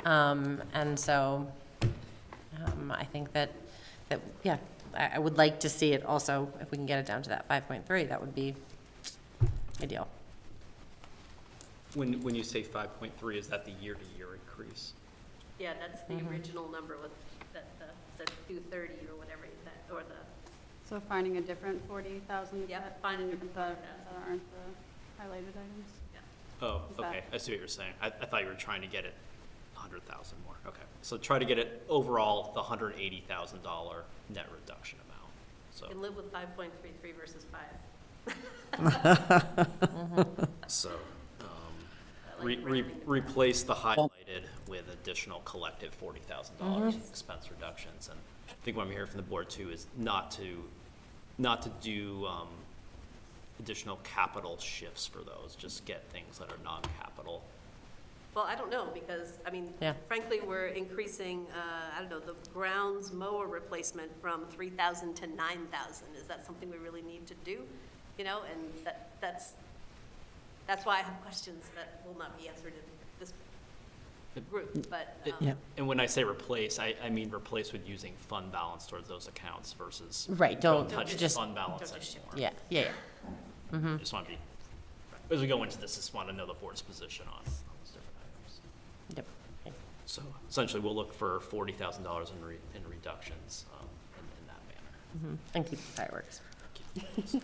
And so I think that yeah, I would like to see it also, if we can get it down to that 5.3, that would be ideal. When you say 5.3, is that the year-to-year increase? Yeah, that's the original number with the 230 or whatever, or the, So finding a different 40,000? Yep, finding a different that 40,000. aren't the highlighted items? Oh, Is that- okay, I see what you're saying. I thought you were trying to get it 100,000 more, okay. So try to get it overall, the $180,000 net reduction amount, so. can live with 5.33 versus 5. So, replace the highlighted with additional collective $40,000 in expense reductions. And I think what I'm hearing from the board too is not to do additional capital shifts for those, just get things that are non-capital. Well, I don't know, because, Yeah. frankly, we're increasing, the grounds mower replacement from 3,000 to 9,000. Is that something we really need to do? And that's why I have questions that will not be answered in this group, but. And when I say replace, I mean replace with using fund balance towards those accounts versus. Right, don't touch just- fund balance don't just anymore. Yeah. Just want to be, as we go into this, just want to know the board's position on those different items. Yep. So essentially, we'll look for $40,000 in reductions in that manner. And keep the fireworks. And so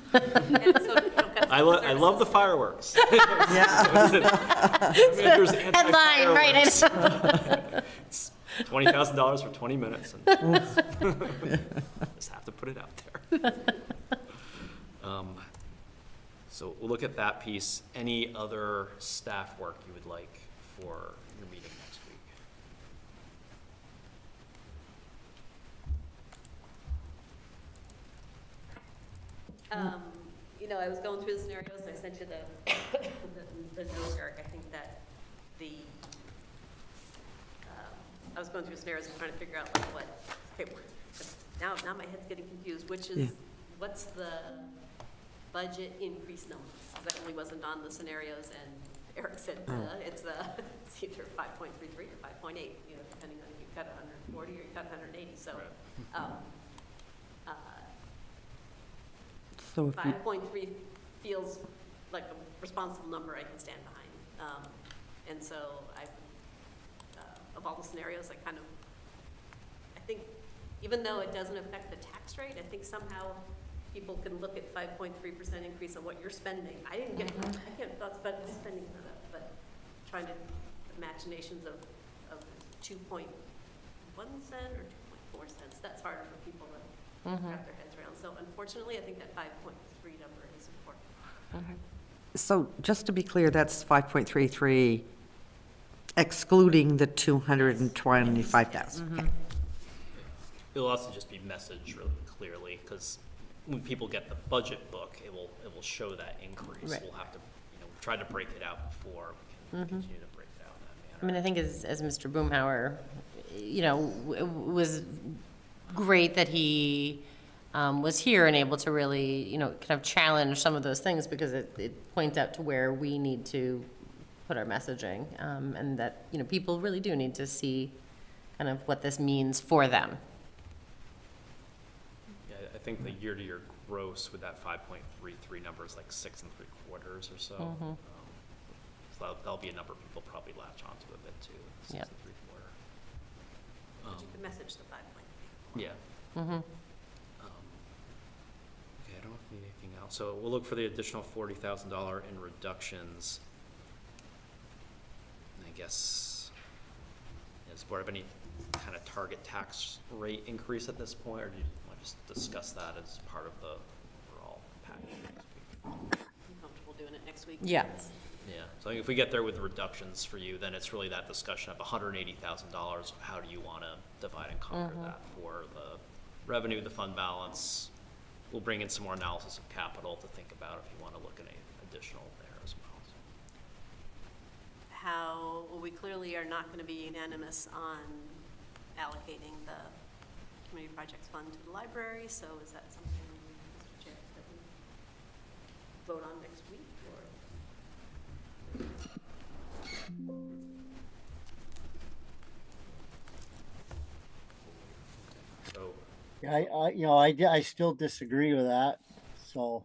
you don't cut I love the fireworks. Headline, right? It's $20,000 for 20 minutes, and just have to put it out there. So we'll look at that piece. Any other staff work you would like for your meeting next week? You know, I was going through the scenarios, and I sent you the note, Eric. I think that I was going through scenarios and trying to figure out like okay, now my head's getting confused, which is, what's the budget increase number? Because I only wasn't on the scenarios, and Eric said it's either 5.33 or 5.8, you know, depending on if you cut 140 or you cut 180. So, So if you, 5.3 feels like a responsible number I can stand behind. And so of all the scenarios, I think even though it doesn't affect the tax rate, I think somehow people can look at 5.3% increase on what you're spending. I can't thought about spending none of it, but trying to machinations of 2.1 cent or 2.4 cents. That's harder for people to wrap their heads around. So unfortunately, I think that 5.3 number is important. so just to be clear, that's 5.33 excluding the 225,000. Okay. It'll also just be messaged really clearly, because when people get the budget book, it will show that increase. Right. We'll have to, try to break it out before we can continue to break it out in that I manner. mean, I think as Mr. Boomhauer, it was great that he was here and able to really, kind of challenge some of those things, because it points out to where we need to put our messaging, and that, people really do need to see kind of what this means for them. Yeah, I think the year-to-year gross with that 5.33 number is like 6 3/4 or so. So that'll be a number people probably latch onto a bit too, 6 Yep. 3/4. But you can message the 5.3. Yeah. Okay, I don't need anything else. So we'll look for the additional $40,000 in reductions. And I guess, does the board have any kind of target tax rate increase at this point, or do you want to just discuss that as part of the overall package next week? I'm comfortable doing it next week. Yeah. Yeah, so if we get there with the reductions for you, then it's really that discussion of $180,000. How do you want to divide and conquer that for the revenue, the fund balance? We'll bring in some more analysis of capital to think about if you want to look at any additional there as well. We clearly are not going to be unanimous on allocating the community projects fund to the library, so is that something, Mr. Chair, that we vote on next week, or? So, I still disagree with that, so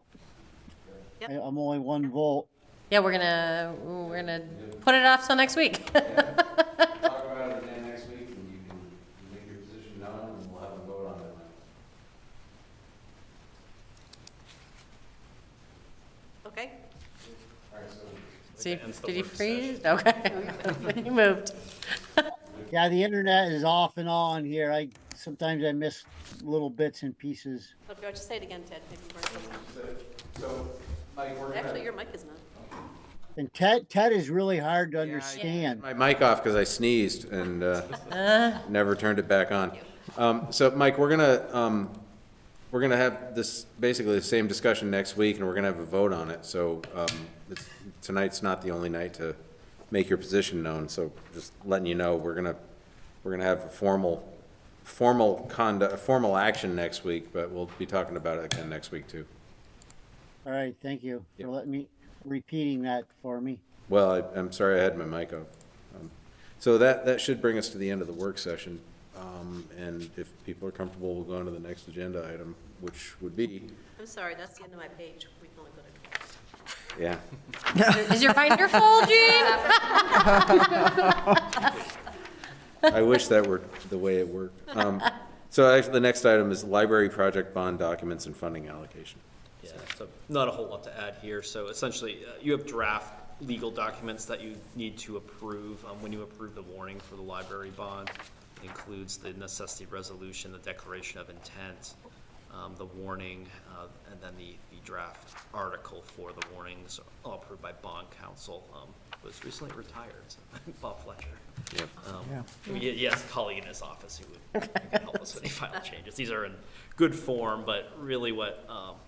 Yep. I'm only one vote. Yeah, we're gonna put it off till next week. Talk about it again next week, and you can make your position known, and we'll have a vote on it. Okay. All right, so See, ends the did he work freeze? session. Okay. He moved. Yeah, the internet is off and on here. Sometimes I miss little bits and pieces. Okay, why don't you say it again, Ted? Maybe you weren't listening. So, Mike, we're gonna. Actually, your mic isn't on. And Ted is really hard to understand. My mic off because I sneezed and never turned it back on. So, Mike, we're gonna have this, basically the same discussion next week, and we're gonna have a vote on it. So, tonight's not the only night to make your position known. So, just letting you know, we're gonna have a formal action next week, but we'll be talking about it again next week too. All right, thank you Yep. for repeating that for me. Well, I'm sorry I had my mic off. So that should bring us to the end of the work session. And if people are comfortable, we'll go on to the next agenda item, which would be, I'm sorry, that's the end of my page. We can only go to 12. yeah. Is your binder full, Gene? I wish that were the way it worked. So actually, the next item is library project bond documents and funding allocation. Yeah, so not a whole lot to add here. So essentially, you have draft legal documents that you need to approve when you approve the warning for the library bond. It includes the necessity resolution, the declaration of intent, the warning, and then the draft article for the warnings, all approved by bond counsel, was recently retired, so Bob Fletcher. Yep. Yes, colleague in his office who can help us with any final changes. These are in good form, but really what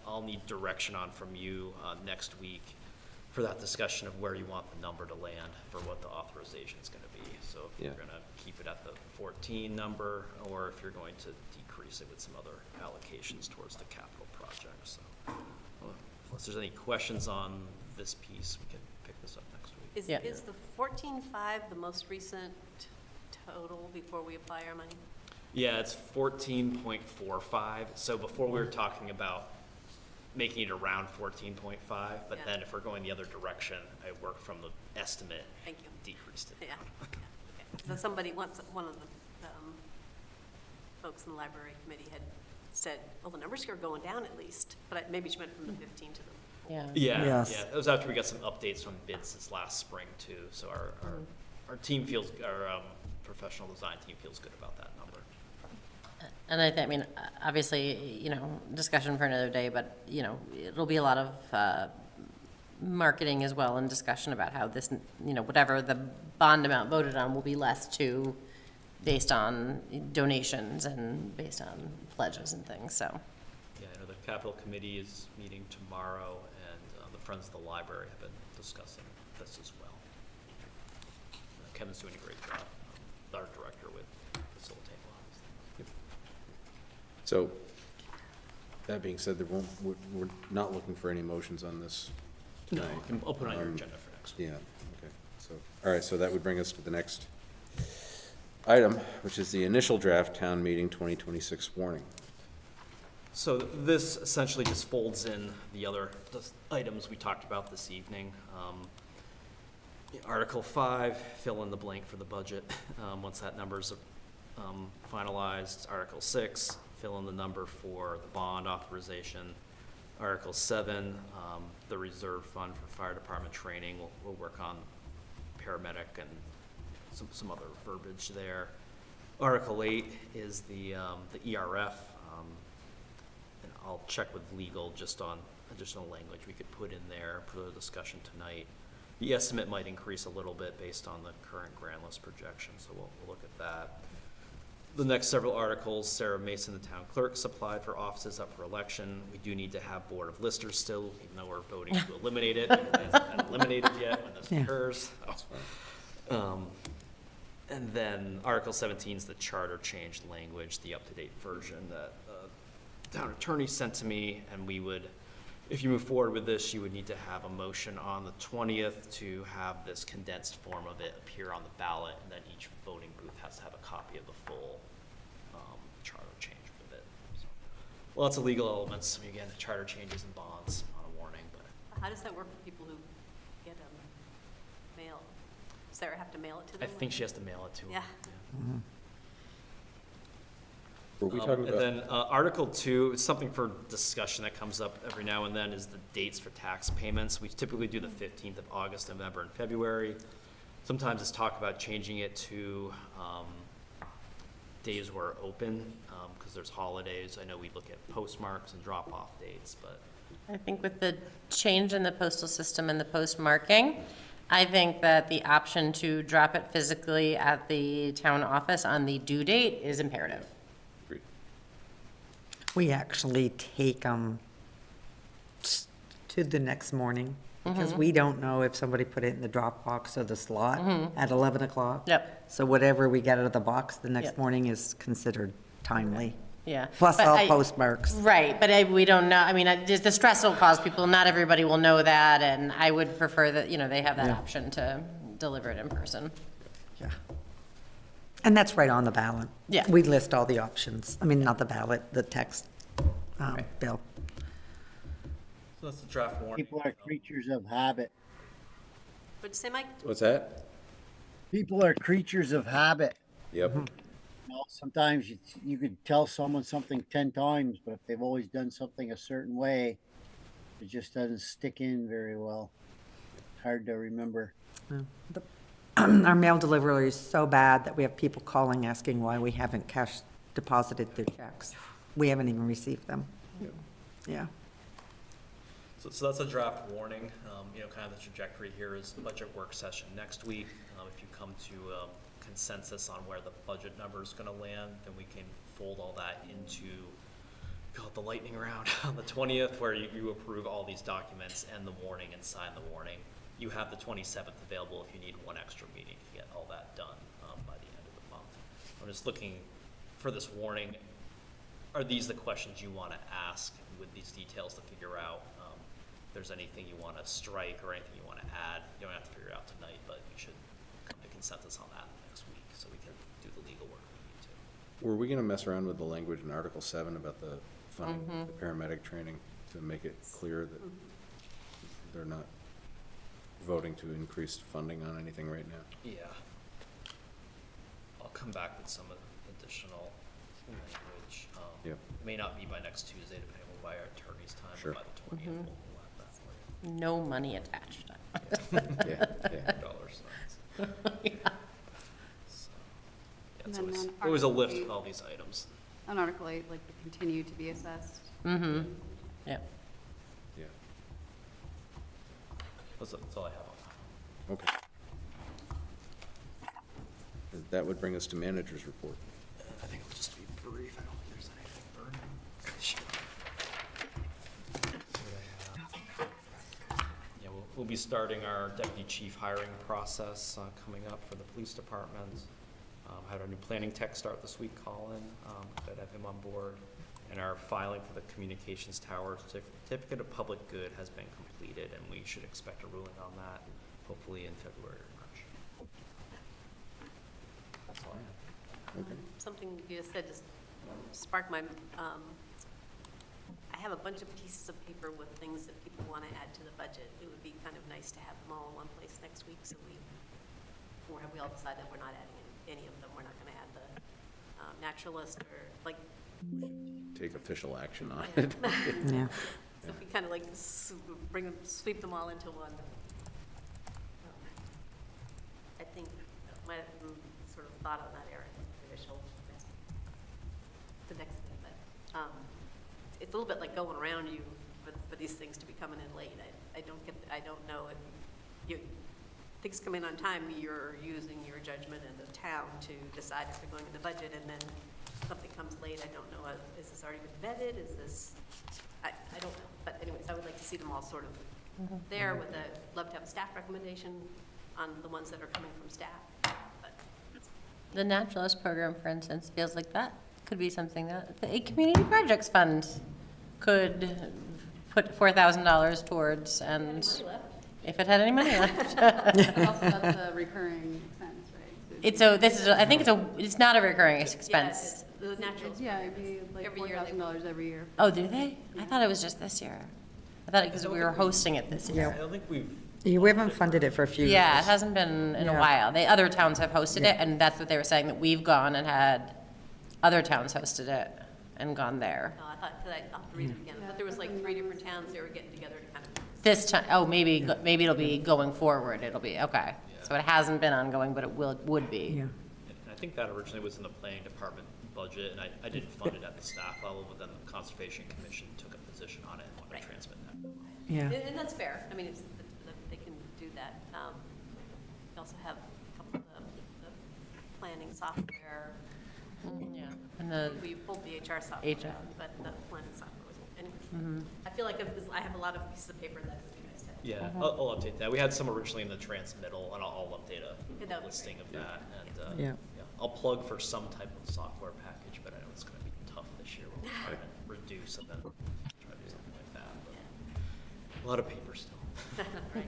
I'll need direction on from you next week for that discussion of where you want the number to land for what the authorization is going to be. So if you're going to keep it at the 14 number, or if you're going to decrease it with some other allocations towards the capital project. So unless there's any questions on this piece, we can pick this up next week. Is the 14.5 the most recent total before we apply our money? Yeah, it's 14.45. So before we were talking about making it around 14.5, but then if we're going the other direction, I worked from the estimate. Thank you. Decreased it. Yeah. Okay. So somebody once, one of the folks in the library committee had said, well, the numbers are going down at least, but maybe she went from the 15 to the. Yeah. It was after we got some updates from bids this last spring too. So our team feels, our professional design team feels good about that number. And I mean, obviously, discussion for another day, but, it'll be a lot of marketing as well and discussion about how this, whatever the bond amount voted on will be less too, based on donations and based on pledges and things, so. Yeah, I know the capital committee is meeting tomorrow, and the Friends of the Library have been discussing this as well. Kevin's doing a great job, our director, with facilitating a lot of these things. So, that being said, we're not looking for any motions on this tonight. I'll put it on your agenda for next week. Yeah, okay. So, all right, so that would bring us to the next item, which is the initial draft town meeting 2026 warning. So this essentially just folds in the other items we talked about this evening. Article 5, fill in the blank for the budget once that number's finalized. Article 6, fill in the number for the bond authorization. Article 7, the reserve fund for fire department training. We'll work on paramedic and some other verbiage there. Article 8 is the ERF. And I'll check with legal just on additional language we could put in there for the discussion tonight. The estimate might increase a little bit based on the current grant list projection, so we'll look at that. The next several articles, Sarah Mason, the town clerk, applied for offices up for election. We do need to have board of listers still, even though we're voting to eliminate it. It hasn't been eliminated yet when this occurs. And then Article 17 is the charter change language, the up-to-date version that the town attorney sent to me, and we would, if you move forward with this, you would need to have a motion on the 20th to have this condensed form of it appear on the ballot, and then each voting booth has to have a copy of the full charter change with it. So, lots of legal elements. I mean, again, the charter changes and bonds on a warning, but. How does that work for people who get mail? Does Sarah have to mail it to them? I think she has to mail it to them. Yeah. Were we talking about? And then Article 2 is something for discussion that comes up every now and then, is the dates for tax payments. We typically do the 15th of August, November, and February. Sometimes it's talk about changing it to days we're open, because there's holidays. I know we look at postmarks and drop-off dates, but. I think with the change in the postal system and the postmarking, I think that the option to drop it physically at the town office on the due date is imperative. Agreed. We actually take them to the next morning, because we don't know if somebody put it in the drop box or the slot at 11 o'clock. Yep. So whatever we get out of the box the next morning is considered timely. Yeah. Plus But all postmarks. Right, but we don't know, I mean, just the stress will cause people, not everybody will know that, and I would prefer that, they have that option to deliver it in person. Yeah. And that's right on the ballot. Yeah. We list all the options. I mean, not the ballot, the text bill. So that's the draft warning. People are creatures of habit. What'd you say, Mike? What's that? People are creatures of habit. Yep. Sometimes you could tell someone something 10 times, but if they've always done something a certain way, it just doesn't stick in very well. It's hard to remember. Our mail delivery is so bad that we have people calling asking why we haven't cash deposited their checks. We haven't even received them. Yeah. So that's a draft warning. Kind of the trajectory here is budget work session next week. If you come to consensus on where the budget number is gonna land, then we can fold all that into, call it the lightning round on the 20th, where you approve all these documents and the warning and sign the warning. You have the 27th available if you need one extra meeting to get all that done by the end of the month. I'm just looking for this warning. Are these the questions you want to ask with these details to figure out if there's anything you want to strike or anything you want to add? You don't have to figure it out tonight, but we should come to consensus on that next week so we can do the legal work we need to. Were we gonna mess around with the language in Article 7 about the funding, the paramedic training, to make it clear that they're not voting to increase funding on anything right now? Yeah. I'll come back with some additional language. Yep. It may not be by next Tuesday, depending on by our attorney's time, Sure. but by the 20th, we'll have that for you. No money attached. Yeah, yeah. Dollar signs. Yeah. So, yeah, And it's then always, on always a Article lift 8. with all these items. On Article 8, like the continue to be assessed. Mm-hmm. Yeah. Yeah, That's all I have on that. okay. That would bring us to manager's report. I think it'll just be brief. I don't think there's anything burning. Yeah, we'll be starting our deputy chief hiring process coming up for the police department. Had our new planning tech start this week, Colin. Glad to have him on board. And our filing for the communications tower certificate of public good has been completed, and we should expect a ruling on that hopefully in February or March. That's all I have. Okay. Something you just said just sparked my, I have a bunch of pieces of paper with things that people want to add to the budget. It would be kind of nice to have them all in one place next week, so or have we all decided that we're not adding any of them? We're not going to add the naturalist or like. Take official action on it. Yeah. So if we kind of like sweep them all into one. I think might have sort of thought on that, Eric, official. The next thing, but it's a little bit like going around you for these things to be coming in late. I don't know if you, things come in on time, you're using your judgment in the town to decide if they're going in the budget, and then something comes late. I don't know, is this already been vetted? Is this, I don't know. But anyways, I would like to see them all sort of there with love to have a staff recommendation on the ones that are coming from staff. But The naturalist program, for instance, feels like that could be something that the community projects fund could put $4,000 towards, and if it had any money left. Also, that's a recurring expense, right? I think it's not a recurring expense. yeah, the natural. Yeah, it'd be like Every year they- $4,000 every year. Oh, do they? I thought it was just this year. I thought because we were hosting it this year. I don't think we've. Yeah, we haven't funded it for a few years. Yeah, it hasn't been in a Yeah. while. Other towns have hosted Yeah. it, and that's what they were saying, that we've gone and had other towns hosted it and gone there. No, I thought, I'll have to read it again. I thought there was like 3 different towns they were getting together to kind of. This time, maybe it'll be going forward. It'll be, okay. So it hasn't been ongoing, but it would be. Yeah. And I think that originally was in the planning department budget, and I didn't fund it at the staff level, but then the Conservation Commission took a position on it and wanted to transmit that. Yeah. And that's fair. I mean, they can do that. We also have a couple of the planning software. Yeah. And We pulled the HR software, HR. but the planning software was, anyway. I feel like I have a lot of pieces of paper that would be nice to have. Yeah, I'll update that. We had some originally in the transmittal, and I'll update Yeah, a that would be listing great. of that. And Yeah. I'll plug for some type of software package, but I know it's going to be tough this year. We'll try and reduce and then try to do something like that. But a lot of paper still. Right.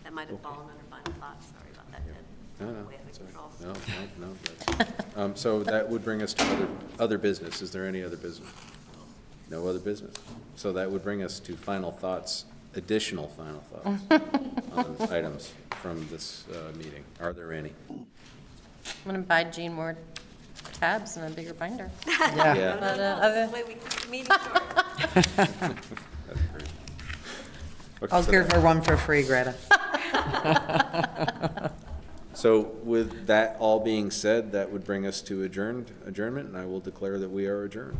That might have fallen under final thoughts. Sorry about that, Ted. No, Way out of sorry. control. No. So that would bring us to other business. Is there any other business? No other business. So that would bring us to final thoughts, additional final thoughts on items from this meeting. Are there any? I'm going to buy Jean more tabs and a bigger binder. Yeah. But, That's the way we keep the meeting short. That's great. Okay, I'll so give her one for free, Greta. So with that all being said, that would bring us to adjournment, and I will declare that we are adjourned.